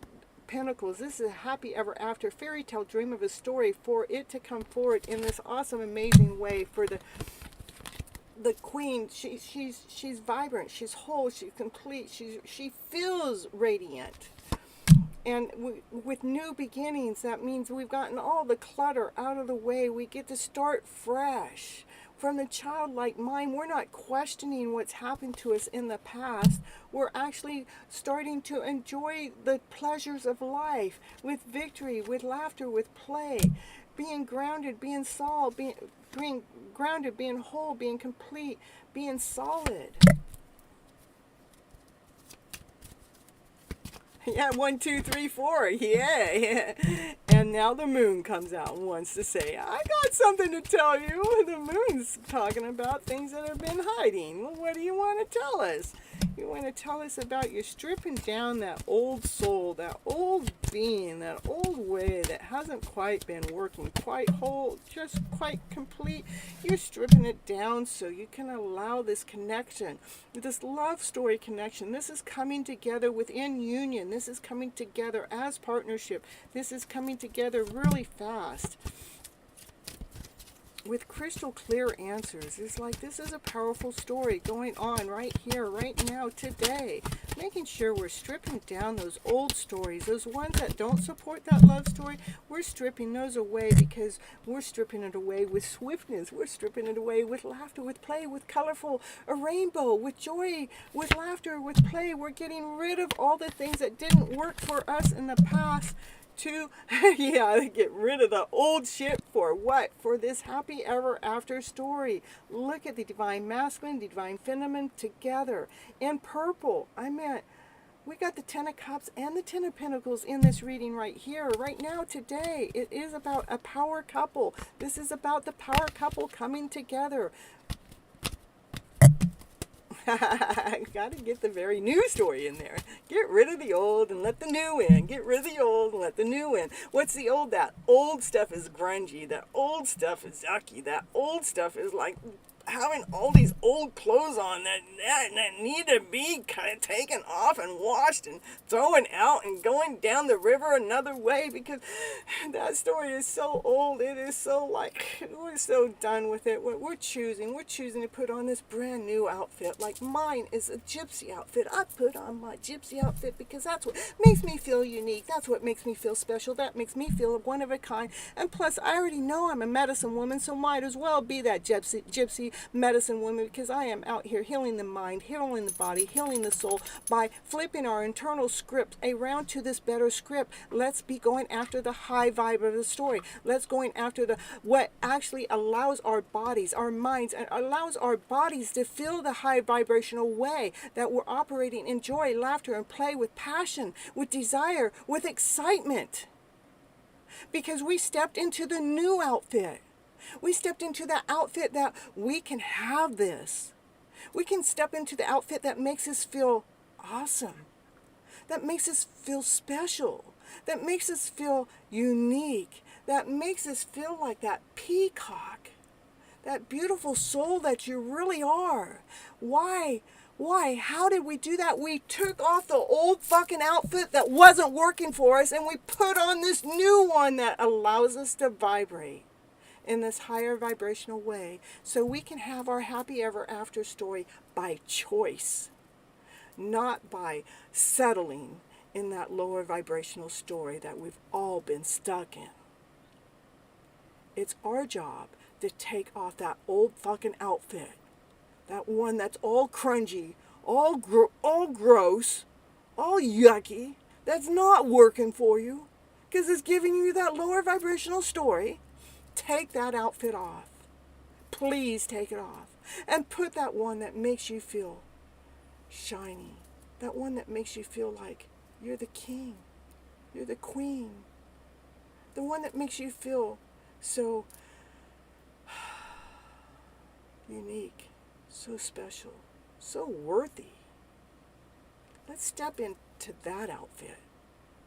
Pentacles. This is a happy ever after fairy tale dream of a story for it to come forward in this awesome, amazing way. For the queen, she's vibrant, she's whole, she's complete, she feels radiant. And with new beginnings, that means we've gotten all the clutter out of the way. We get to start fresh. From the childlike mind, we're not questioning what's happened to us in the past. We're actually starting to enjoy the pleasures of life with victory, with laughter, with play. Being grounded, being solid, being grounded, being whole, being complete, being solid. Yeah, 1, 2, 3, 4. Yeah. And now the moon comes out and wants to say, I got something to tell you. The moon's talking about things that have been hiding. Well, what do you want to tell us? You want to tell us about you stripping down that old soul, that old being, that old way that hasn't quite been working quite whole, just quite complete. You're stripping it down so you can allow this connection, this love story connection. This is coming together within union. This is coming together as partnership. This is coming together really fast with crystal clear answers. It's like this is a powerful story going on right here, right now, today. Making sure we're stripping down those old stories, those ones that don't support that love story. We're stripping those away because we're stripping it away with swiftness. We're stripping it away with laughter, with play, with colorful, a rainbow, with joy, with laughter, with play. We're getting rid of all the things that didn't work for us in the past to get rid of the old shit. For what? For this happy ever after story. Look at the divine masculine, the divine feminine together. In purple, we got the 10 of Cups and the 10 of Pentacles in this reading right here, right now, today. It is about a power couple. This is about the power couple coming together. I got to get the very new story in there. Get rid of the old and let the new in. Get rid of the old and let the new in. What's the old? That old stuff is grungy. That old stuff is yucky. That old stuff is like having all these old clothes on that need to be kind of taken off and washed and thrown out and going down the river another way, because that story is so old. It is so we're so done with it. We're choosing to put on this brand new outfit. Like mine is a gypsy outfit. I put on my gypsy outfit because that's what makes me feel unique. That's what makes me feel special. That makes me feel one of a kind. And plus, I already know I'm a medicine woman, so might as well be that gypsy medicine woman, because I am out here healing the mind, healing the body, healing the soul by flipping our internal script around to this better script. Let's be going after the high vibe of the story. Let's going after what actually allows our bodies, our minds, and allows our bodies to feel the high vibrational way that we're operating in joy, laughter, and play, with passion, with desire, with excitement. Because we stepped into the new outfit. We stepped into that outfit that we can have this. We can step into the outfit that makes us feel awesome, that makes us feel special, that makes us feel unique, that makes us feel like that peacock, that beautiful soul that you really are. Why? How did we do that? We took off the old fucking outfit that wasn't working for us, and we put on this new one that allows us to vibrate in this higher vibrational way, so we can have our happy ever after story by choice, not by settling in that lower vibrational story that we've all been stuck in. It's our job to take off that old fucking outfit, that one that's all cringy, all gross, all yucky, that's not working for you because it's giving you that lower vibrational story. Take that outfit off. Please take it off. And put that one that makes you feel shiny. That one that makes you feel like you're the king. You're the queen. The one that makes you feel so unique, so special, so worthy. Let's step into that outfit.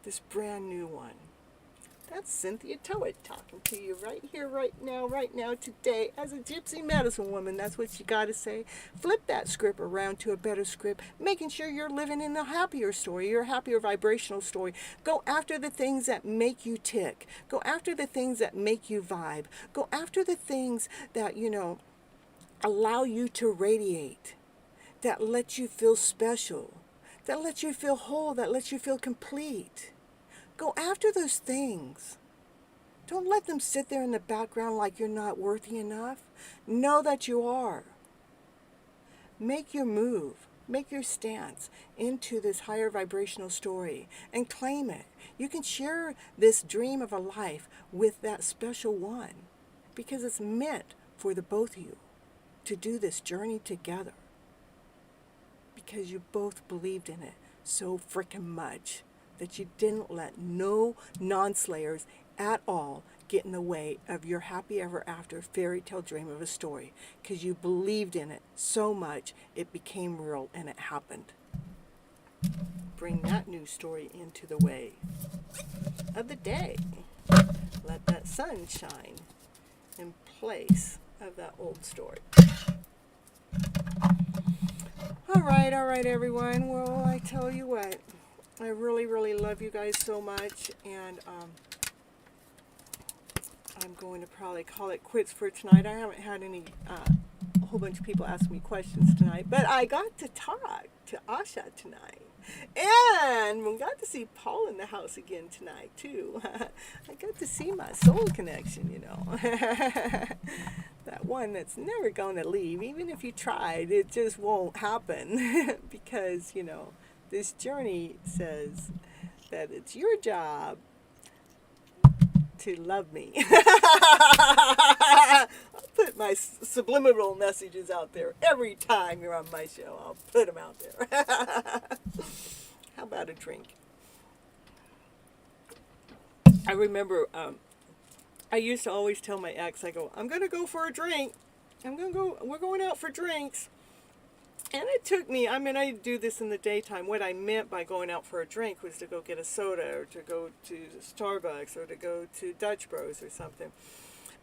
This brand new one. That's Cynthia Toet talking to you right here, right now, today, as a gypsy medicine woman. That's what you got to say. Flip that script around to a better script, making sure you're living in a happier story, your happier vibrational story. Go after the things that make you tick. Go after the things that make you vibe. Go after the things that, allow you to radiate, that let you feel special, that let you feel whole, that let you feel complete. Go after those things. Don't let them sit there in the background like you're not worthy enough. Know that you are. Make your move. Make your stance into this higher vibrational story and claim it. You can share this dream of a life with that special one because it's meant for the both of you to do this journey together, because you both believed in it so frickin' much that you didn't let no non-slayers at all get in the way of your happy ever after fairy tale dream of a story, because you believed in it so much it became real and it happened. Bring that new story into the way of the day. Let that sun shine in place of that old story. All right, everyone. Well, I tell you what, I really, really love you guys so much, and I'm going to probably call it quits for tonight. I haven't had a whole bunch of people ask me questions tonight, but I got to talk to Asha tonight. And we got to see Paul in the house again tonight, too. I got to see my soul connection, you know. That one that's never going to leave. Even if you tried, it just won't happen. Because, you know, this journey says that it's your job to love me. I'll put my subliminal messages out there every time you're on my show. I'll put them out there. How about a drink? I remember I used to always tell my ex, I go, I'm going to go for a drink. We're going out for drinks. And it took me, I mean, I do this in the daytime. What I meant by going out for a drink was to go get a soda, or to go to Starbucks, or to go to Dutch Bros or something.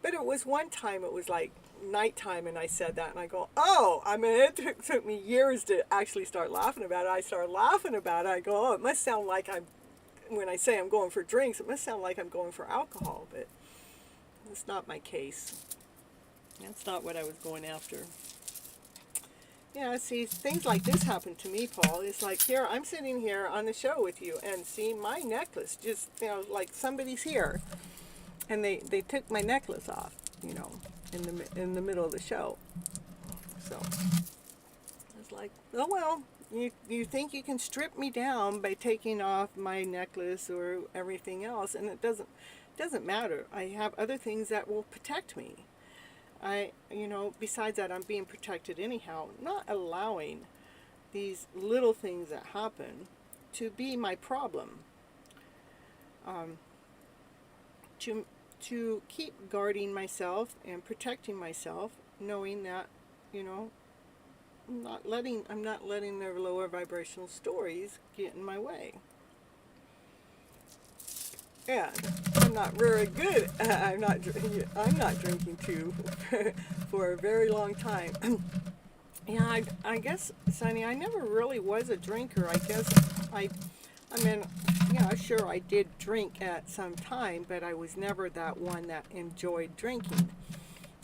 But it was one time, it was like nighttime, and I said that, and I go, oh, I mean, it took me years to actually start laughing about it. I started laughing about it. I go, oh, it must sound like when I say I'm going for drinks, it must sound like I'm going for alcohol, but it's not my case. That's not what I was going after. Yeah, see, things like this happen to me, Paul. It's like, here, I'm sitting here on the show with you, and see, my necklace just, you know, like somebody's here, and they took my necklace off, you know, in the middle of the show. So, it's like, oh, well, you think you can strip me down by taking off my necklace or everything else, and it doesn't matter. I have other things that will protect me. You know, besides that, I'm being protected anyhow, not allowing these little things that happen to be my problem. To keep guarding myself and protecting myself, knowing that, you know, I'm not letting their lower vibrational stories get in my way. And I'm not very good. I'm not drinking too for a very long time. Yeah, I guess, Sonny, I never really was a drinker. I guess I mean, yeah, sure, I did drink at some time, but I was never that one that enjoyed drinking.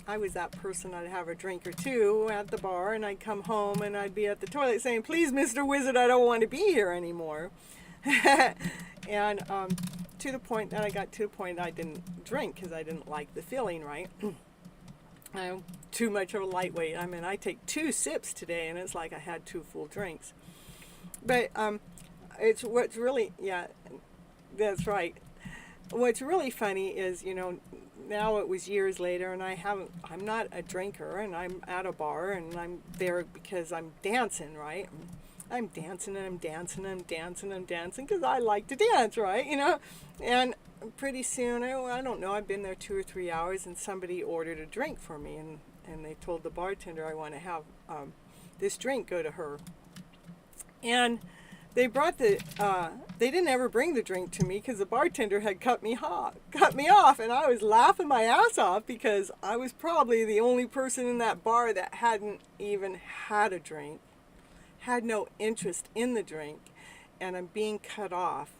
I was that person, I'd have a drink or two at the bar, and I'd come home and I'd be at the toilet saying, please, Mr. Wizard, I don't want to be here anymore. And to the point that I got to a point I didn't drink because I didn't like the feeling, right? I'm too much of a lightweight. I mean, I take 2 sips today, and it's like I had 2 full drinks. But it's what's really, yeah, that's right. What's really funny is, you know, now it was years later, and I'm not a drinker, and I'm at a bar, and I'm there because I'm dancing, right? I'm dancing, and I'm dancing, and I'm dancing, and I'm dancing, because I like to dance, right? You know, and pretty soon, I don't know, I've been there 2 or 3 hours, and somebody ordered a drink for me, and they told the bartender, I want to have this drink go to her. And they brought they didn't ever bring the drink to me because the bartender had cut me off, and I was laughing my ass off because I was probably the only person in that bar that hadn't even had a drink, had no interest in the drink, and I'm being cut off.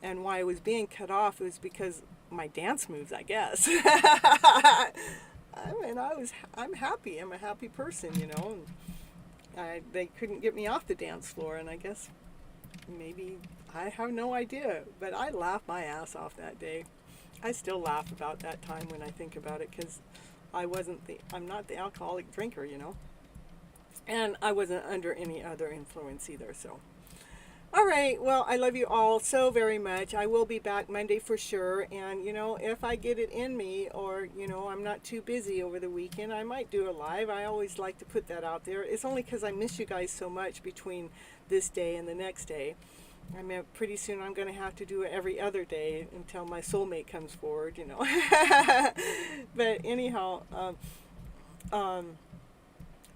And why I was being cut off was because my dance moves, I guess. I mean, I'm happy. I'm a happy person, you know. And they couldn't get me off the dance floor, and I guess maybe, I have no idea, but I laughed my ass off that day. I still laugh about that time when I think about it, because I'm not the alcoholic drinker, you know. And I wasn't under any other influence either, so. All right, well, I love you all so very much. I will be back Monday for sure. And, if I get it in me or, I'm not too busy over the weekend, I might do a live. I always like to put that out there. It's only because I miss you guys so much between this day and the next day. I mean, pretty soon I'm going to have to do it every other day until my soulmate comes forward, But anyhow,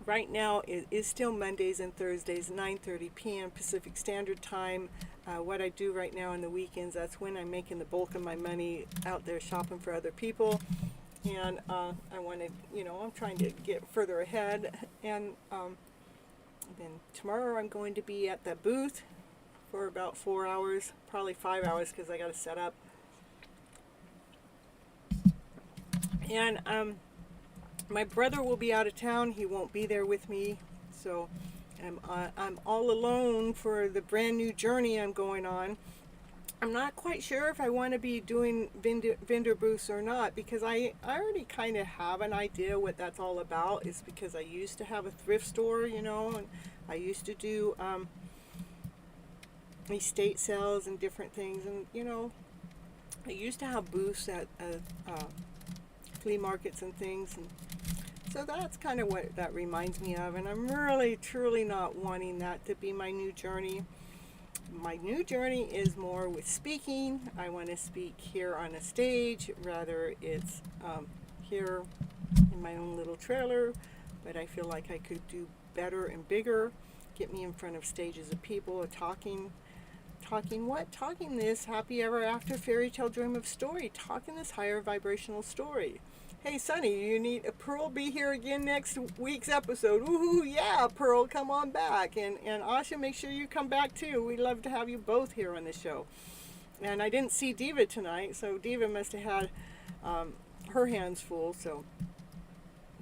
right now it is still Mondays and Thursdays, 9:30 p.m. Pacific Standard Time. What I do right now on the weekends, that's when I'm making the bulk of my money out there shopping for other people. And I want to, I'm trying to get further ahead. And then tomorrow I'm going to be at the booth for about 4 hours, probably 5 hours because I got to set up. And my brother will be out of town. He won't be there with me. So I'm all alone for the brand new journey I'm going on. I'm not quite sure if I want to be doing vendor booths or not, because I already kind of have an idea what that's all about. It's because I used to have a thrift store, and I used to do estate sales and different things, and I used to have booths at flea markets and things, and so that's kind of what that reminds me of. And I'm really truly not wanting that to be my new journey. My new journey is more with speaking. I want to speak here on a stage, rather it's here in my own little trailer, but I feel like I could do better and bigger, get me in front of stages of people, talking this happy ever after fairy tale dream of story, talking this higher vibrational story. Hey Sonny, you need a Pearl be here again next week's episode. Woohoo, yeah, Pearl, come on back. And Asha, make sure you come back too. We'd love to have you both here on the show. And I didn't see Diva tonight, so Diva must have had her hands full. So,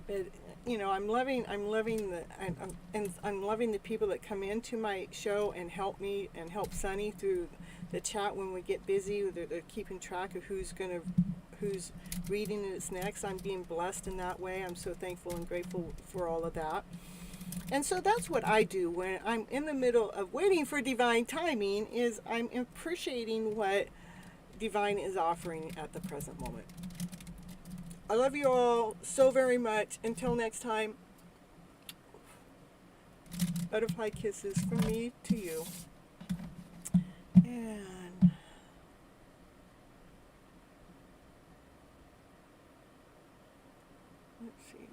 but I'm loving the people that come into my show and help me and help Sunny through the chat when we get busy. They're keeping track of who's reading it's next. I'm being blessed in that way. I'm so thankful and grateful for all of that. And so that's what I do when I'm in the middle of waiting for divine timing, is I'm appreciating what divine is offering at the present moment. I love you all so very much. Until next time, butterfly kisses from me to you. And let's see.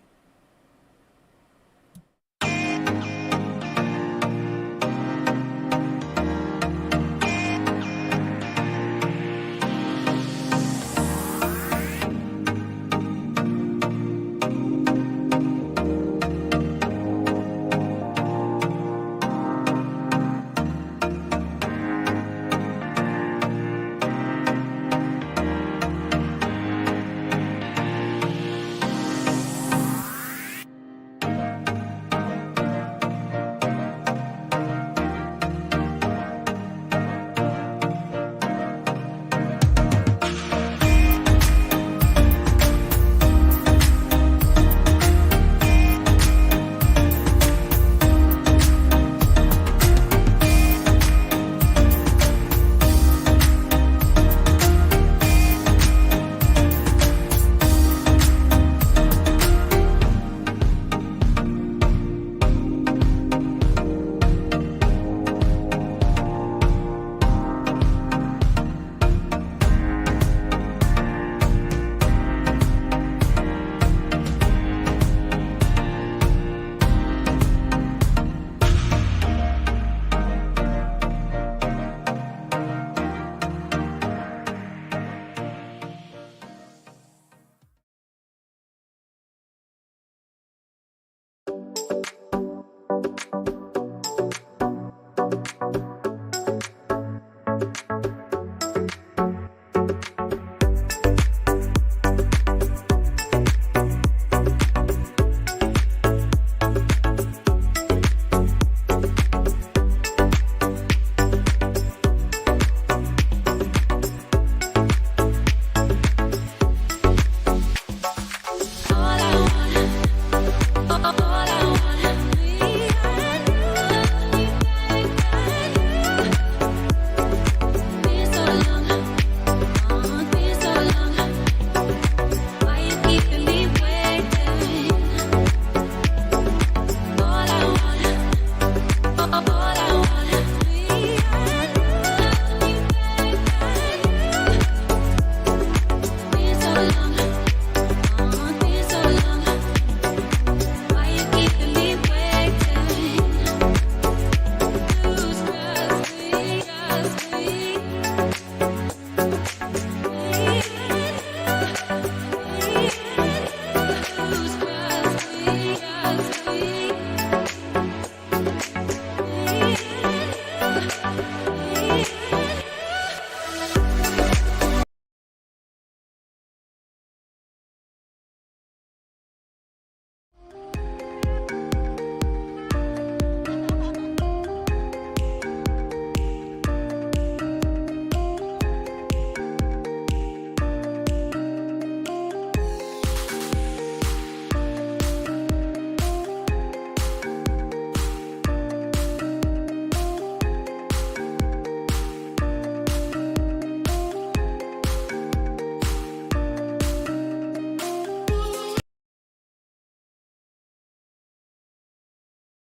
All I